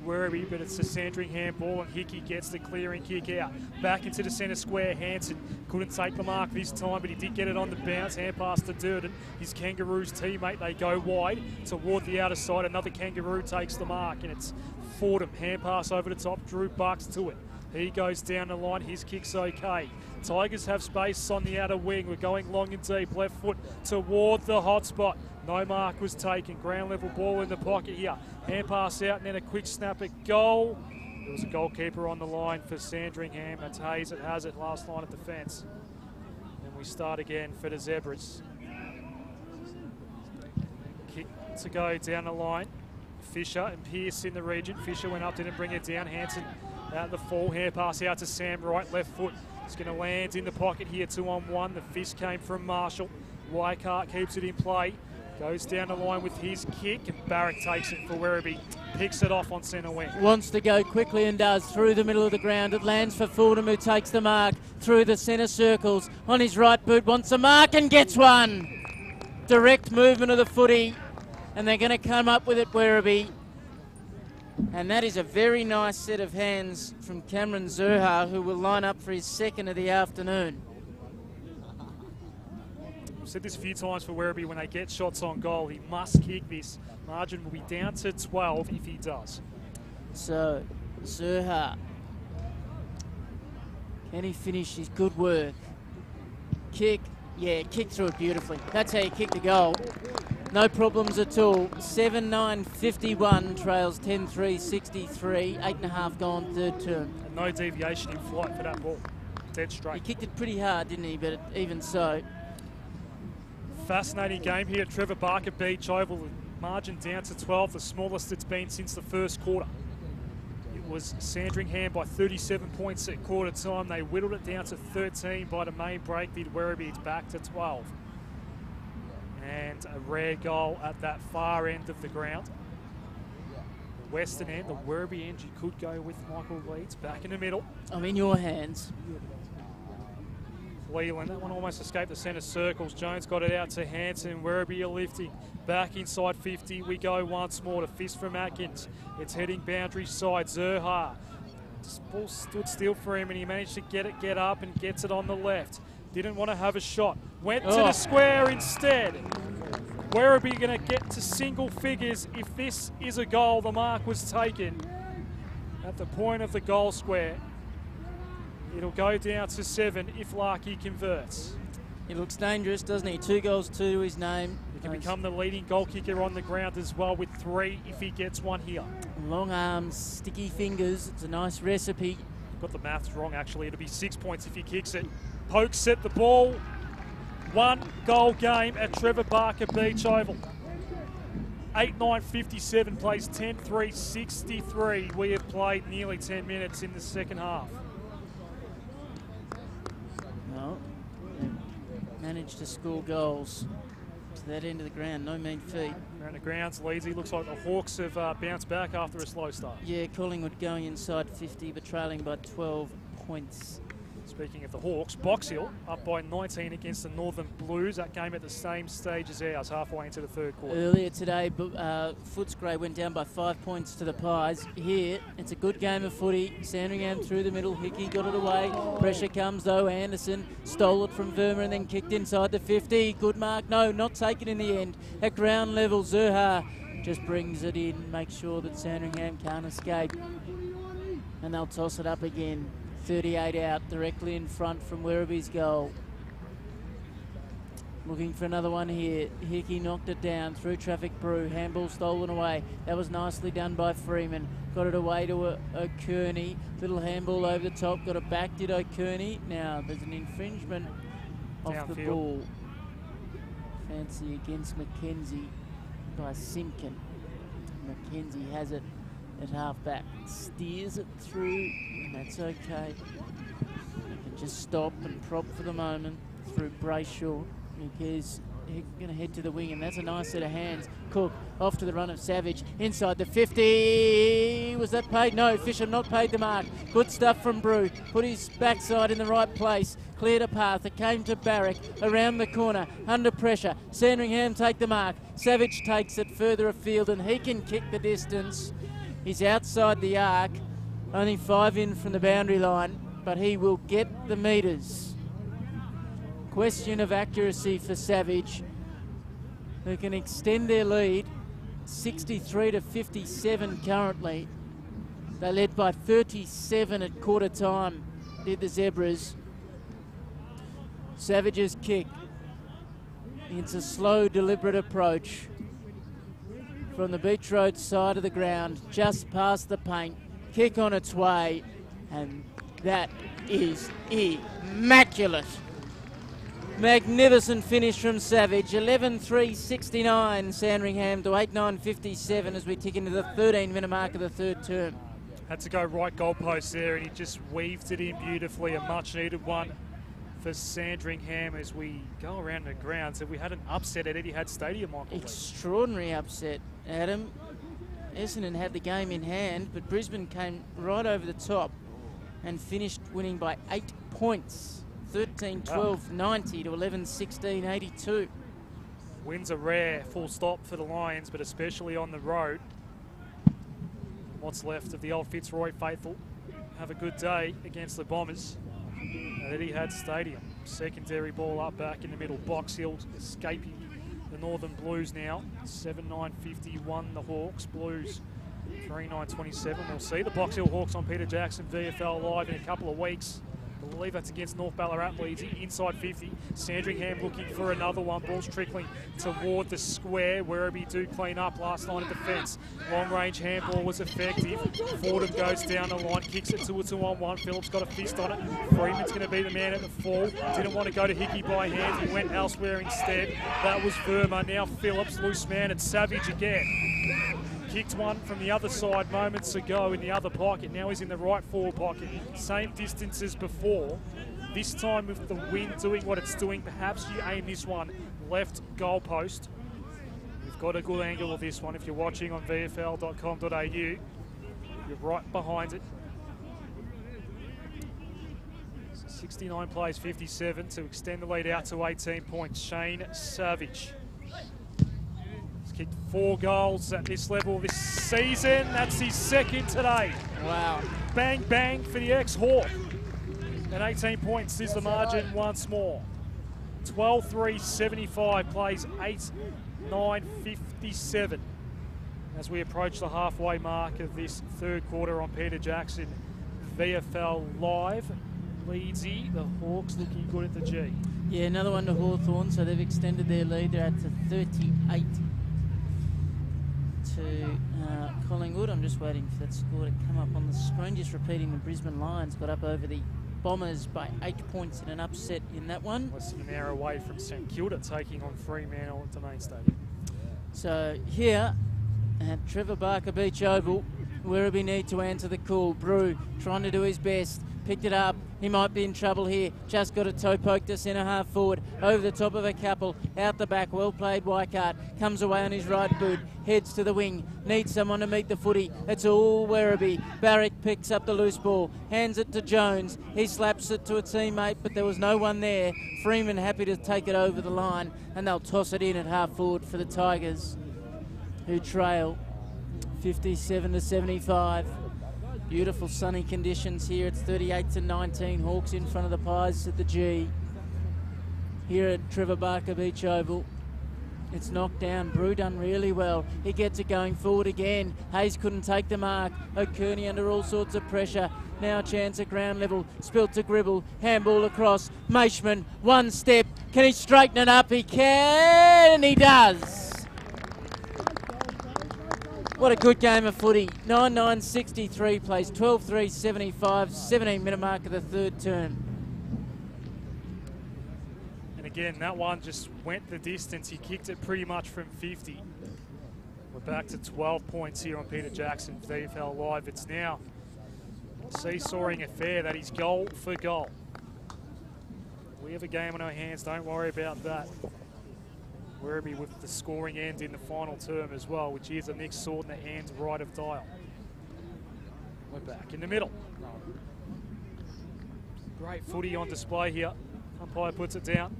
Werribee, but it's a Sandringham ball, and Hickey gets the clearing kick out. Back into the centre square. Hanson couldn't take the mark this time, but he did get it on the bounce. Hand pass to Durden. His Kangaroos teammate, they go wide toward the outer side. Another Kangaroo takes the mark, and it's Fordham. Hand pass over the top. Drew Bucks to it. He goes down the line. His kick's okay. Tigers have space on the outer wing. We're going long and deep. Left foot toward the hot spot. No mark was taken. Ground level ball in the pocket here. Hand pass out and then a quick snap at goal. There was a goalkeeper on the line for Sandringham. That's Hayes that has it. Last line of defence. And we start again for the Zebras. Kick to go down the line Fisher and Pearce in the region. Fisher went up, didn't bring it down. Hanson out the full, hair pass out to Sam, right, left foot. It's going to land in the pocket here, 2-on-1. The fist came from Marshall. Leichhardt keeps it in play. Goes down the line with his kick, and Barrack takes it for Werribee. Picks it off on centre wing. Wants to go quickly and does. Through the middle of the ground. It lands for Fulham, who takes the mark. Through the centre circles. On his right boot, wants a mark and gets one. Direct movement of the footy. And they're going to come up with it, Werribee. And that is a very nice set of hands from Cameron Zurha, who will line up for his second of the afternoon. I've said this a few times for Werribee, when they get shots on goal, he must kick this. Margin will be down to 12 if he does. So, Zurha, can he finish his good work? Kick, yeah, kick through it beautifully. That's how you kick the goal. No problems at all. 7-9-51 trails 10-3-63. 8.5 gone third term. And no deviation in flight for that ball. Dead straight. He kicked it pretty hard, didn't he? But even so. Fascinating game here at Trevor Barker Beach Oval. Margin down to 12, the smallest it's been since the first quarter. It was Sandringham by 37 points at quarter time. They whittled it down to 13 by the main break. Did Werribee, it's back to 12. And a rare goal at that far end of the ground. The western end, the Werribee end, you could go with Michael Leeds back in the middle. I'm in your hands. Leland, that one almost escaped the centre circles. Jones got it out to Hanson. Werribee are lifting. Back inside 50 we go once more. To fist from Atkins. It's heading boundary side. Zurha. This ball stood still for him and he managed to get up and gets it on the left. Didn't want to have a shot. Went to the square instead. Werribee going to get to single figures. If this is a goal, the mark was taken at the point of the goal square. It'll go down to 7 if Larkey converts. He looks dangerous, doesn't he? 2 goals, 2 to his name. He can become the leading goal kicker on the ground as well, with 3 if he gets one here. Long arms, sticky fingers. It's a nice recipe. Got the maths wrong, actually. It'll be 6 points if he kicks it. Pokes at the ball. 1 goal game at Trevor Barker Beach Oval. 8-9-57 plays 10-3-63. We have played nearly 10 minutes in the second half. No, managed to score goals to that end of the ground. No mean feat. Around the grounds, Leedsy. Looks like the Hawks have bounced back after a slow start. Yeah, Collingwood going inside 50 but trailing by 12 points. Speaking of the Hawks, Box Hill up by 19 against the Northern Blues. That game at the same stage as ours, halfway into the third quarter. Earlier today, Footscray went down by 5 points to the Pies. Here, it's a good game of footy. Sandringham through the middle. Hickey got it away. Pressure comes though. Anderson stole it from Verma and then kicked inside the 50. Good mark. No, not taken in the end. At ground level, Zurha just brings it in. Makes sure that Sandringham can't escape. And they'll toss it up again. 38 out, directly in front from Werribee's goal. Looking for another one here. Hickey knocked it down through traffic brew. Handball stolen away. That was nicely done by Freeman. Got it away to O'Kearney. Little handball over the top. Got it back, did O'Kearney. Now there's an infringement off the ball. Fancy against Mackenzie by Simkin. Mackenzie has it at half-back. Steers it through, and that's okay. He can just stop and prop for the moment through Brayshaw. He's going to head to the wing, and that's a nice set of hands. Cook off to the run of Savage. Inside the 50. Was that paid? No, Fisher not paid the mark. Good stuff from Brew. Put his backside in the right place. Cleared a path. It came to Barrack. Around the corner. Under pressure. Sandringham take the mark. Savage takes it further afield, and he can kick the distance. He's outside the arc, only 5 in from the boundary line, but he will get the metres. Question of accuracy for Savage, who can extend their lead, 63 to 57 currently. They led by 37 at quarter time, did the Zebras. Savage's kick. It's a slow, deliberate approach. From the Beach Road side of the ground, just past the paint, kick on its way, and that is immaculate. Magnificent finish from Savage. 11.3.69 Sandringham to 8.9.57 as we tick into the 13-minute mark of the third term. Had to go right goalpost there, and he just weaved it in beautifully. A much-needed one for Sandringham as we go around the grounds. So we had an upset at Etihad Stadium, Michael. Extraordinary upset, Adam. Essendon had the game in hand, but Brisbane came right over the top and finished winning by 8 points. 13-12-90 to 11-16-82. Wins are rare, full stop for the Lions, but especially on the road. What's left of the old Fitzroy faithful have a good day against the Bombers at Etihad Stadium. Secondary ball up back in the middle. Box Hill escaping the Northern Blues now. 7-9-51 the Hawks. Blues 3-9-27. We'll see the Box Hill Hawks on Peter Jackson VFL Live in a couple of weeks. I believe that's against North Ballarat Leeds, inside 50. Sandringham looking for another one. Ball's trickling toward the square. Werribee do clean up last line of defence. Long-range handball was effective. Fordham goes down the line, kicks it to a 2-on-1. Phillips got a fist on it. Freeman's going to be the man at the fall. Didn't want to go to Hickey by hand. He went elsewhere instead. That was Verma. Now Phillips, loose man, and Savage again. Kicked one from the other side moments ago in the other pocket. Now he's in the right forward pocket. Same distance as before. This time with the wind doing what it's doing, perhaps you aim this one left goal post. We've got a good angle of this one. If you're watching on VFL.com.au, you're right behind it. 69 plays 57 to extend the lead out to 18 points. Shane Savage. Kicked 4 goals at this level this season. That's his second today. Wow. Bang, bang for the ex-Hawk. And 18 points is the margin once more. 12-3-75 plays 8-9-57 as we approach the halfway mark of this third quarter on Peter Jackson VFL Live. Leedsy, the Hawks looking good at the G. Yeah, another one to Hawthorn, so they've extended their lead. They're out to 38 to Collingwood. I'm just waiting for that score to come up on the screen. Just repeating, the Brisbane Lions got up over the Bombers by 8 points in an upset in that one. Less than an hour away from St Kilda taking on Fremantle at the main stadium. So here at Trevor Barker Beach Oval, Werribee need to answer the call. Brew trying to do his best. Picked it up. He might be in trouble here. Just got a toe poke to centre half forward. Over the top of a couple. Out the back. Well played, Weikart. Comes away on his right boot. Heads to the wing. Needs someone to meet the footy. It's all Werribee. Barrick picks up the loose ball. Hands it to Jones. He slaps it to a teammate, but there was no one there. Freeman happy to take it over the line, and they'll toss it in at half forward for the Tigers, who trail 57-75. Beautiful sunny conditions here. It's 38-19. Hawks in front of the Pies at the G. Here at Trevor Barker Beach Oval. It's knocked down. Brew done really well. He gets it going forward again. Hayes couldn't take the mark. O'Kearney under all sorts of pressure. Now a chance at ground level. Spilt to Gribble. Handball across. Maishman, one step. Can he straighten it up? He can, and he does. What a good game of footy. 9-9-63 plays 12-3-75, 17-minute mark of the third term. And again, that one just went the distance. He kicked it pretty much from 50. We're back to 12 points here on Peter Jackson VFL Live. It's now a seesawing affair. That is goal for goal. We have a game on our hands. Don't worry about that. Werribee with the scoring end in the final term as well, which is a Nick Sordner and right of dial. We're back in the middle. Great footy on display here. Umpire puts it down.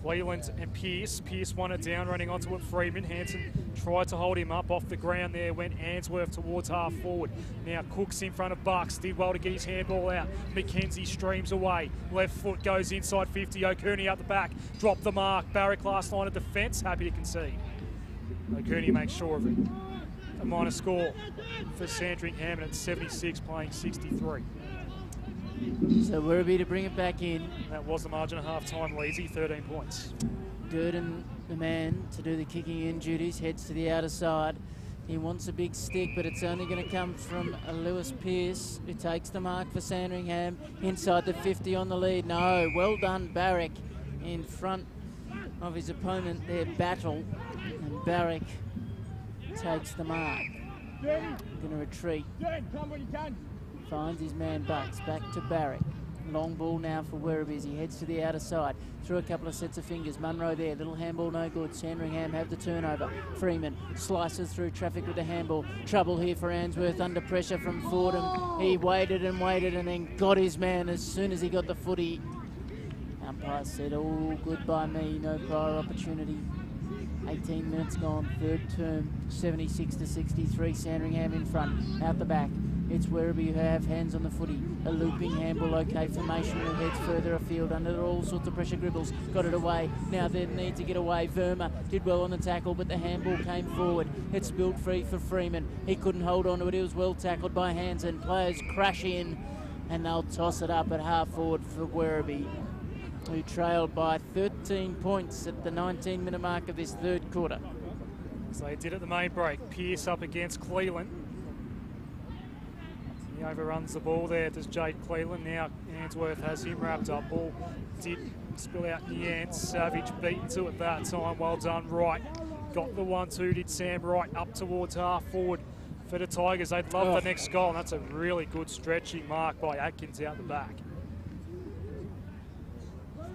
Cleland and Pearce. Pearce won it down, running onto it. Freeman. Hanson tried to hold him up off the ground there. Went Answorth towards half forward. Now Cook's in front of Bucks. Did well to get his handball out. McKenzie streams away. Left foot goes inside 50. O'Kearney out the back. Dropped the mark. Barrick last line of defence. Happy to concede. O'Kearney makes sure of it. A minor score for Sandringham at 76, playing 63. So Werribee to bring it back in. That was the margin at half-time, Leedsy, 13 points. Durden, the man to do the kicking in duties, heads to the outer side. He wants a big stick, but it's only going to come from Lewis Pearce, who takes the mark for Sandringham. Inside the 50 on the lead. No, well done, Barrick. in front of his opponent there, Battle, and Barrick takes the mark. Going to retreat. Finds his man Bucks, back to Barrick. Long ball now for Werribee as he heads to the outer side. Through a couple of sets of fingers. Munro there, little handball no good. Sandringham have the turnover. Freeman slices through traffic with the handball. Trouble here for Answorth under pressure from Fordham. He waited and then got his man as soon as he got the footy. Umpire said, all good by me, no prior opportunity. 18 minutes gone, third term, 76-63. Sandringham in front, out the back. It's Werribee who have hands on the footy. A looping handball, okay formation, who heads further afield under all sorts of pressure. Gribbles got it away. Now they need to get away. Verma did well on the tackle, but the handball came forward. It's spilled free for Freeman. He couldn't hold on to it. He was well tackled by Hansen. Players crash in, and they'll toss it up at half forward for Werribee, who trailed by 13 points at the 19-minute mark of this third quarter. So they did at the main break. Pearce up against Cleland. He overruns the ball there, does Jade Cleland. Now Answorth has him wrapped up. Ball did spill out in the end. Savage beaten to it that time. Well done, Wright. Got the 1-2, did Sam Wright up towards half forward for the Tigers. They'd love the next goal, and that's a really good stretching mark by Atkins out the back.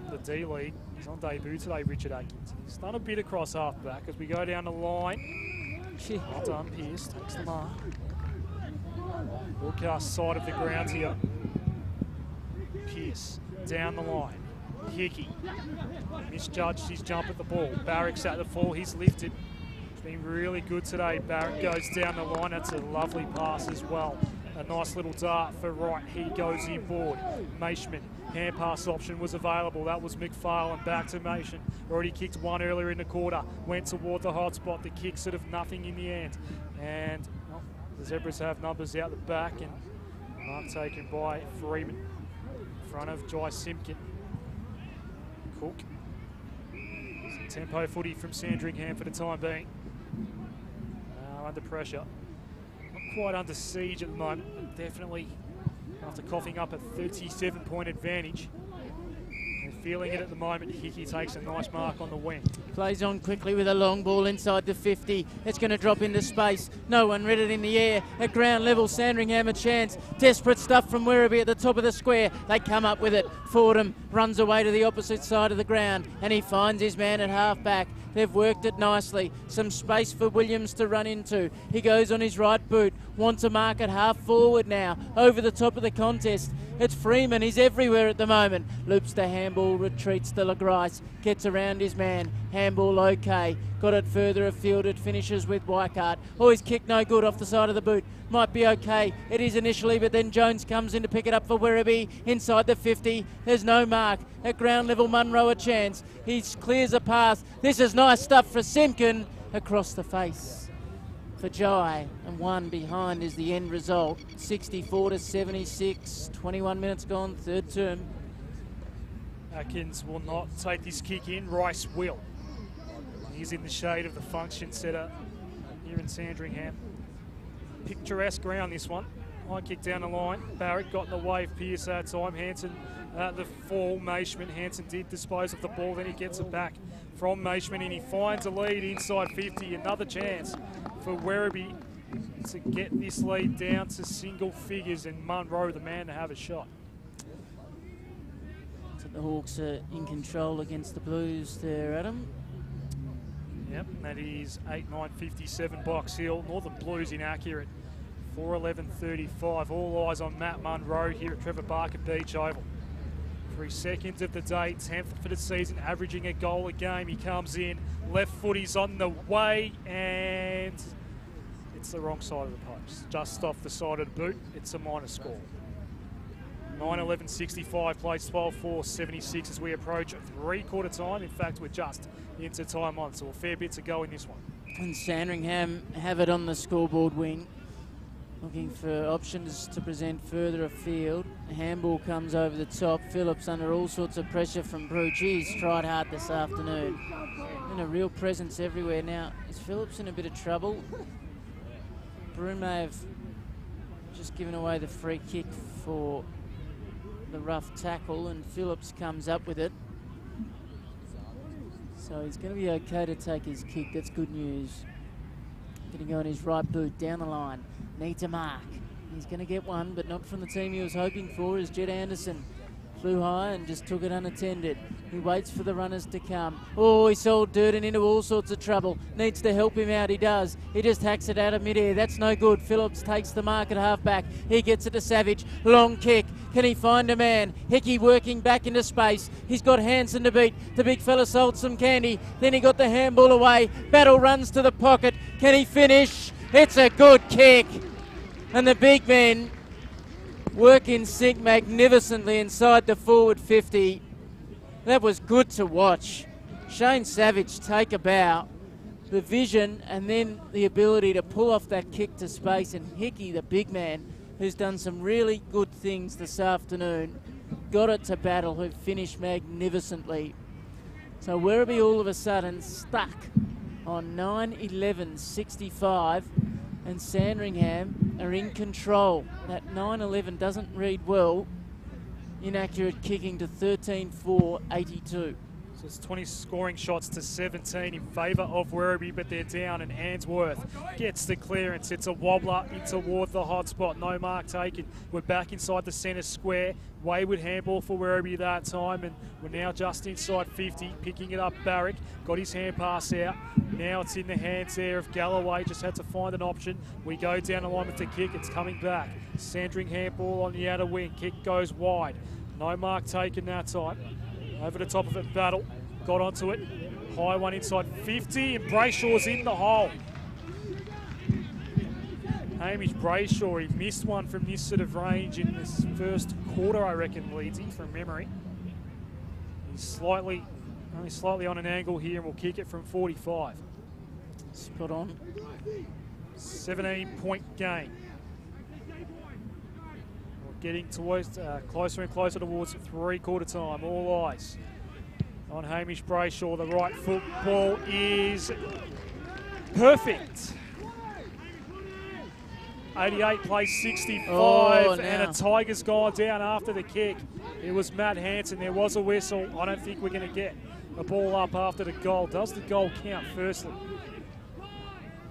The D-League, he's on debut today, Richard Atkins. He's done a bit across half back as we go down the line. Well done, Pearce takes the mark. Broadcast side of the ground here. Pearce down the line. Hickey misjudged his jump at the ball. Barrick's at the fall, he's lifted. It's been really good today. Barrick goes down the line. That's a lovely pass as well. A nice little dart for Wright. He goes inboard. Maishman, hand pass option was available. That was McFarlane. Back to Maishman. Already kicked one earlier in the quarter. Went toward the hot spot. The kick sort of nothing in the end. And the Zebras have numbers out the back, and mark taken by Freeman in front of Jai Simpkin. Cook. Some tempo footy from Sandringham for the time being. Under pressure. Not quite under siege at the moment, but definitely after coughing up a 37-point advantage. They're feeling it at the moment. Hickey takes a nice mark on the wing. Plays on quickly with a long ball inside the 50. It's going to drop into space. No one read it in the air. At ground level, Sandringham a chance. Desperate stuff from Werribee at the top of the square. They come up with it. Fordham runs away to the opposite side of the ground, and he finds his man at half back. They've worked it nicely. Some space for Williams to run into. He goes on his right boot. Wants a mark at half forward now. Over the top of the contest. It's Freeman. He's everywhere at the moment. Loops the handball. Retreats to LaGrice. Gets around his man. Handball okay. Got it further afield. It finishes with Weikart. Oh, his kick no good off the side of the boot. Might be okay. It is initially, but then Jones comes in to pick it up for Werribee. Inside the 50. There's no mark. At ground level, Munro a chance. He clears a path. This is nice stuff for Simpkin. Across the face for Jai. And one behind is the end result. 64-76. 21 minutes gone, third term. Atkins will not take this kick in. Rice will. He's in the shade of the function centre here in Sandringham. Picturesque ground, this one. High kick down the line. Barrett got in the way of Pearce that time. Hansen at the fall. Maishman. Hansen did dispose of the ball. Then he gets it back from Maishman, and he finds a lead inside 50. Another chance for Werribee to get this lead down to single figures, and Munro, the man to have a shot. So the Hawks are in control against the Blues there, Adam. Yep, that is 8-9-57 Box Hill. Northern Blues inaccurate. 4-11-35. All eyes on Matt Munro here at Trevor Barker Beach Oval. For his second of the day, 10th for the season, averaging a goal a game. He comes in, left foot is on the way, and it's the wrong side of the post. Just off the side of the boot. It's a minor score. 9-11-65 plays 12-4-76 as we approach three-quarter time. In fact, we're just into time on, so a fair bit to go in this one. And Sandringham have it on the scoreboard wing. Looking for options to present further afield. Handball comes over the top. Phillips under all sorts of pressure from Brew. He's tried hard this afternoon. And a real presence everywhere. Now, is Phillips in a bit of trouble? Brew may have just given away the free kick for the rough tackle, and Phillips comes up with it. So he's going to be okay to take his kick. That's good news. Going to go on his right boot down the line. Needs a mark. He's going to get one, but not from the team he was hoping for, as Jed Anderson flew high and just took it unattended. He waits for the runners to come. Oh, he sold Durden into all sorts of trouble. Needs to help him out, he does. He just hacks it out of midair. That's no good. Phillips takes the mark at halfback. He gets it to Savage. Long kick. Can he find a man? Hickey working back into space. He's got Hansen to beat. The big fella sold some candy. Then he got the handball away. Battle runs to the pocket. Can he finish? It's a good kick. And the big men work in sync magnificently inside the forward 50. That was good to watch. Shane Savage take a bow. The vision and then the ability to pull off that kick to space. And Hickey, the big man, who's done some really good things this afternoon, got it to Battle, who finished magnificently. So Werribee all of a sudden stuck on 9-11-65. And Sandringham are in control. That 9-11 doesn't read well. Inaccurate kicking to 13-4-82. So it's 20 scoring shots to 17 in favour of Werribee, but they're down, and Answorth gets the clearance. It's a wobbler in toward the hot spot. No mark taken. We're back inside the centre square. Wayward handball for Werribee that time, and we're now just inside 50, picking it up. Barrick got his hand pass out. Now it's in the hands there of Galloway. Just had to find an option. We go down the line with the kick. It's coming back. Sandringham ball on the outer wing. Kick goes wide. No mark taken that time. Over the top of it, Battle. Got onto it. High one inside 50, and Brayshaw's in the hole. Hamish Brayshaw, he missed one from this sort of range in this first quarter, I reckon, Leedsy, from memory. He's only slightly on an angle here, and we'll kick it from 45. Spot on. 17-point game. Getting towards closer and closer towards three-quarter time. All eyes on Hamish Brayshaw. The right foot ball is perfect. 88 plays 65, and a Tiger's gone down after the kick. It was Matt Hansen. There was a whistle. I don't think we're going to get a ball up after the goal. Does the goal count, firstly?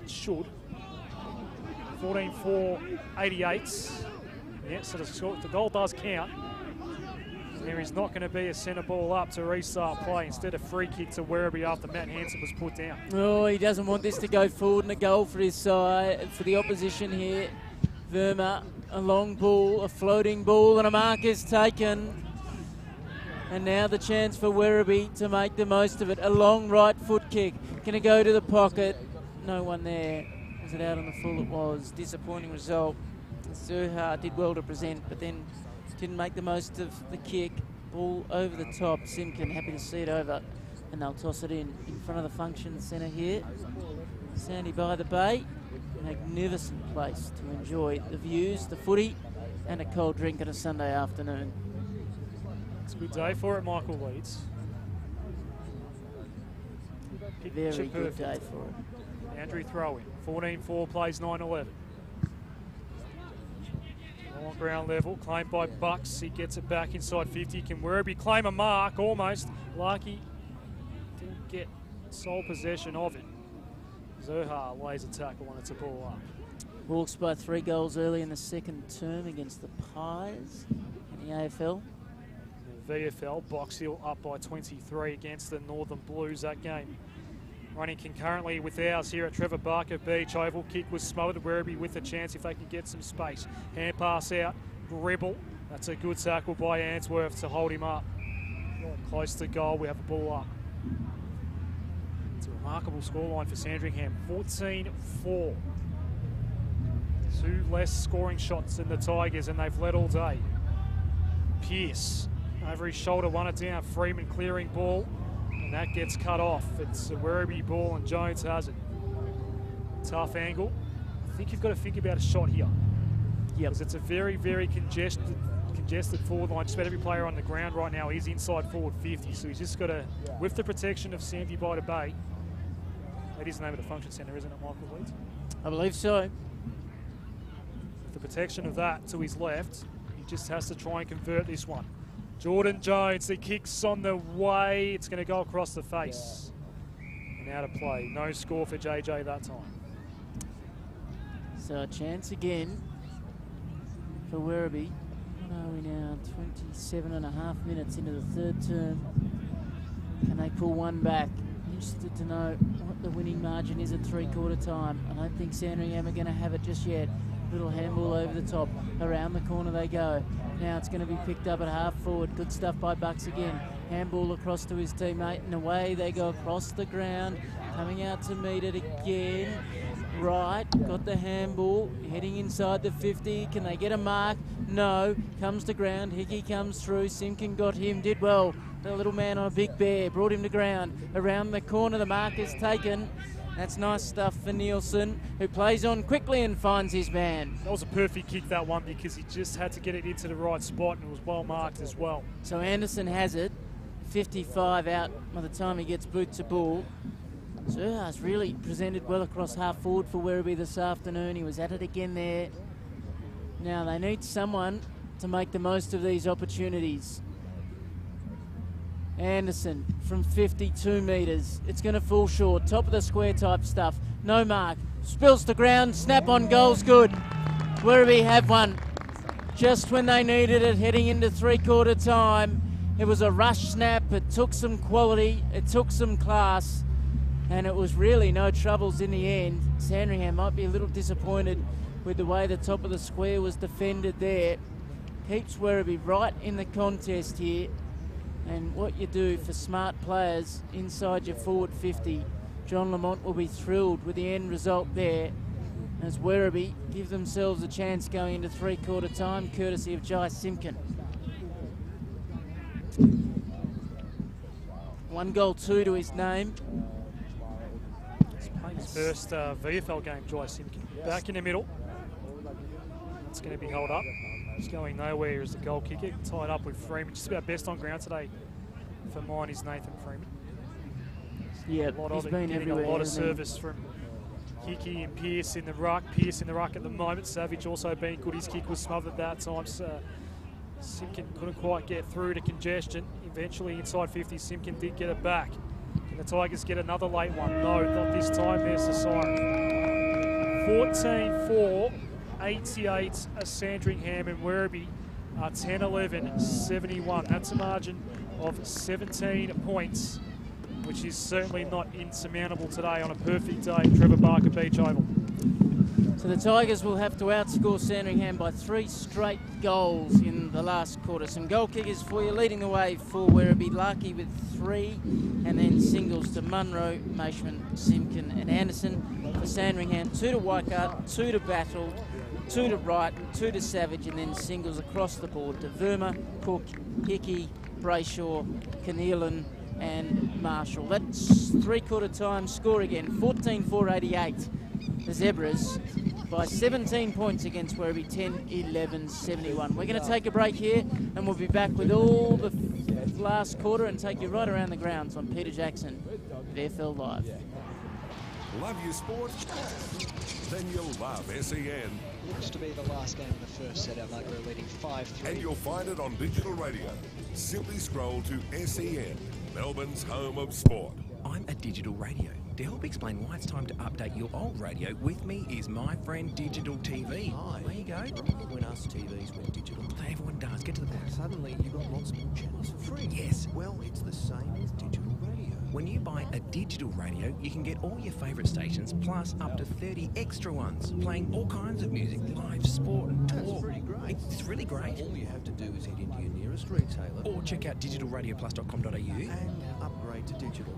It should. 14-4, 88. Yeah, so the goal does count. There is not going to be a centre ball up to restart play. Instead, a free kick to Werribee after Matt Hansen was put down. Oh, he doesn't want this to go forward, and a goal for his side, for the opposition here. Verma, a long ball, a floating ball, and a mark is taken. And now the chance for Werribee to make the most of it. A long right foot kick. Going to go to the pocket. No one there. Was it out on the full? It was. Disappointing result. Zurha did well to present, but then didn't make the most of the kick. Ball over the top. Simkin happy to see it over, and they'll toss it in front of the function centre here. Sandy by the Bay. Magnificent place to enjoy the views, the footy, and a cold drink on a Sunday afternoon. It's a good day for it, Michael Leeds. Very good day for it. Andrew throw-in. 14-4 plays 9-11. On ground level, claimed by Bucks. He gets it back inside 50. Can Werribee claim a mark? Almost. Larky didn't get sole possession of it. Zurha lays a tackle when it's a ball up. Hawks by 3 goals early in the second term against the Pies in the AFL. The VFL, Box Hill up by 23 against the Northern Blues. That game running concurrently with ours here at Trevor Barker Beach Oval. Kick was smothered. Werribee with a chance if they can get some space. Hand pass out. Rebel. That's a good tackle by Answorth to hold him up. Close to goal. We have a ball up. It's a remarkable scoreline for Sandringham. 14-4. 2 less scoring shots than the Tigers, and they've led all day. Pearce over his shoulder, won it down. Freeman clearing ball. And that gets cut off. It's a Werribee ball, and Jones has it. Tough angle. I think you've got to think about a shot here. Yep. Because it's a very, very congested forward line. Just about every player on the ground right now is inside forward 50. So he's just got to, with the protection of Sandy by the Bay, that is the name of the function centre, isn't it, Michael Leeds? I believe so. With the protection of that to his left, he just has to try and convert this one. Jordan Jones, the kick's on the way. It's going to go across the face. out of play. No score for JJ that time. So a chance again for Werribee. What are we now? 27.5 minutes into the third term. Can they pull one back? Interested to know what the winning margin is at three-quarter time. I don't think Sandringham are going to have it just yet. Little handball over the top. Around the corner they go. Now it's going to be picked up at half forward. Good stuff by Bucks again. Handball across to his teammate, and away they go across the ground. Coming out to meet it again. Right, got the handball, heading inside the 50. Can they get a mark? No. Comes to ground. Hickey comes through. Simkin got him, did well. The little man on a big bear brought him to ground. Around the corner, the mark is taken. That's nice stuff for Nielsen, who plays on quickly and finds his man. That was a perfect kick, that one, because he just had to get it into the right spot, and it was well marked as well. So Anderson has it. 55 out by the time he gets boot to ball. Zerha's really presented well across half forward for Werribee this afternoon. He was at it again there. Now they need someone to make the most of these opportunities. Anderson from 52 metres. It's going to fall short. Top of the square type stuff. No mark. Spills to ground. Snap on goal's good. Werribee have one. Just when they needed it, heading into three-quarter time. It was a rush snap. It took some quality. It took some class. And it was really no troubles in the end. Sandringham might be a little disappointed with the way the top of the square was defended there. Keeps Werribee right in the contest here. And what you do for smart players inside your forward 50, John Lamont will be thrilled with the end result there, as Werribee give themselves a chance going into three-quarter time, courtesy of Jai Simkin. 1 goal, 2 to his name. He's playing his first VFL game, Jai Simkin. Back in the middle. It's going to be held up. He's going nowhere as the goal kicker, tied up with Freeman. Just about best on ground today for mine is Nathan Freeman. Yeah, he's been everywhere. A lot of service from Hickey and Pearce in the ruck. Pearce in the ruck at the moment. Savage also being good. His kick was smothered that time. So Simkin couldn't quite get through to congestion. Eventually inside 50, Simkin did get it back. Can the Tigers get another late one? No, not this time. There's the siren. 14-4. 88 Sandringham and Werribee are 10-11, 71. That's a margin of 17 points, which is certainly not insurmountable today on a perfect day at Trevor Barker Beach Oval. So the Tigers will have to outscore Sandringham by 3 straight goals in the last quarter. Some goal kickers for you, leading the way for Werribee. Larkey with 3, and then singles to Munro, Maishman, Simkin and Anderson. For Sandringham, 2 to Weikart, 2 to Battle, 2 to Wright, 2 to Savage, and then singles across the board to Verma, Cook, Hickey, Brayshaw, Keneallen and Marshall. That's three-quarter time score again, 14-4-88. The Zebras by 17 points against Werribee, 10-11-71. We're going to take a break here, and we'll be back with all the last quarter and take you right around the grounds on Peter Jackson, VFL Live. Love your sport? Then you'll love SEN. Looks to be the last game of the first set. Our Mugger are leading 5-3. And you'll find it on digital radio. Simply scroll to SEN, Melbourne's home of sport. I'm a digital radio. To help explain why it's time to update your old radio, with me is my friend Digital TV. Hi. There you go. When us TVs went digital, Everyone does. Get to the point. suddenly you got lots more channels for free. Yes. Well, it's the same with digital radio. When you buy a digital radio, you can get all your favourite stations, plus up to 30 extra ones, playing all kinds of music, live, sport and talk. That's pretty great. It's really great. All you have to do is head into your nearest retailer Or check out digitalradioplus.com.au and upgrade to digital.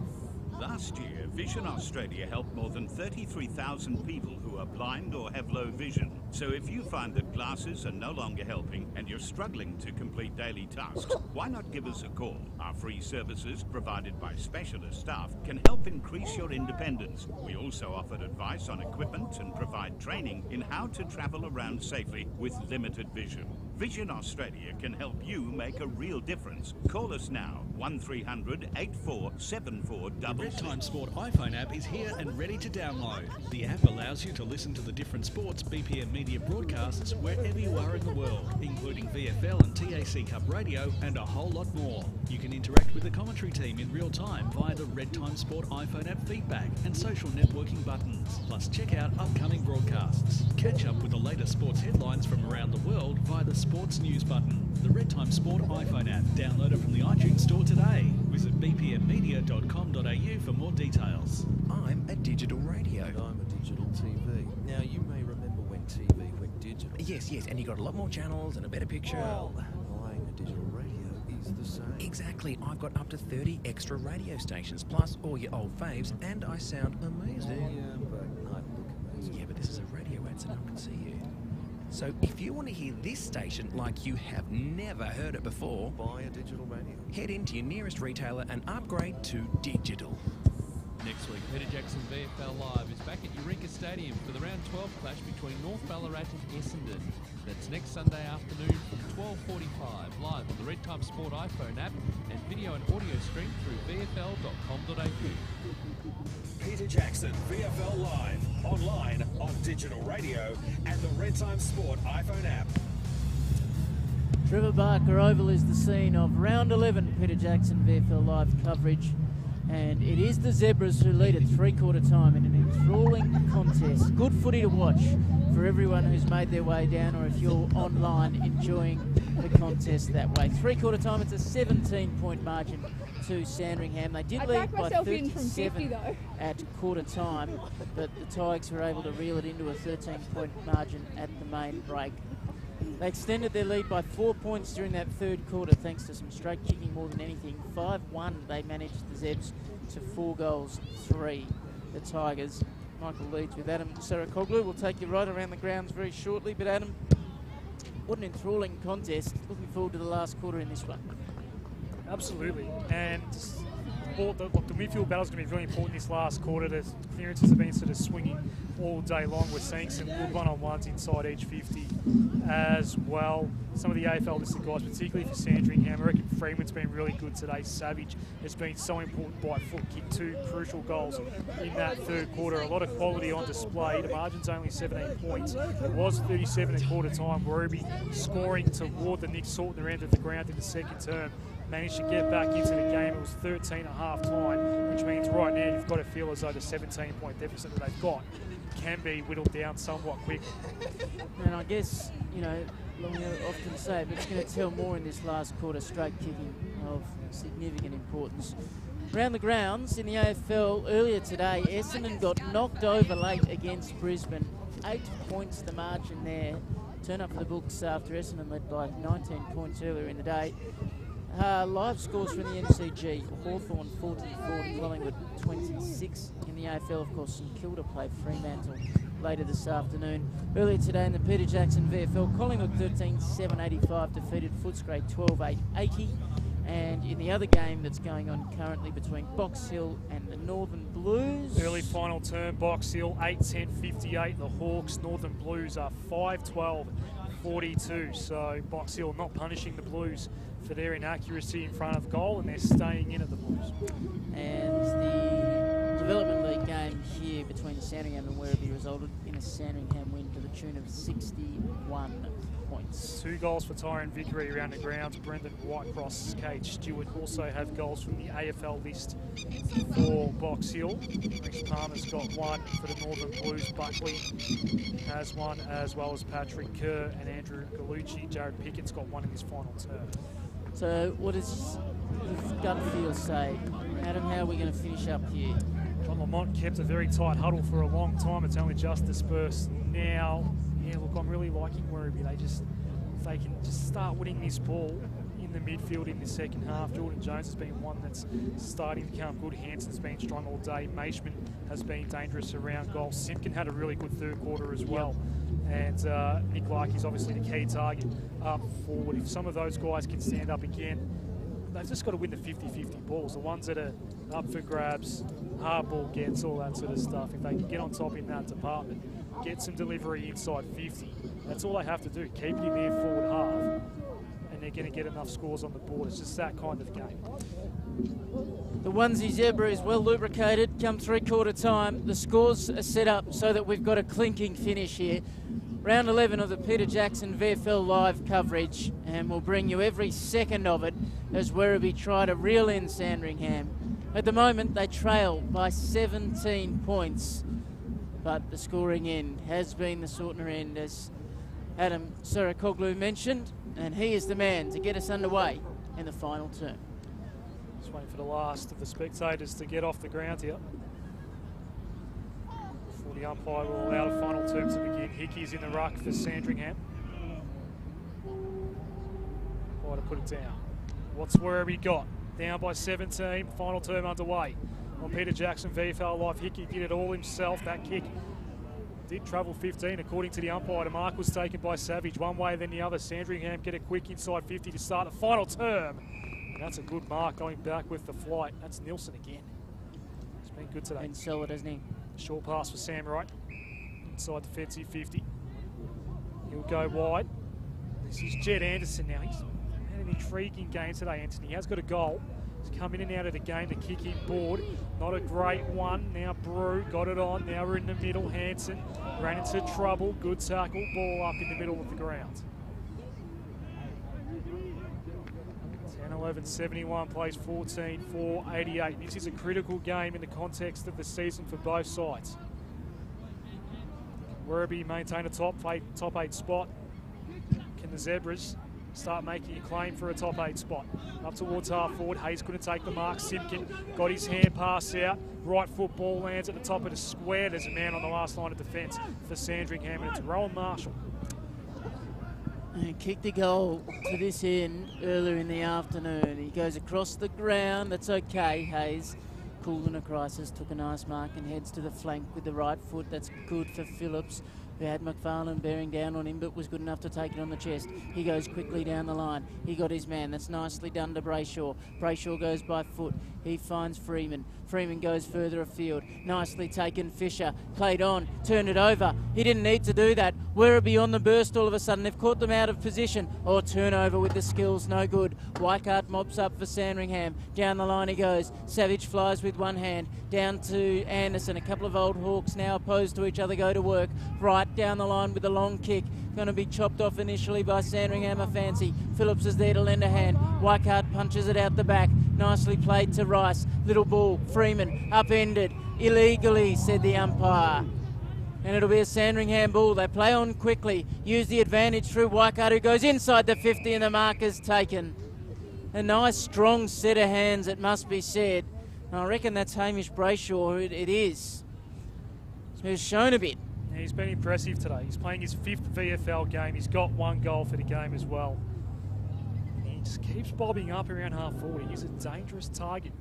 Last year, Vision Australia helped more than 33,000 people who are blind or have low vision. So if you find that glasses are no longer helping and you're struggling to complete daily tasks, why not give us a call? Our free services, provided by specialist staff, can help increase your independence. We also offer advice on equipment and provide training in how to travel around safely with limited vision. Vision Australia can help you make a real difference. Call us now, 1300 8474 The Red Time Sport iPhone app is here and ready to download. The app allows you to listen to the different sports BPM media broadcasts wherever you are in the world, including VFL and TAC Cup radio and a whole lot more. You can interact with the commentary team in real time via the Red Time Sport iPhone app feedback and social networking buttons. Plus, check out upcoming broadcasts. Catch up with the latest sports headlines from around the world via the Sports News button. The Red Time Sport iPhone app. Download it from the iTunes Store today. Visit bpmmedia.com.au for more details. I'm a digital radio. And I'm a digital TV. Now, you may remember when TV went digital. Yes, and you got a lot more channels and a better picture. Well, buying a digital radio is the same. Exactly. I've got up to 30 extra radio stations, plus all your old faves, and I sound amazing. Yeah, but I look amazing. Yeah, but this is a radio ad, so no one can see you. So if you want to hear this station like you have never heard it before, buy a digital radio. Head into your nearest retailer and upgrade to digital. Next week, Peter Jackson VFL Live is back at Eureka Stadium for the round 12 clash between North Ballarat and Essendon. That's next Sunday afternoon from 12:45, live on the Red Time Sport iPhone app and video and audio stream through vfl.com.au. Peter Jackson, VFL Live, online, on digital radio, and the Red Time Sport iPhone app. Trevor Barker Oval is the scene of round 11 Peter Jackson VFL Live coverage, and it is the Zebras who lead at three-quarter time in an enthralling contest. Good footy to watch for everyone who's made their way down, or if you're online enjoying the contest that way. Three-quarter time, it's a 17-point margin to Sandringham. They did lead by 37 at quarter time, but the Tigers were able to reel it into a 13-point margin at the main break. They extended their lead by 4 points during that third quarter thanks to some straight kicking more than anything. 5-1 they managed the Zebs to 4 goals, 3 the Tigers. Michael leads with Adam Sarakoglu. We'll take you right around the grounds very shortly. But Adam, what an enthralling contest. Looking forward to the last quarter in this one. Absolutely. And the midfield battle is going to be really important this last quarter. The clearances have been sort of swinging all day long. We're seeing some good one-on-ones inside each 50 as well. Some of the AFL listed guys, particularly for Sandringham, I reckon Freeman's been really good today. Savage has been so important by foot, kicked 2 crucial goals in that third quarter. A lot of quality on display. The margin's only 17 points. It was 37 at quarter time. Werribee scoring toward the Nick Saltner end of the ground in the second term. Managed to get back into the game. It was 13 at half time, which means right now you've got to feel as though the 17-point deficit that they've got can be whittled down somewhat quickly. And I guess, you know, I often say it, but it's going to tell more in this last quarter. Straight kicking of significant importance. Around the grounds in the AFL earlier today, Essendon got knocked over late against Brisbane. 8 points the margin there. Turn up for the books after Essendon led by 19 points earlier in the day. Live scores from the MCG: Hawthorn 40-40, Collingwood 26. In the AFL, of course, St Kilda played Fremantle later this afternoon. Earlier today in the Peter Jackson VFL, Collingwood 13-7-85 defeated Footscray 12-8-80. And in the other game that's going on currently between Box Hill and the Northern Blues. Early final term, Box Hill 8-10-58. The Hawks, Northern Blues are 5-12-42. So Box Hill not punishing the Blues for their inaccuracy in front of goal, and they're staying in at the Blues. And the Development League game here between Sandringham and Werribee resulted in a Sandringham win to the tune of 61 points. 2 goals for Tyrone Vickery around the grounds. Brendan Whitecross, Kate Stewart also have goals from the AFL list for Box Hill. Reece Palmer's got 1 for the Northern Blues. Buckley has 1, as well as Patrick Kerr and Andrew Gallucci. Jared Pickett's got 1 in his final term. So what does your gut feel say? Adam, how are we going to finish up here? John Lamont kept a very tight huddle for a long time. It's only just dispersed now. Yeah, look, I'm really liking Werribee. If they can just start winning this ball in the midfield in the second half. Jordan Jones has been one that's starting to come good. Hanson's been strong all day. Maishman has been dangerous around goal. Simpkin had a really good third quarter as well. And Nick Larkey's obviously the key target up forward. If some of those guys can stand up again, they've just got to win the 50-50 balls. The ones that are up for grabs, hard ball gets, all that sort of stuff. If they can get on top in that department, get some delivery inside 50, that's all they have to do. Keep it in their forward half, and they're going to get enough scores on the board. It's just that kind of game. The onesie zebra is well lubricated. Come three-quarter time, the scores are set up so that we've got a clinking finish here. Round 11 of the Peter Jackson VFL live coverage, and we'll bring you every second of it as Werribee try to reel in Sandringham. At the moment, they trail by 17 points, but the scoring end has been the Sortner end, as Adam Sarakoglu mentioned, and he is the man to get us underway in the final term. Just waiting for the last of the spectators to get off the ground here. Before the umpire will allow the final term to begin. Hickey's in the ruck for Sandringham. Try to put it down. What's Werribee got? Down by 17, final term underway. On Peter Jackson VFL Live, Hickey did it all himself. That kick did travel 15 according to the umpire. The mark was taken by Savage one way then the other. Sandringham get a quick inside 50 to start the final term. And that's a good mark going back with the flight. That's Nielsen again. He's been good today. Been solid, hasn't he? Short pass for Sam Wright. Inside defensive 50. He'll go wide. This is Jed Anderson now. He's had an intriguing game today, Anthony. He has got a goal. He's come in and out of the game to kick in board. Not a great one. Now Brew got it on. Now we're in the middle. Hanson ran into trouble. Good tackle. Ball up in the middle of the ground. 10-11-71 plays 14-4-88. This is a critical game in the context of the season for both sides. Werribee maintain a top eight spot. Can the Zebras start making a claim for a top 8 spot? Up towards half forward. Hayes couldn't take the mark. Simpkin got his hand pass out. Right foot ball lands at the top of the square. There's a man on the last line of defence for Sandringham, and it's Rowan Marshall. And kicked a goal to this end earlier in the afternoon. He goes across the ground. That's okay, Hayes. Cool in a crisis. Took a nice mark and heads to the flank with the right foot. That's good for Phillips, who had McFarlane bearing down on him but was good enough to take it on the chest. He goes quickly down the line. He got his man. That's nicely done to Brayshaw. Brayshaw goes by foot. He finds Freeman. Freeman goes further afield. Nicely taken. Fisher played on, turned it over. He didn't need to do that. Werribee on the burst all of a sudden. They've caught them out of position. Or turnover with the skills, no good. Weikart mops up for Sandringham. Down the line he goes. Savage flies with one hand. Down to Anderson. A couple of old Hawks now opposed to each other go to work. Right down the line with a long kick. Going to be chopped off initially by Sandringham, a fancy. Phillips is there to lend a hand. Weikart punches it out the back. Nicely played to Rice. Little ball. Freeman upended. Illegally, said the umpire. And it'll be a Sandringham ball. They play on quickly. Use the advantage through Weikart, who goes inside the 50 and the mark is taken. A nice strong set of hands, it must be said. And I reckon that's Hamish Brayshaw. It is. Who's shown a bit. He's been impressive today. He's playing his 5th VFL game. He's got 1 goal for the game as well. He just keeps bobbing up around half forward. He's a dangerous target.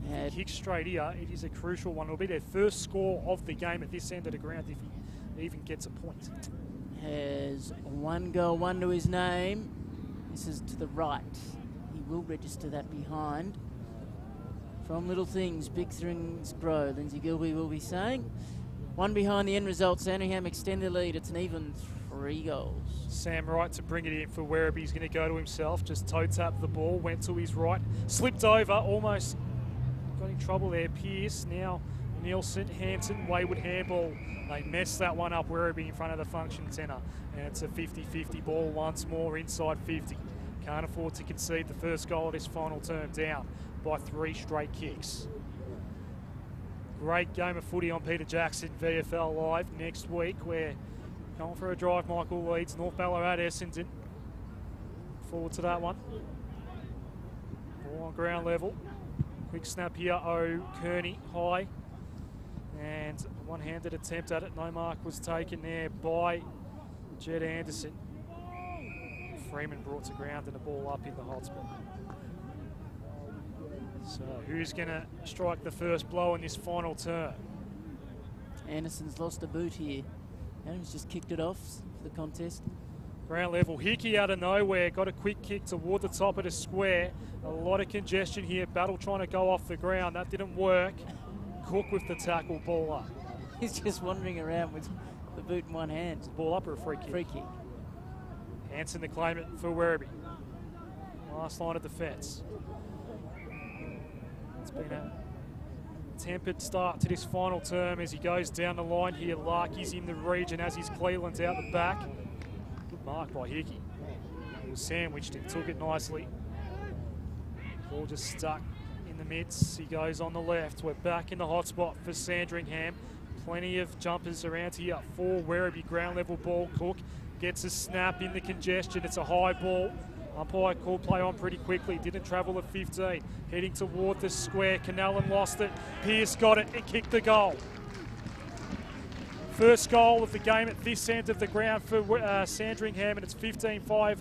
If he kicks straight here, it is a crucial one. It'll be their first score of the game at this end of the ground if he even gets a point. Has 1 goal, 1 to his name. This is to the right. He will register that behind. From little things, big things grow, Lindsay Gilby will be saying. 1 behind the end result. Sandringham extend the lead. It's an even 3 goals. Sam Wright to bring it in for Werribee. He's going to go to himself. Just toe tapped the ball. Went to his right. Slipped over. Almost got in trouble there. Pearce. Now Nielsen. Hanson. Wayward handball. They messed that one up. Werribee in front of the function centre. And it's a 50-50 ball once more inside 50. Can't afford to concede the first goal of this final term. Down by 3 straight kicks. Great game of footy on Peter Jackson VFL Live next week. We're going for a drive. Michael leads North Ballarat Essendon. Forward to that one. Ball on ground level. Quick snap here. Kearney high. And a one-handed attempt at it. No mark was taken there by Jed Anderson. Freeman brought to ground and the ball up in the hot spot. So who's going to strike the first blow in this final term? Anderson's lost a boot here. Adams just kicked it off for the contest. Ground level, Hickey out of nowhere, got a quick kick toward the top of the square. A lot of congestion here, Battle trying to go off the ground, that didn't work. Cook with the tackle, ball up. He's just wandering around with the boot in one hand. Ball up or a free kick? Free kick. Hanson the claimant for Werribee. Last line of defence. It's been a tempered start to this final term as he goes down the line here. Larkey's in the region as is Cleveland's out the back. Good mark by Hickey. He was sandwiched and took it nicely. Ball just stuck in the midst. He goes on the left. We're back in the hot spot for Sandringham. Plenty of jumpers around here for Werribee. Ground level ball. Cook gets a snap in the congestion. It's a high ball. Umpire called play on pretty quickly. Didn't travel at 15. Heading toward the square. Canellan lost it. Pearce got it and kicked the goal. First goal of the game at this end of the ground for Sandringham, and it's 15-5,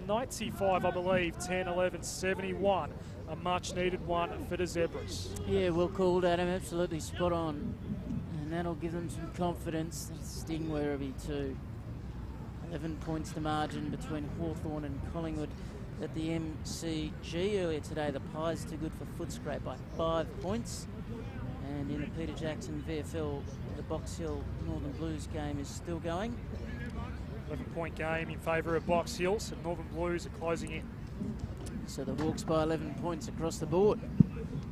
95, I believe, 10-11, 71. A much needed one for the Zebras. Yeah, well called, Adam. Absolutely spot on. And that'll give them some confidence. Sting Werribee too. 11 points the margin between Hawthorn and Collingwood at the MCG earlier today. The Pies too good for Footscray by 5 points. And in the Peter Jackson VFL, the Box Hill Northern Blues game is still going. 11-point game in favour of Box Hill, so Northern Blues are closing in. So the Hawks by 11 points across the board.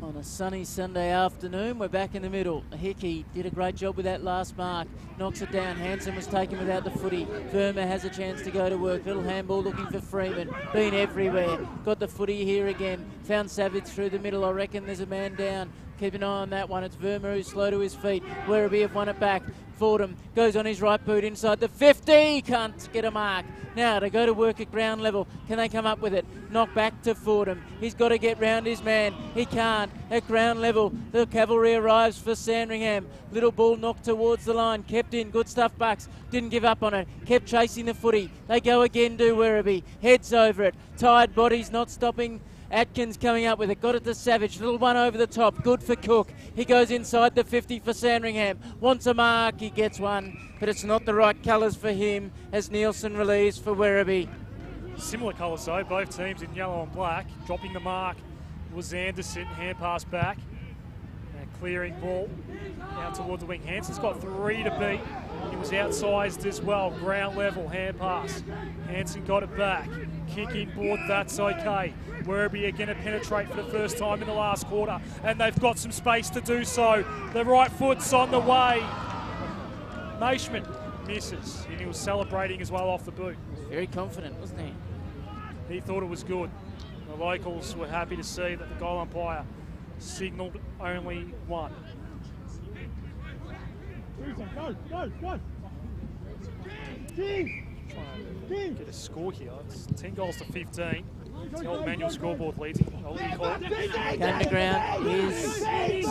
On a sunny Sunday afternoon, we're back in the middle. Hickey did a great job with that last mark. Knocks it down. Hanson was taken without the footy. Verma has a chance to go to work. Little handball looking for Freeman. Been everywhere. Got the footy here again. Found Savage through the middle. I reckon there's a man down. Keep an eye on that one. It's Verma who's slow to his feet. Werribee have won it back. Fordham goes on his right boot inside the 50. Can't get a mark. Now to go to work at ground level. Can they come up with it? Knock back to Fordham. He's got to get round his man. He can't. At ground level, the cavalry arrives for Sandringham. Little ball knocked towards the line. Kept in. Good stuff, Bucks. Didn't give up on it. Kept chasing the footy. They go again to Werribee. Heads over it. Tired bodies not stopping. Atkins coming up with it, got it to Savage, little one over the top, good for Cook. He goes inside the 50 for Sandringham, wants a mark, he gets one, but it's not the right colours for him as Nielsen relieves for Werribee. Similar colours though, both teams in yellow and black. Dropping the mark was Anderson, hand pass back. And clearing ball out toward the wing. Hanson's got 3 to beat. He was outsized as well, ground level, hand pass. Hanson got it back. Kick in board, that's okay. Werribee are going to penetrate for the first time in the last quarter, and they've got some space to do so. The right foot's on the way. Naishman misses, and he was celebrating as well off the boot. Very confident, wasn't he? He thought it was good. The locals were happy to see that the goal umpire signalled only one. Go. Trying to get a score here. It's 10 goals to 15. The old manual scoreboard leads it. Came to ground. Here's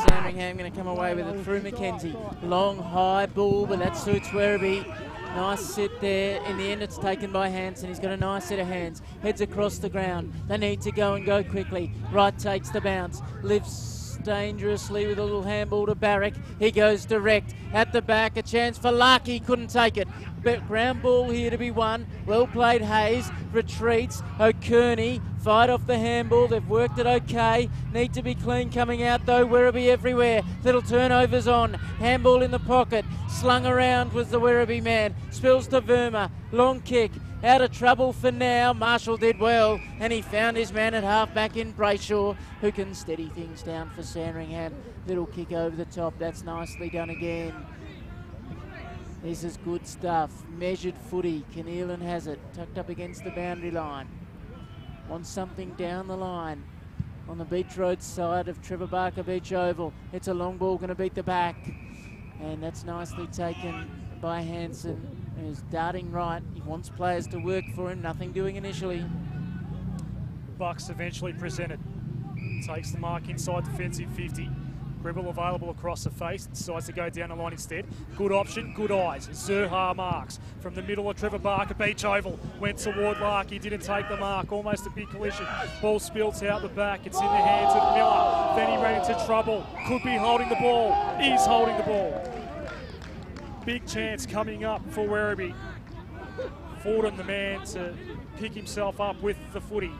Sandringham going to come away with it through Mackenzie. Long, high ball, but that suits Werribee. Nice sit there. In the end, it's taken by Hanson. He's got a nice set of hands. Heads across the ground. They need to go and go quickly. Right takes the bounce. Lifts dangerously with a little handball to Barrack. He goes direct. At the back, a chance for Larkey. Couldn't take it. But ground ball here to be won. Well played, Hayes. Retreats. O'Kearney. Fight off the handball. They've worked it okay. Need to be clean coming out though. Werribee everywhere. Little turnovers on. Handball in the pocket. Slung around was the Werribee man. Spills to Verma. Long kick. Out of trouble for now. Marshall did well. And he found his man at half back in Brayshaw, who can steady things down for Sandringham. Little kick over the top. That's nicely done again. This is good stuff. Measured footy. Kenealan has it. Tucked up against the boundary line. Wants something down the line. On the Beach Road side of Trevor Barker Beach Oval. It's a long ball going to beat the back. And that's nicely taken by Hanson, who's darting right. He wants players to work for him. Nothing doing initially. Bucks eventually presented. Takes the mark inside defensive 50. Gribble available across the face, decides to go down the line instead. Good option, good eyes. Zerha marks from the middle of Trevor Barker Beach Oval. Went toward Larkey, didn't take the mark. Almost a big collision. Ball spills out the back. It's in the hands of Miller. Then he ran into trouble. Could be holding the ball. Is holding the ball. Big chance coming up for Werribee. Forden, the man to pick himself up with the footy,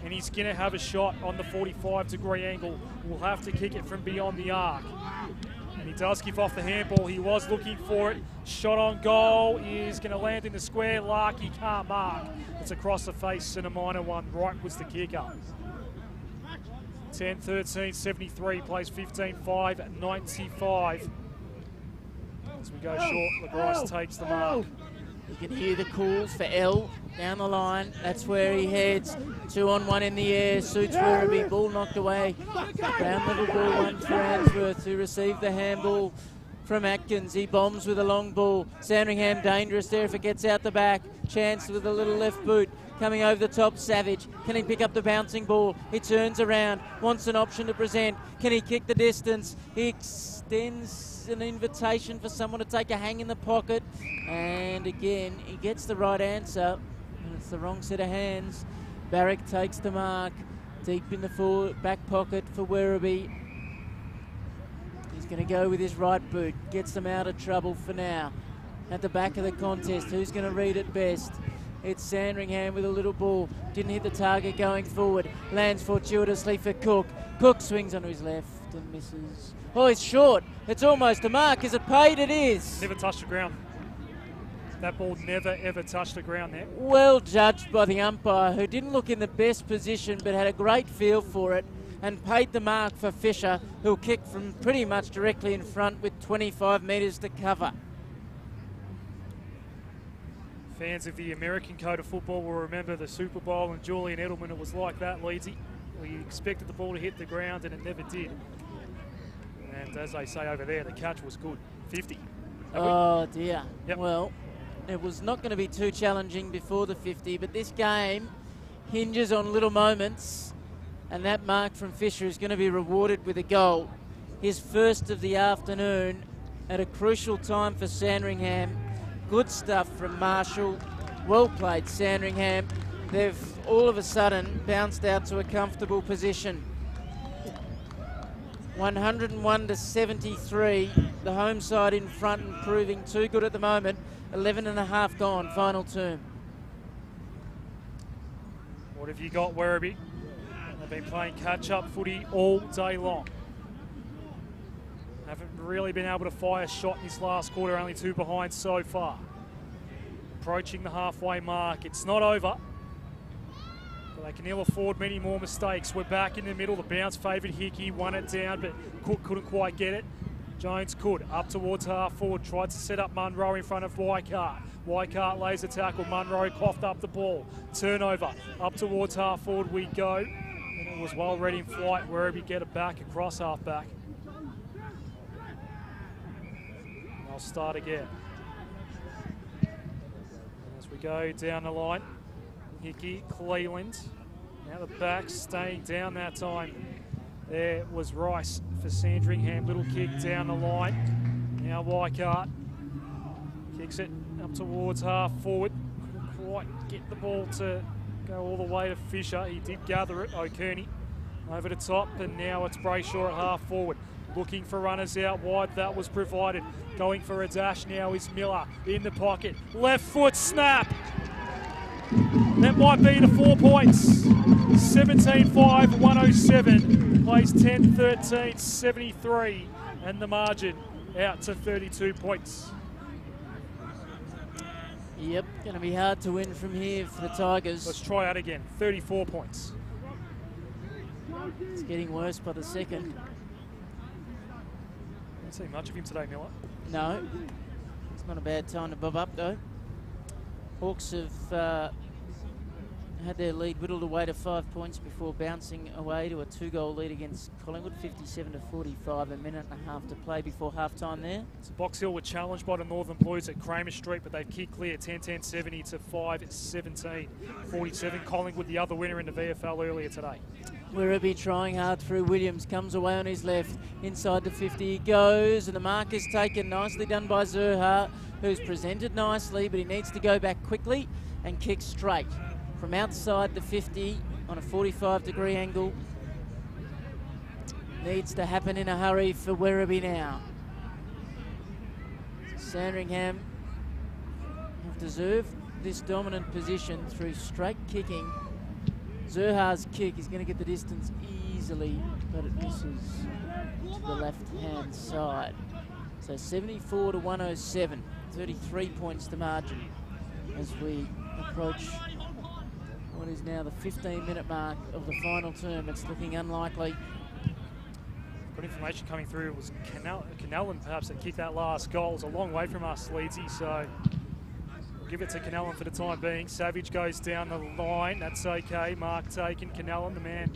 and he's going to have a shot on the 45-degree angle. Will have to kick it from beyond the arc. And he does give off the handball. He was looking for it. Shot on goal is going to land in the square. Larky can't mark. It's across the face and a minor one. Wright was the kicker. 10-13, 73, plays 15-5, 95. As we go short, LeBryce takes the mark. You can hear the calls for L down the line. That's where he heads. 2-on-1 in the air. Suits Werribee. Ball knocked away. Ground level ball one for Answorth, who received the handball from Atkins. He bombs with a long ball. Sandringham dangerous there if it gets out the back. Chance with a little left boot. Coming over the top, Savage. Can he pick up the bouncing ball? He turns around. Wants an option to present. Can he kick the distance? He extends an invitation for someone to take a hang in the pocket. And again, he gets the right answer. And it's the wrong set of hands. Barrick takes the mark. Deep in the back pocket for Werribee. He's going to go with his right boot. Gets them out of trouble for now. At the back of the contest, who's going to read it best? It's Sandringham with a little ball. Didn't hit the target going forward. Lands fortuitously for Cook. Cook swings onto his left and misses. Oh, it's short. It's almost a mark. Is it paid? It is. Never touched the ground. That ball never, ever touched the ground there. Well judged by the umpire, who didn't look in the best position but had a great feel for it and paid the mark for Fisher, who'll kick from pretty much directly in front with 25 metres to cover. Fans of the American code of football will remember the Super Bowl and Julian Edelman. It was like that, Leedsy. We expected the ball to hit the ground and it never did. And as they say over there, the catch was good. 50. Oh dear. Yep. Well, it was not going to be too challenging before the 50, but this game hinges on little moments, and that mark from Fisher is going to be rewarded with a goal. His first of the afternoon at a crucial time for Sandringham. Good stuff from Marshall. Well played, Sandringham. They've all of a sudden bounced out to a comfortable position. 101-73. The home side in front and proving too good at the moment. 11 and a half gone, final term. What have you got, Werribee? They've been playing catch-up footy all day long. Haven't really been able to fire a shot in this last quarter, only 2 behind so far. Approaching the halfway mark. It's not over, but they can ill afford many more mistakes. We're back in the middle. The bounce favoured Hickey, won it down, but Cook couldn't quite get it. Jones could. Up towards half forward, tried to set up Munro in front of Weikart. Weikart lays a tackle. Munro coughed up the ball. Turnover. Up towards half forward we go. And it was well read in flight. Werribee get it back across half back. I'll start again. As we go down the line, Hickey, Cleland. Now the back staying down that time. There was Rice for Sandringham. Little kick down the line. Now Weikart kicks it up towards half forward. Couldn't quite get the ball to go all the way to Fisher. He did gather it. O'Kearney over the top, and now it's Brayshaw at half forward. Looking for runners out wide, that was provided. Going for a dash now is Miller in the pocket. Left foot snap. That might be the 4 points. 17-5, 107. Plays 10-13, 73. And the margin out to 32 points. Yep, going to be hard to win from here for the Tigers. Let's try out again. 34 points. It's getting worse by the second. Don't see much of him today, Miller. No, it's not a bad time to bob up though. Hawks have had their lead whittled away to 5 points before bouncing away to a 2-goal lead against Collingwood, 57-45, a minute and a half to play before half-time there. So Box Hill were challenged by the Northern Blues at Kramer Street, but they've kicked clear 10-10-70 to 5-17-47. Collingwood the other winner in the VFL earlier today. Werribee trying hard through Williams, comes away on his left, inside the 50 he goes, and the mark is taken, nicely done by Zerha, who's presented nicely, but he needs to go back quickly and kick straight from outside the 50 on a 45-degree angle. Needs to happen in a hurry for Werribee now. Sandringham have this dominant position through straight kicking. Zerha's kick is going to get the distance easily, but it misses to the left-hand side. So 74 to 107, 33 points to margin as we approach what is now the 15-minute mark of the final term. It's looking unlikely. Good information coming through. It was Canellan perhaps that kicked that last goal. It was a long way from us, Leedsy, so we'll give it to Canellan for the time being. Savage goes down the line. That's okay. Mark taken. Canellan, the man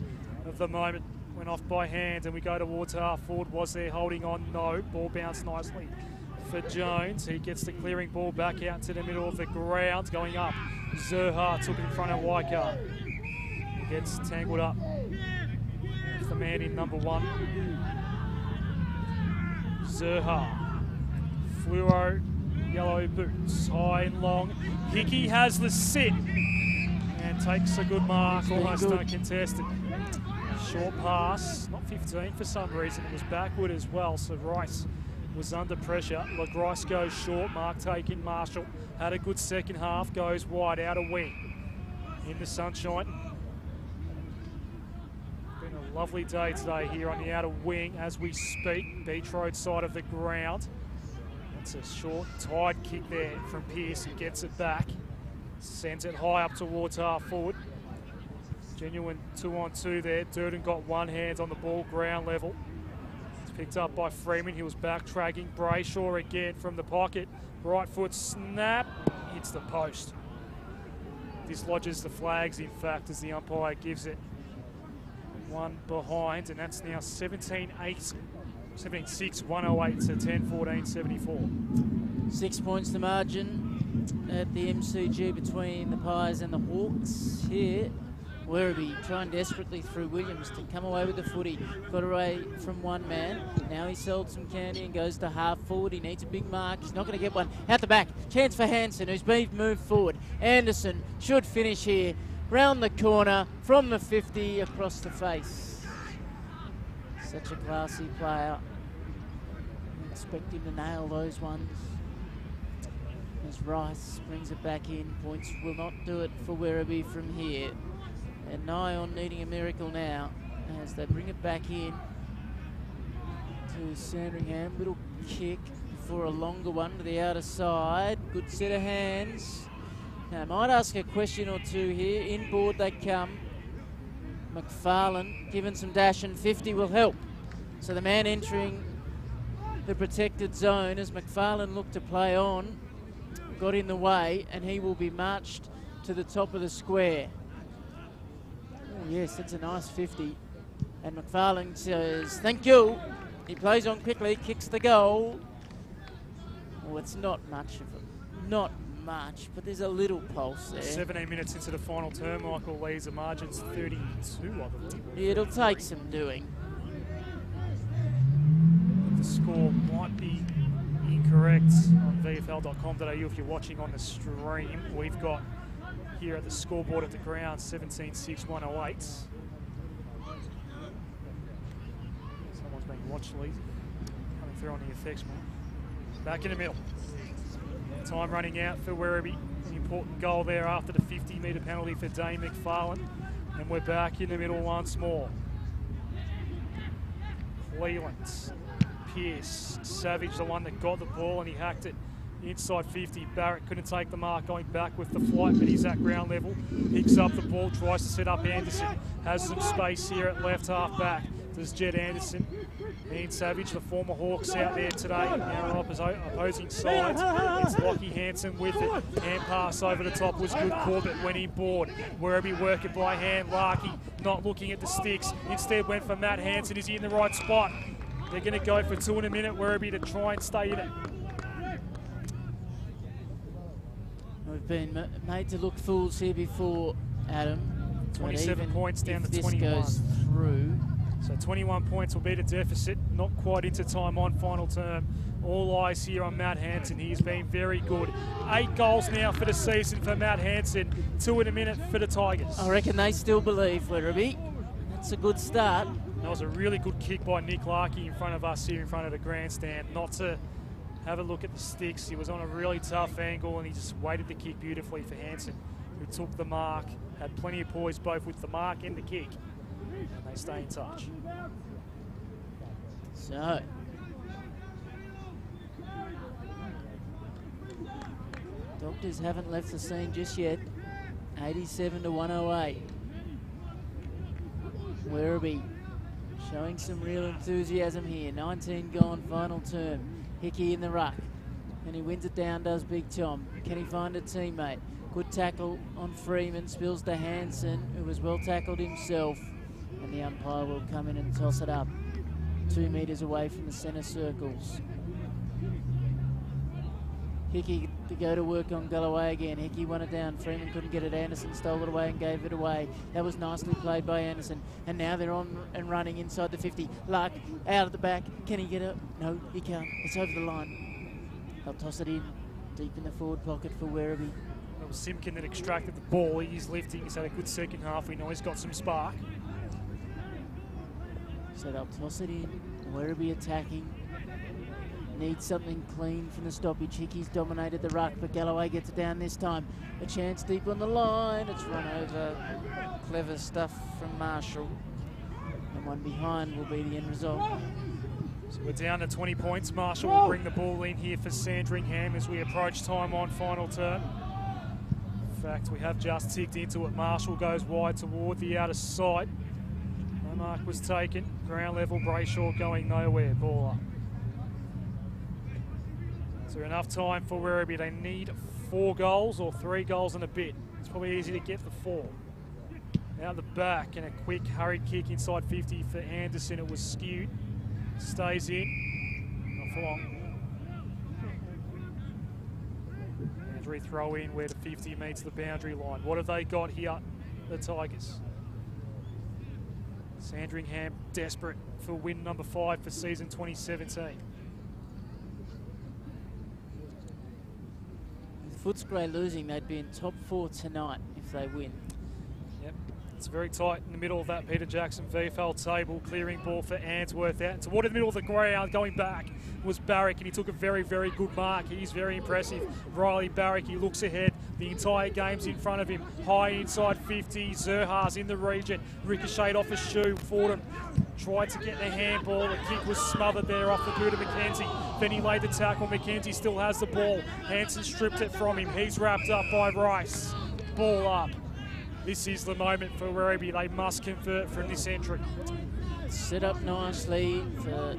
of the moment, went off by hand, and we go towards half forward. Was there holding on? No. Ball bounced nicely for Jones. He gets the clearing ball back out to the middle of the ground. Going up. Zerha took it in front of Waika. He gets tangled up with the man in number 1. Zerha. Fluoro, yellow boots, high and long. Hickey has the sit and takes a good mark, almost uncontested. Short pass, not 15 for some reason. It was backward as well, so Rice was under pressure. LaGrice goes short, mark taken. Marshall had a good second half, goes wide, out of wing. In the sunshine. Been a lovely day today here on the outer wing as we speak. Beach Road side of the ground. That's a short, tight kick there from Pearce. He gets it back. Sends it high up towards half forward. Genuine 2-on-2 there. Durden got one hand on the ball, ground level. It's picked up by Freeman. He was backtracking. Brayshaw again from the pocket. Right foot snap. Hits the post. Dislodges the flags, in fact, as the umpire gives it one behind. And that's now 17-8. 17-6, 108 to 10-14, 74. 6 points to margin at the MCG between the Pies and the Hawks. Here, Werribee trying desperately through Williams to come away with the footy. Got away from one man. Now he sold some candy and goes to half forward. He needs a big mark. He's not going to get one. Out the back. Chance for Hansen, who's been moved forward. Anderson should finish here. Round the corner from the 50 across the face. Such a classy player. Expect him to nail those ones. As Rice brings it back in. Points will not do it for Werribee from here. And nigh on needing a miracle now as they bring it back in to Sandringham. Little kick for a longer one to the outer side. Good set of hands. Now I might ask a question or two here. Inboard they come. McFarlane given some dash and 50 will help. So the man entering the protected zone as McFarlane looked to play on, got in the way, and he will be marched to the top of the square. Oh yes, that's a nice 50. And McFarlane says, thank you. He plays on quickly, kicks the goal. Well, it's not much of it. Not much, but there's a little pulse there. 17 minutes into the final term, Michael Lee's the margin's 32, I believe. Yeah, it'll take some doing. The score might be incorrect on VFL.com.au if you're watching on the stream. We've got here at the scoreboard at the ground 17-6, 108. Someone's being watched, Lee. Coming through on the effects, man. Back in the middle. Time running out for Werribee. An important goal there after the 50-metre penalty for Dane McFarlane. And we're back in the middle once more. Cleland. Pearce, Savage, the one that got the ball, and he hacked it inside 50. Barrett couldn't take the mark going back with the flight, but he's at ground level. Picks up the ball, tries to set up Anderson. Has some space here at left half back. Does Jed Anderson. Ian Savage, the former Hawks, out there today. Now on opposing sides. It's Lockie Hansen with it. Hand pass over the top was good. Corbett went inboard. Werribee work it by hand. Larkey not looking at the sticks. Instead went for Matt Hansen. Is he in the right spot? They're going to go for 2 in a minute, Werribee, to try and stay in it. We've been made to look fools here before, Adam. 27 points down to 21. Goes through. So 21 points will be the deficit. Not quite into time on final term. All eyes here on Matt Hansen. He's been very good. 8 goals now for the season for Matt Hansen. 2 in a minute for the Tigers. I reckon they still believe, Werribee. That's a good start. That was a really good kick by Nick Larkey in front of us here in front of the grandstand. Not to Have a look at the sticks. He was on a really tough angle and he just weighted the kick beautifully for Hansen, who took the mark, had plenty of poise both with the mark and the kick, and they stay in touch. So, Doctors haven't left the scene just yet. 87 to 108. Werribee showing some real enthusiasm here. 19 gone, final term. Hickey in the ruck. And he wins it down, does Big Tom. Can he find a teammate? Good tackle on Freeman. Spills to Hansen, who was well tackled himself. And the umpire will come in and toss it up. 2 metres away from the centre circles. Hickey to go to work on Galloway again. Hickey won it down. Freeman couldn't get it. Anderson stole it away and gave it away. That was nicely played by Anderson. And now they're on and running inside the 50. Lark out at the back. Can he get it? No, he can't. It's over the line. They'll toss it in. Deep in the forward pocket for Werribee. It was Simpkin that extracted the ball. He's lifting. He's had a good second half. We know he's got some spark. So they'll toss it in. Werribee attacking. Needs something clean from the stoppage. Hickey's dominated the ruck, but Galloway gets it down this time. A chance deep on the line. It's run over. Clever stuff from Marshall. And one behind will be the end result. So we're down to 20 points. Marshall will bring the ball in here for Sandringham as we approach time on final turn. In fact, we have just ticked into it. Marshall goes wide toward the outer side. No mark was taken. Ground level, Brayshaw going nowhere. Ball up. Is there enough time for Werribee? They need 4 goals or 3 goals and a bit. It's probably easy to get the 4. Out the back and a quick hurried kick inside 50 for Anderson. It was skewed. Stays in. Not for long. Boundary throw in where the 50 meets the boundary line. What have they got here, the Tigers? Sandringham desperate for win number 5 for season 2017. Footscray losing, they'd be in top 4 tonight if they win. Yep, it's very tight in the middle of that Peter Jackson VFL table. Clearing ball for Answorth out toward the middle of the ground. Going back was Barrick, and he took a very, very good mark. He's very impressive. Riley Barrick, he looks ahead. The entire game's in front of him. High inside 50. Zerha's in the region. Ricocheted off his shoe. Fordham tried to get the handball. The kick was smothered there off the boot of McKenzie. Then he laid the tackle. McKenzie still has the ball. Hansen stripped it from him. He's wrapped up by Rice. Ball up. This is the moment for Werribee. They must convert from this entry. Set up nicely for a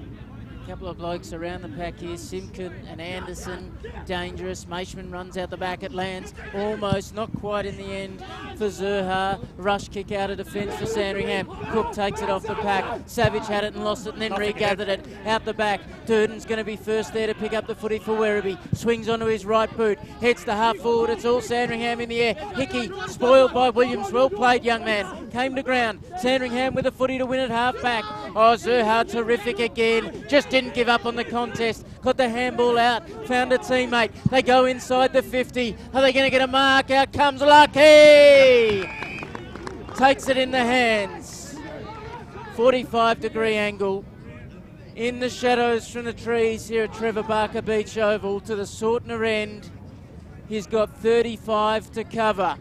couple of blokes around the pack here. Simpkin and Anderson, dangerous. Maishman runs out the back. It lands almost, not quite in the end for Zerha. Rush kick out of defence for Sandringham. Cook takes it off the pack. Savage had it and lost it and then regathered it out the back. Durden's going to be first there to pick up the footy for Werribee. Swings onto his right boot. Heads the half forward. It's all Sandringham in the air. Hickey spoiled by Williams. Well played, young man. Came to ground. Sandringham with a footy to win it half back. Oh, Zerha terrific again. Just didn't give up on the contest. Got the handball out. Found a teammate. They go inside the 50. Are they going to get a mark? Out comes Lucky. Takes it in the hands. 45-degree angle. In the shadows from the trees here at Trevor Barker Beach Oval to the Sortner end. He's got 35 to cover.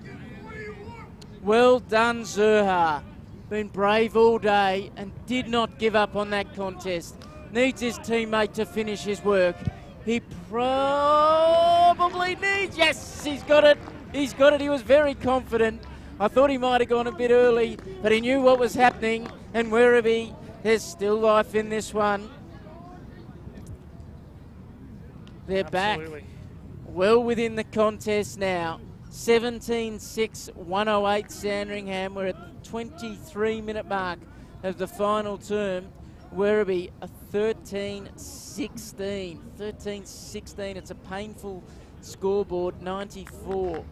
Well done, Zerha. Been brave all day and did not give up on that contest. Needs his teammate to finish his work. He probably needs... Yes, he's got it. He's got it. He was very confident. I thought he might have gone a bit early, but he knew what was happening. And Werribee, there's still life in this one. They're Absolutely. back. Well within the contest now. 17-6, 108 Sandringham. We're at the 23-minute mark of the final term. Werribee a 13-16. 13-16. It's a painful scoreboard. 94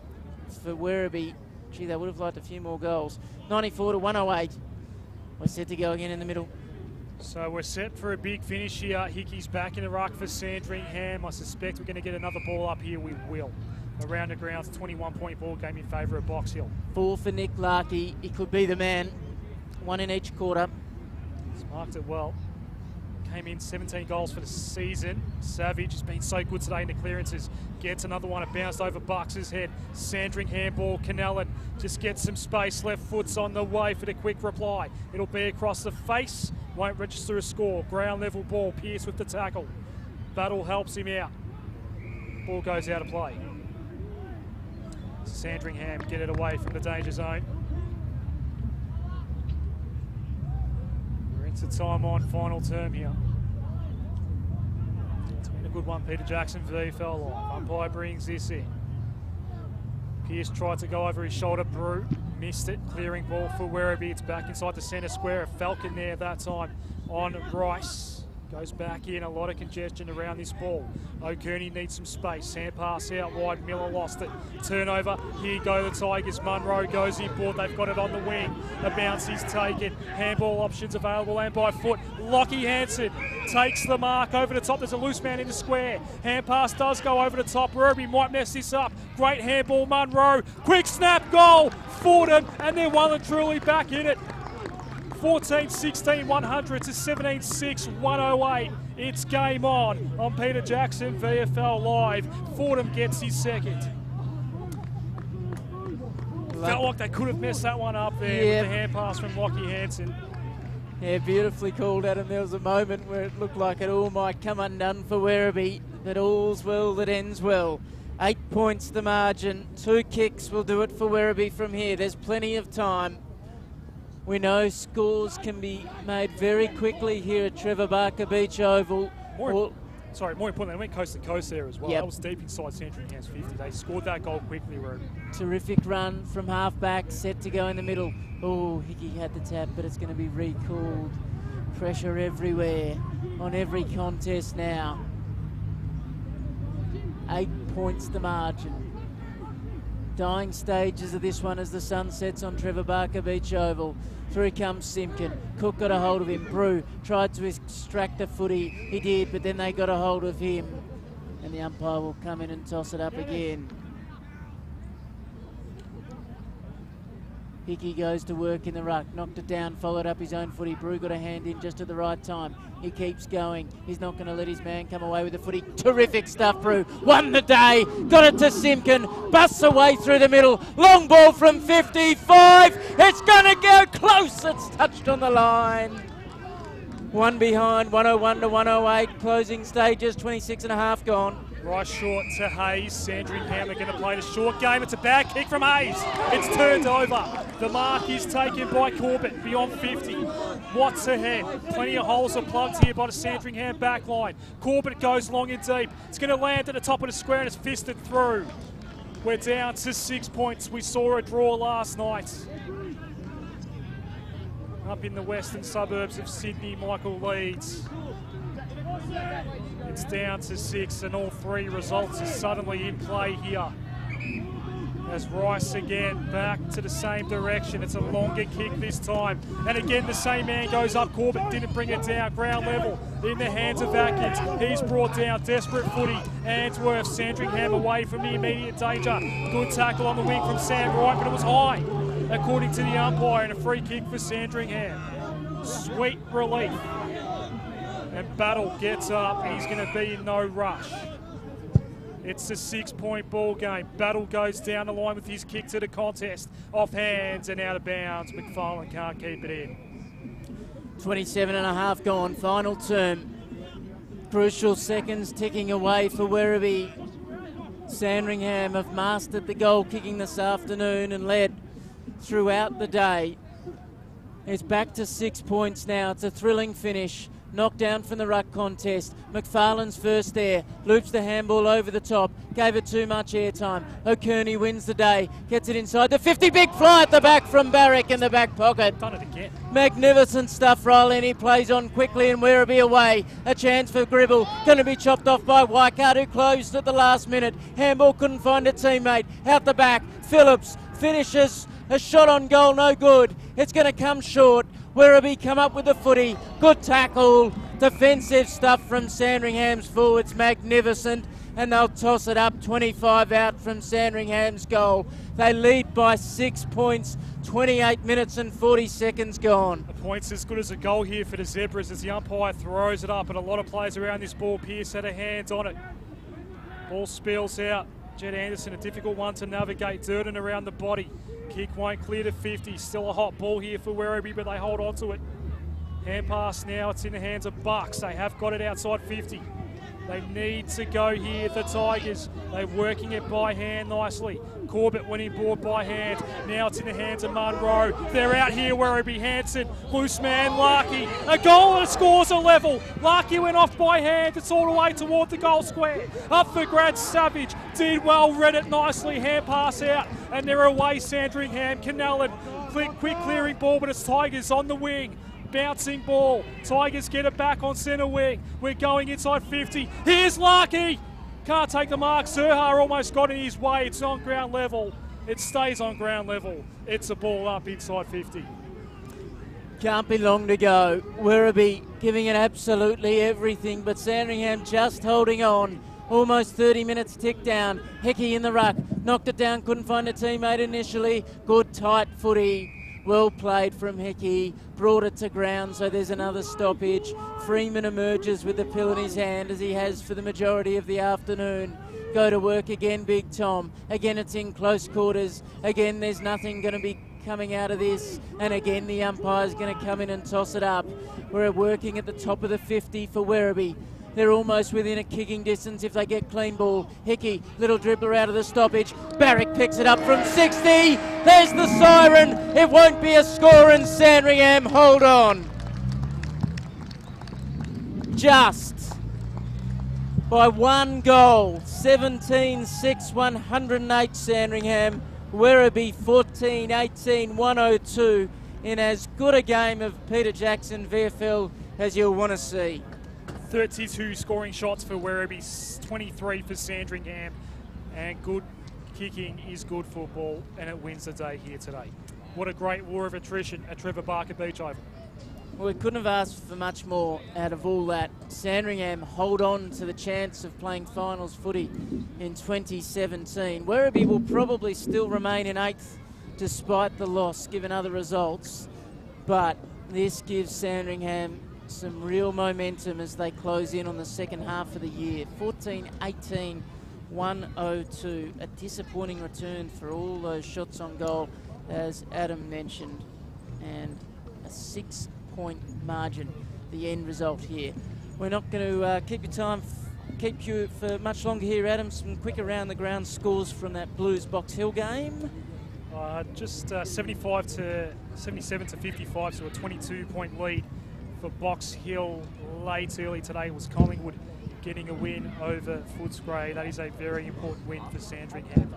for Werribee. Gee, they would have liked a few more goals. 94 to 108. We're set to go again in the middle. So we're set for a big finish here. Hickey's back in the ruck for Sandringham. I suspect we're going to get another ball up here. We will. Around the grounds, 21-point ball game in favour of Box Hill. 4 for Nick Larkey. He could be the man. 1 in each quarter. He's marked it well. came in 17 goals for the season. Savage has been so good today in the clearances. Gets another one. It bounced over Bucks' head. Sandringham ball. Canellan just gets some space. Left foot's on the way for the quick reply. It'll be across the face. Won't register a score. Ground level ball. Pearce with the tackle. Battle helps him out. Ball goes out of play. Sandringham get it away from the danger zone. We're into time on final term here. It's been a good one, Peter Jackson, VFL Live. Umpire brings this in. Pearce tried to go over his shoulder. Brew missed it. Clearing ball for Werribee. It's back inside the centre square. A Falcon there that time on Rice. Goes back in, a lot of congestion around this ball. O'Kearney needs some space. Hand pass out wide, Miller lost it. Turnover, here go the Tigers. Munro goes inboard, they've got it on the wing. A bounce is taken. Handball options available and by foot. Lockie Hansen takes the mark over the top. There's a loose man in the square. Hand pass does go over the top. Werribee might mess this up. Great handball, Munro. Quick snap goal, Fordham, and they're well and truly back in it. 14-16, 100 to 17-6, 108. It's game on Peter Jackson, VFL Live. Fordham gets his second. Felt like they could have messed that one up there with the hand pass from Lockie Hansen. Yeah, beautifully called, Adam. There was a moment where it looked like it all might come undone for Werribee, but all's well that ends well. 8 points the margin. 2 kicks will do it for Werribee from here. There's plenty of time. We know scores can be made very quickly here at Trevor Barker Beach Oval. More importantly, they went coast to coast there as well. That was deep inside Sandringham's 50. They scored that goal quickly, Terrific run from half-back, set to go in the middle. Oh, Hickey had the tap, but it's going to be recalled. Pressure everywhere on every contest now. 8 points the margin. Dying stages of this one as the sun sets on Trevor Barker Beach Oval. Through comes Simpkin. Cook got a hold of him. Brew tried to extract a footy. He did, but then they got a hold of him. And the umpire will come in and toss it up again. Hickey goes to work in the ruck. Knocked it down, followed up his own footy. Brew got a hand in just at the right time. He keeps going. He's not going to let his man come away with the footy. Terrific stuff, Brew. Won the day. Got it to Simpkin. Busts away through the middle. Long ball from 55. It's going to go close. It's touched on the line. One behind, 101 to 108. Closing stages, 26 and a half gone. Right short to Hayes. Sandringham are going to play the short game. It's a bad kick from Hayes. It's turned over. The mark is taken by Corbett beyond 50. Watts ahead. Plenty of holes are plugged here by the Sandringham back line. Corbett goes long and deep. It's going to land at the top of the square and it's fisted through. We're down to 6 points. We saw a draw last night. Up in the western suburbs of Sydney, Michael leads. It's down to 6 and all 3 results are suddenly in play here. As Rice again back to the same direction. It's a longer kick this time. And again the same man goes up. Corbett didn't bring it down. Ground level in the hands of Atkins. He's brought down. Desperate footy. Answorth, Sandringham away from the immediate danger. Good tackle on the wing from Sam Wright, but it was high according to the umpire, and a free kick for Sandringham. Sweet relief. And Battle gets up. He's going to be in no rush. It's a 6-point ball game. Battle goes down the line with his kick to the contest. Off hands and out of bounds. McFarlane can't keep it in. 27 and a half gone. Final term. Crucial seconds ticking away for Werribee. Sandringham have mastered the goal kicking this afternoon and led throughout the day. It's back to 6 points now. It's a thrilling finish. Knocked down from the ruck contest. McFarlane's first there. Loops the handball over the top. Gave it too much airtime. O'Kearney wins the day. Gets it inside the 50. Big fly at the back from Barrick in the back pocket. Done it again. Magnificent stuff, Ryland. He plays on quickly and Werribee away. A chance for Gribble. Going to be chopped off by Weikart, who closed at the last minute. Handball couldn't find a teammate. Out the back. Phillips finishes. A shot on goal, no good. It's going to come short. Werribee come up with the footy. Good tackle. Defensive stuff from Sandringham's forwards. Magnificent. and they'll toss it up. 25 out from Sandringham's goal. They lead by 6 points. 28 minutes and 40 seconds gone. A point's as good as a goal here for the Zebras as the umpire throws it up, and a lot of players around this ball. Pearce had a hands on it. Ball spills out. Jed Anderson, a difficult one to navigate. Durden around the body. Kick won't clear to 50. Still a hot ball here for Werribee, but they hold on to it. Hand pass now. It's in the hands of Bucks. They have got it outside 50. They need to go here, the Tigers. They're working it by hand nicely. Corbett winning board by hand. Now it's in the hands of Munro. They're out here, Werribee. Hanson, loose man, Larkey. A goal and scores a level. Larkey went off by hand. It's all the way toward the goal square. Up for Grad Savage. Did well, read it nicely. Hand pass out. And they're away, Sandringham. Canellan, quick clearing ball, but it's Tigers on the wing. Bouncing ball. Tigers get it back on centre wing. We're going inside 50. Here's Larkey. Can't take the mark. Serhar almost got in his way. It's on ground level. It stays on ground level. It's a ball up inside 50. Can't be long to go. Werribee giving it absolutely everything, but Sandringham just holding on. Almost 30 minutes tick down. Hecky in the ruck. Knocked it down. Couldn't find a teammate initially. Good tight footy. Well played from Hickey, brought it to ground, so there's another stoppage. Freeman emerges with the pill in his hand, as he has for the majority of the afternoon. Go to work again, Big Tom. Again, it's in close quarters. Again, there's nothing going to be coming out of this. And again, the umpire's going to come in and toss it up. We're working at the top of the 50 for Werribee. They're almost within a kicking distance if they get clean ball. Hickey, little dribbler out of the stoppage. Barrick picks it up from 60. There's the siren. It won't be a score, and Sandringham hold on. Just by one goal. 17-6, 108 Sandringham. Werribee 14-18, 102 in as good a game of Peter Jackson VFL as you'll want to see. 32 scoring shots for Werribee, 23 for Sandringham, and good kicking is good football, and it wins the day here today. What a great war of attrition at Trevor Barker Beach Oval. Well, we couldn't have asked for much more out of all that. Sandringham hold on to the chance of playing finals footy in 2017. Werribee will probably still remain in 8th despite the loss, given other results, but this gives Sandringham some real momentum as they close in on the second half of the year. 14-18, 102. A disappointing return for all those shots on goal, as Adam mentioned, and a 6-point margin, the end result here. We're not going to keep you for much longer here, Adam. Some quick around the ground scores from that Blues Box Hill game. Just 77 to 55, so a 22-point lead for Box Hill. Late early today was Collingwood getting a win over Footscray. That is a very important win for Sandringham.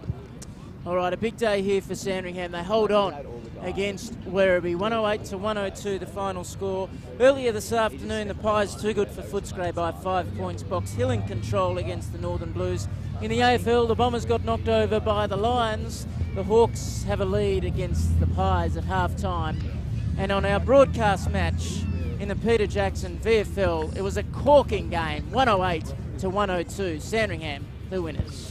All right, a big day here for Sandringham. They hold on against Werribee. 108 to 102, the final score. Earlier this afternoon, the Pies too good for Footscray by 5 points. Box Hill in control against the Northern Blues. In the AFL, the Bombers got knocked over by the Lions. The Hawks have a lead against the Pies at half-time. And on our broadcast match in the Peter Jackson VFL, it was a corking game, 108 to 102. Sandringham, the winners.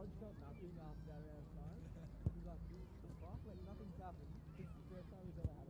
Rod felt nothing after that round of time. He's like, the fuck? Like, nothing's happened. This is the first time he's ever had